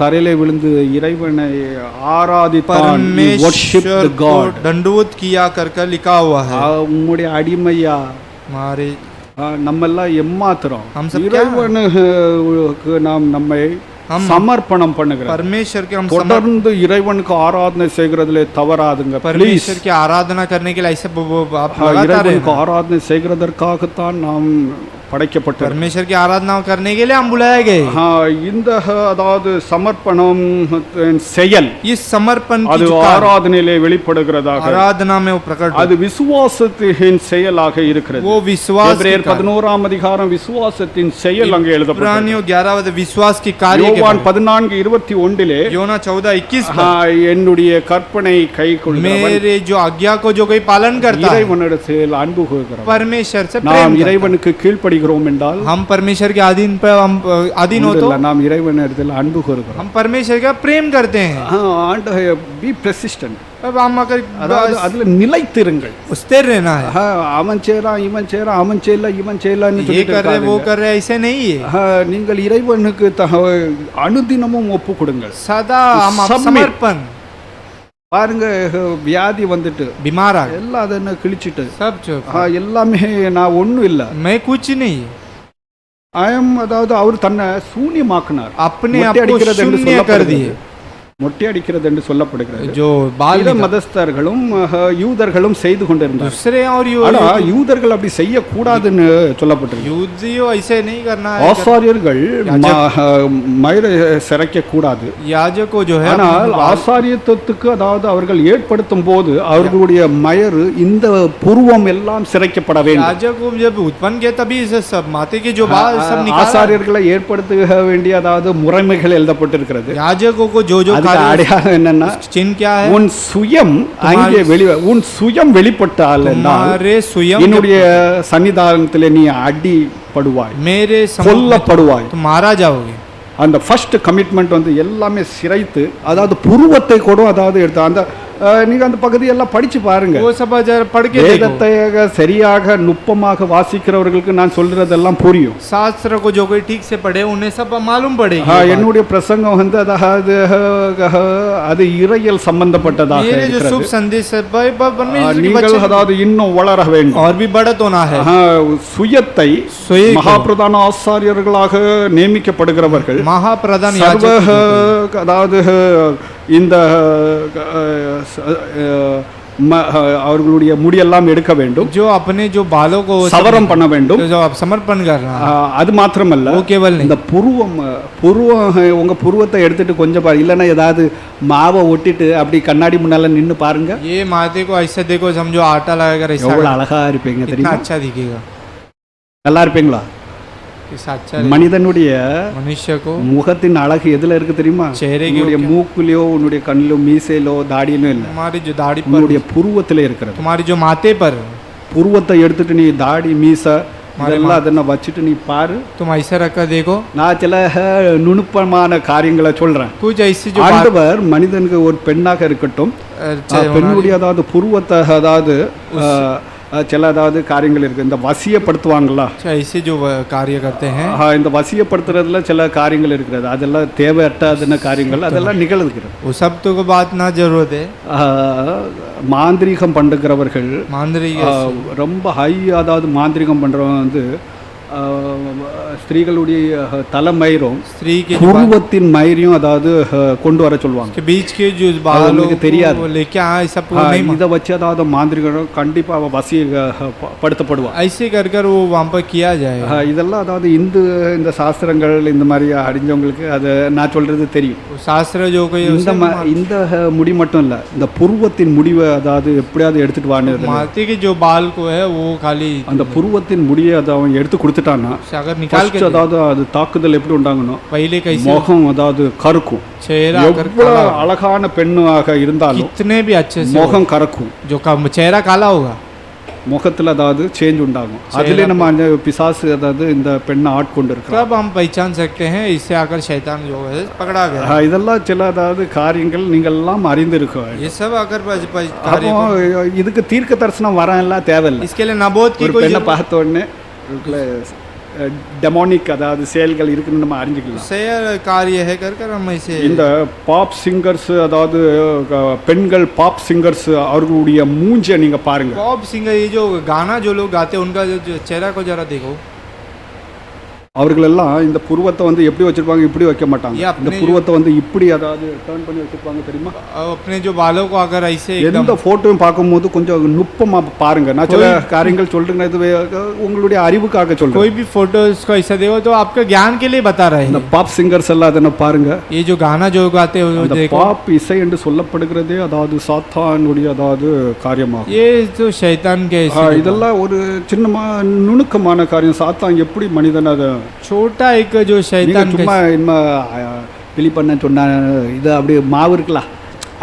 தரையிலே விழுந்து இறைவனை ஆராதித்தான். परमेश्वर को दंडवत किया करके लिखा हुआ है। உம்முடைய அடிமையா हमारे நம்ம எல்லாம் எம்மாத்திரம் हम सब क्या? இறைவனுக்கு நாம் நம்மை சமர்ப்பணம் பண்ணுகிறோம். परमेश्वर के हम தொடர்ந்து இறைவனுக்கு ஆராதனை செய்கிறதுல தவறாதுங்க. परमेश्वर की आराधना करने के लिए ऐसे आप लगातार இறைவனுக்கு ஆராதனை செய்கிறதற்காகத்தான் நாம் படைக்கப்பட்டோம். परमेश्वर की आराधना करने के लिए हम बुलाए गए। இந்த அதாவது சமர்ப்பணம் செயல், इस समर्पण அது की जो कार्य ஆராதனையிலே வெளிப்படுகிறதாக, आराधना में वो प्रकट அது விசுவாசத்தின் செயலாக இருக்கிறது. वो विश्वास की எபிரேயர் कार्य। 11ஆம் அதிகாரம் விசுவாசத்தின் செயல் அங்கே எழுதப்பட்டிருக்கிறது. इब्रानियों 11 विश्वास की कार्य के யோவான் बारे में। 14:21 योना 14:21 என்னுடைய கற்பனை கைக்கொள்கிறவன் मेरे जो आज्ञा को जो कोई पालन करता है இறைவனிடத்தில் அன்பு கூறுகிறவன். परमेश्वर से நாம் प्रेम करता இறைவனுக்கு கீழ்ப்படிகிறோம் என்றால் है। हम परमेश्वर के अधीन पे हम अधीन हो तो நாம் இறைவனிடத்தில் அன்பு கூறுகிறோம். हम परमेश्वर का प्रेम करते हैं। Be persistent. अब हम अगर அதாவது அதுல நிலைத்திருங்கள். स्थिर रहना है। அவன் செய்றான், இவன் செய்றான், அவன் செய்யல, இவன் செய்யலன்னு ये சொல்லிட்டு कर रहे वो இருக்காதீங்க. कर रहे ऐसे नहीं है। நீங்கள் இறைவனுக்கு அனுதினமும் ஒப்பு கொடுங்கள். सदा हम Submit. समर्पण। பாருங்க, வியாதி வந்துட்டு बीमार आ गए எல்லாம் அதை கிழிச்சிட்டு सब चुप। எல்லாமே நான் ஒண்ணும் இல்ல. मैं कुछ नहीं। அதாவது அவர் தன்னை சூனியமாக்கினார். अपने மொட்டை आप को அடிக்கிறது என்று शून्य कर சொல்லப்படுகிறது. दिए। மொட்டை அடிக்கிறது என்று சொல்லப்படுகிறது. जो बाल இத மதஸ்தர்களும் யூதர்களும் செய்து கொண்டிருந்தார். दूसरे और ஆனா யூதர்கள் அப்படி செய்யக்கூடாதுன்னு சொல்லப்பட்டிருக்கு. युद्धियों ऐसे नहीं करना है। ஆசாரியர்கள் மயிரை சிரைக்க கூடாது. याजकों जो है ஆனால் ஆசாரியத்துவத்துக்கு அதாவது அவர்கள் ஏற்படுத்தும் போது அவர்களுடைய மயிறு இந்த புருவம் எல்லாம் சிரைக்கப்பட வேண்டும். याजकों जब उत्पन्न किया तभी इसे सब माथे के जो बाल सब निकाला। ஆசாரியர்களை ஏற்படுத்த வேண்டிய அதாவது முறைமைகள் எழுதப்பட்டிருக்கிறது. याजकों को जो जो அதுக்கு அடையாளம் என்னன்னா चिन्ह क्या है? உன் சுயம் அங்கே உன் சுயம் வெளிப்பட்டால் तुम्हारे स्वयं என்னுடைய சன்னிதானத்திலே நீ அடிபடுவாய், मेरे கொல்லப்படுவாய். तुम मारा जाओगे। அந்த ஃபர்ஸ்ட் கமிட்மெண்ட் வந்து எல்லாமே சிரைத்து, அதாவது புருவத்தை கூட அதாவது எடுத்து அந்த நீங்க அந்த பகுதியெல்லாம் படிச்சு பாருங்க. वो सब जरा पढ़ के देखो। வேதத்தை சரியாக நுட்பமாக வாசிக்கிறவர்களுக்கு நான் சொல்றதெல்லாம் புரியும். शास्त्र को जो कोई ठीक से पढ़े उन्हें सब मालूम पड़ेगी। என்னுடைய பிரசங்கம் வந்து அதாவது அது இறையல் சம்பந்தப்பட்டதாக मेरे जो शुभ இருக்கிறது. संदेश है परमेश्वर के நீங்கள் बच्चे அதாவது இன்னும் வளர வேண்டும். और भी बढ़त होना है। சுயத்தை சுய- மகாபிரதான ஆசாரியர்களாக நியமிக்கப்படுகிறவர்கள் महाप्रधान சர்வ याजक அதாவது இந்த அவர்களுடைய முடியெல்லாம் எடுக்க வேண்டும், जो अपने जो बालों को சவரம் பண்ண வேண்டும். जो आप समर्पण करना அது மாத்திரமல்ல, वो केवल नहीं। இந்த புருவம் உங்க புருவத்தை எடுத்துட்டு கொஞ்சம் பாரு, இல்லைன்னா ஏதாவது மாவை ஒட்டிட்டு அப்படி கண்ணாடி முன்னால நின்னு பாருங்க, ये माथे को ऐसा देखो, समझो आटा लगाकर ऐसा எவ்வளவு அழகா இருப்பீங்க कितना தெரியுமா? अच्छा दिखेगा, நல்லா இருப்பீங்களா? कितना अच्छा रहेगा। மனிதனுடைய मनुष्य को முகத்தின் அழகு எதுல இருக்கு தெரியுமா? चेहरे की உன்னுடைய மூக்குலயோ உன்னுடைய கண்ணிலோ மீசையிலோ தாடியிலோ இல்ல, तुम्हारी जो दाढ़ी पर, உன்னுடைய புருவத்திலே இருக்கிறது. तुम्हारी जो माथे पर, புருவத்தை எடுத்துட்டு நீ தாடி மீசை இதெல்லாம் அதெல்லாம் வச்சுட்டு நீ பாரு. तुम ऐसा रखकर देखो। நான் சில நுணுப்பமான காரியங்களை சொல்றேன். कुछ ऐसी जो ஆண்டவர் மனிதனுக்கு ஒரு பெண்ணாக இருக்கட்டும், பெண்ணுடைய அதாவது புருவத்தை அதாவது சில அதாவது காரியங்கள் இருக்கு. இந்த வசியப்படுத்துவாங்களா, ऐसे जो कार्य करते हैं, இந்த வசியப்படுத்துறதுல சில காரியங்கள் இருக்கிறது, அதெல்லாம் தேவையற்ற காரியங்கள் அதெல்லாம் நிகழ்கிறது. वो सब तो को बात ना जरूरत है। மாந்திரீகம் பண்ணுகிறவர்கள் मांद्रिक ரொம்ப ஹை, அதாவது மாந்திரீகம் பண்றவங்க வந்து ஸ்திரீகளுடைய தலைமயிரும் स्त्री के புருவத்தின் மயிரையும் அதாவது கொண்டு வர சொல்லுவாங்க. के बीच के जो बालों उनको தெரியாது. को लेके आए सब को नहीं இதை வச்சு அதாவது மாந்திரிகம் கண்டிப்பா அவ வசியப்படுத்தப்படுவா. ऐसे कर कर वो वहाँ पर किया जाए। இதெல்லாம் அதாவது இந்த சாஸ்திரங்கள் இந்த மாதிரி அறிஞ்சவங்களுக்கு அது நான் சொல்றது தெரியும். वो शास्त्र जो कोई இந்த முடி மட்டும் இல்ல, இந்த புருவத்தின் முடிவை அதாவது எப்படியாவது எடுத்துட்டு வான்னு माथे के जो बाल को है वो खाली அந்த புருவத்தின் முடியை அதை அவன் எடுத்து கொடுத்துட்டான்னா अगर निकाल के அதாவது அது தாக்குதல் எப்படி உண்டாகணும், पहले कैसे முகம் அதாவது கருக்கும். चेहरा अगर எவ்வளவு அழகான பெண்ணாக இருந்தாலும் कितने भी अच्छे से முகம் கருக்கும், जो चेहरा काला होगा, முகத்துல அதாவது சேஞ்ச் உண்டாகும். அதுல நம்ம அந்த பிசாசு அதாவது இந்த பெண்ணை ஆட்கொண்டு இருக்கிறோம். तब हम पहचान सकते हैं इससे आकर शैतान जो है पकड़ा गया। இதெல்லாம் சில அதாவது காரியங்கள் நீங்கள் எல்லாம் அறிந்திருக்கோம். ये सब आकर அப்போ இதுக்கு தீர்க்க தரிசனம் வரலாம் தேவையில்லை. इसके लिए नबोध की ஒரு कोई பெண்ணை பார்த்த உடனே டெமோனிக் அதாவது செயல்கள் இருக்குன்னு நம்ம அறிஞ்சுக்கலாம். शेयर कार्य है कर कर हम इसे இந்த பாப் சிங்கர்ஸ் அதாவது பெண்கள் பாப் சிங்கர்ஸ் அவர்களுடைய மூஞ்சை நீங்க பாருங்க. पॉप सिंगर ये जो गाना जो लोग गाते हैं उनका जो चेहरा को जरा देखो, அவர்கள் எல்லாம் இந்த புருவத்தை வந்து எப்படி வச்சிருப்பாங்க, இப்படி வைக்க மாட்டாங்க. இந்த புருவத்தை வந்து இப்படி அதாவது டர்ன் பண்ணி வச்சிருப்பாங்க தெரியுமா? अपने जो बालों को अगर ऐसे எந்த போட்டோவும் பார்க்கும்போது கொஞ்சம் நுட்பமா பாருங்க. நான் சில காரியங்கள் சொல்றேன், இது உங்களுடைய அறிவுக்காக சொல்றேன். कोई भी फोटो इसको ऐसा देखो तो आपका ज्ञान के लिए बता रहे இந்த हैं। பாப் சிங்கர்ஸ் எல்லாம் அதனை பாருங்க. ये जो गाना जो गाते हैं वो அந்த देखो, பாப் இசை என்று சொல்லப்படுகிறதே அதாவது சாத்தானுடைய அதாவது காரியமாகும். ये जो शैतान के இதெல்லாம் ஒரு சின்னமா நுணுக்கமான காரியம். சாத்தான் எப்படி மனிதன் அதை छोटा एक जो நீங்க शैतान சும்மா பிலிப்பண்ண சொன்ன இது அப்படி மாவு இருக்கலாம்,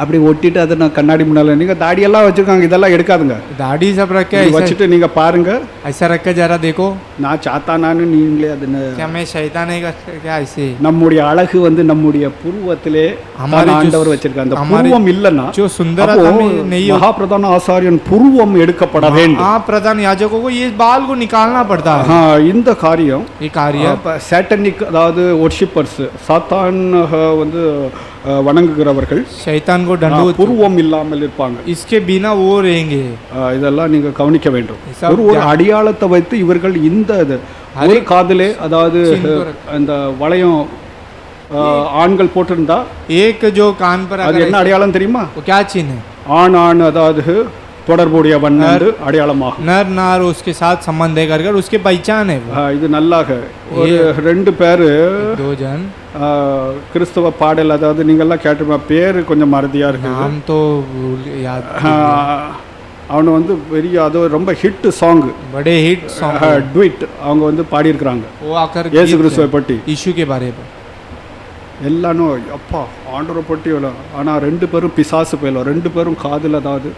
அப்படி ஒட்டிட்டு அதை நான் கண்ணாடி முன்னால நீங்க தாடியெல்லாம் வச்சிருக்காங்க, இதெல்லாம் எடுக்காதுங்க. दाढ़ी सब रख के இது வச்சுட்டு நீங்க பாருங்க. ऐसा रख के जरा देखो, நான் சாத்தானான்னு நீங்களே அது क्या मैं शैतान है क्या ऐसे। நம்முடைய அழகு வந்து நம்முடைய புருவத்திலே ஆண்டவர் வச்சிருக்காங்க. அந்த புருவம் இல்லைன்னா जो सुंदरता में नहीं हो, மகாபிரதான ஆசாரியன் புருவம் எடுக்கப்பட வேண்டும். प्रधान याजकों को ये बाल को निकालना पड़ता है। இந்த காரியம் ये कार्य சாட்டனிக் அதாவது ஒர்ஷிப்பர்ஸ் சாத்தான் வந்து வணங்குகிறவர்கள் शैतान को दंडवत புருவம் இல்லாமல் இருப்பாங்க. इसके बिना वो रहेंगे। இதெல்லாம் நீங்க கவனிக்க வேண்டும். सब ஒரு அடையாளத்தை வைத்து இவர்கள் இந்த ஒரு காதிலே அதாவது அந்த வளையம் ஆண்கள் போட்டிருந்தா एक जो कान पर அது अगर என்ன அடையாளம் தெரியுமா? वो क्या चिन्ह है? ஆண் அதாவது தொடர்புடையவன் என்று அடையாளமாகும். नर नार उसके साथ संबंध है कर उसके पहचान है वो। இது நல்லாக ஒரு ரெண்டு பேரு दो जन கிறிஸ்தவ பாடல் அதாவது நீங்கெல்லாம் கேட்டு பேரு கொஞ்சம் மறதியா இருக்கு. नाम तो याद அவனை வந்து பெரிய அது ரொம்ப ஹிட் சாங், बड़े हिट सॉन्ग டுவிட் அவங்க வந்து பாடியிருக்கிறாங்க वो आकर இயேசு கிறிஸ்துவை பற்றி. यीशु के बारे में எல்லாரும் அப்பா ஆண்டவரை பற்றி எவ்வளோ, ஆனால் ரெண்டு பேரும் பிசாசு போயிடும். ரெண்டு பேரும் காதில் அதாவது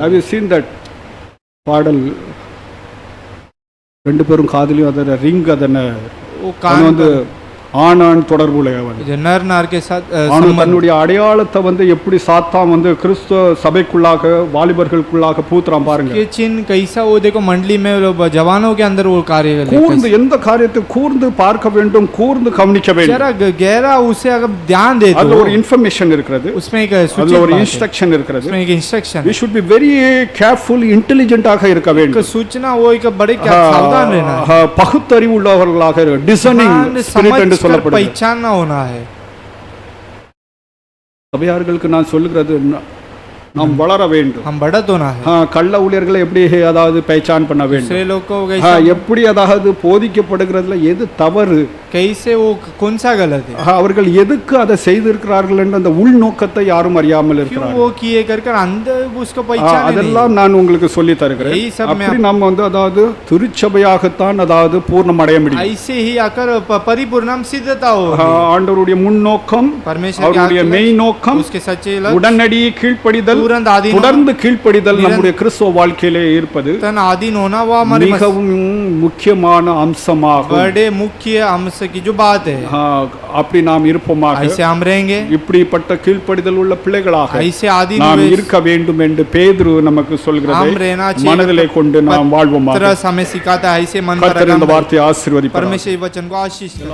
ஹேவ் யூ சீன் தட் பாடல்? ரெண்டு பேரும் காதிலையும் அதனை ரிங் அதனை वो कान வந்து ஆணான் தொடர்புடையவன். जो नर नार के साथ அவன் தன்னுடைய அடையாளத்தை எப்படி சாத்தான் கிறிஸ்துவ சபைக்குள்ளாக வாலிபர்களுக்குள்ளாக பூத்துறான் பாருங்க. के चिन्ह कैसा वो देखो मंडली में जवानों के अंदर वो कार्य करते हैं। கூர்ந்து எந்த காரியத்தை கூர்ந்து பார்க்க வேண்டும், கூர்ந்து கவனிக்க வேண்டும். जरा गहरा उसे अगर ध्यान दे அதுல तो ஒரு இன்ஃபர்மேஷன் இருக்கிறது, उसमें एक அதுல सूचित ஒரு बात है, இன்ஸ்ட்ரக்ஷன் இருக்கிறது. उसमें एक instruction we should be very careful, intelligent ஆக இருக்க है। வேண்டும். सूचना वो एक बड़े सावधान रहना है, பகுத்தறிவு உள்ளவர்களாக டிசர்னிங் ஸ்பிரிட் என்று समझकर சொல்லப்படுகிறது. पहचानना होना है। சபையார்களுக்கு நான் சொல்லுகிறது, நாம் வளர வேண்டும். हम बढ़त होना है। கள்ள ஊழியர்களை எப்படி பைச்சான் பண்ண வேண்டும், दूसरे लोग को எப்படி போதிக்கப்படுகிறதுல எது தவறு, कैसे वो कौन सा गलत है, அவர்கள் எதுக்கு அதை செய்திருக்கிறார்கள் என்ற அந்த உள்நோக்கத்தை யாரும் அறியாமல் क्यों இருக்கிறார்கள். वो किए कर अंदर उसको पहचान அதெல்லாம் நான் உங்களுக்கு சொல்லி தருகிறேன். அப்படி நம்ம திருச்சபையாகத்தான் பூர்ணம் அடைய முடியும். ऐसे ही आकर परिपूर्णम सिद्धता हो। ஆண்டவருடைய முன்னோக்கம், அவருடைய மெய் நோக்கம் उसके सच्चे உடனடி கீழ்ப்படிதல், तुरंत आधीन தொடர்ந்து கீழ்ப்படிதல் நம்முடைய கிறிஸ்துவ வாழ்க்கையிலே இருப்பது तन आधीन होना वो हमारे மிகவும் முக்கியமான அம்சமாகும். बड़े मुख्य अंश की जो बात है, அப்படி நாம் இருப்போமாக, ऐसे हम रहेंगे, இப்படிப்பட்ட கீழ்ப்படிதல் உள்ள பிள்ளைகளாக ऐसे आधीन நாம் இருக்க வேண்டும் என்று பேதுரு நமக்கு हम சொல்கிறது. रहना चाहिए, மனதிலே கொண்டு நாம் வாழ்வோமாக. तरस हमें सिखाता है, ऐसे मन पर கர்த்தர் இந்த வார்த்தையை ஆசீர்வதிப்பார். परमेश्वर वचन को आशीष दे।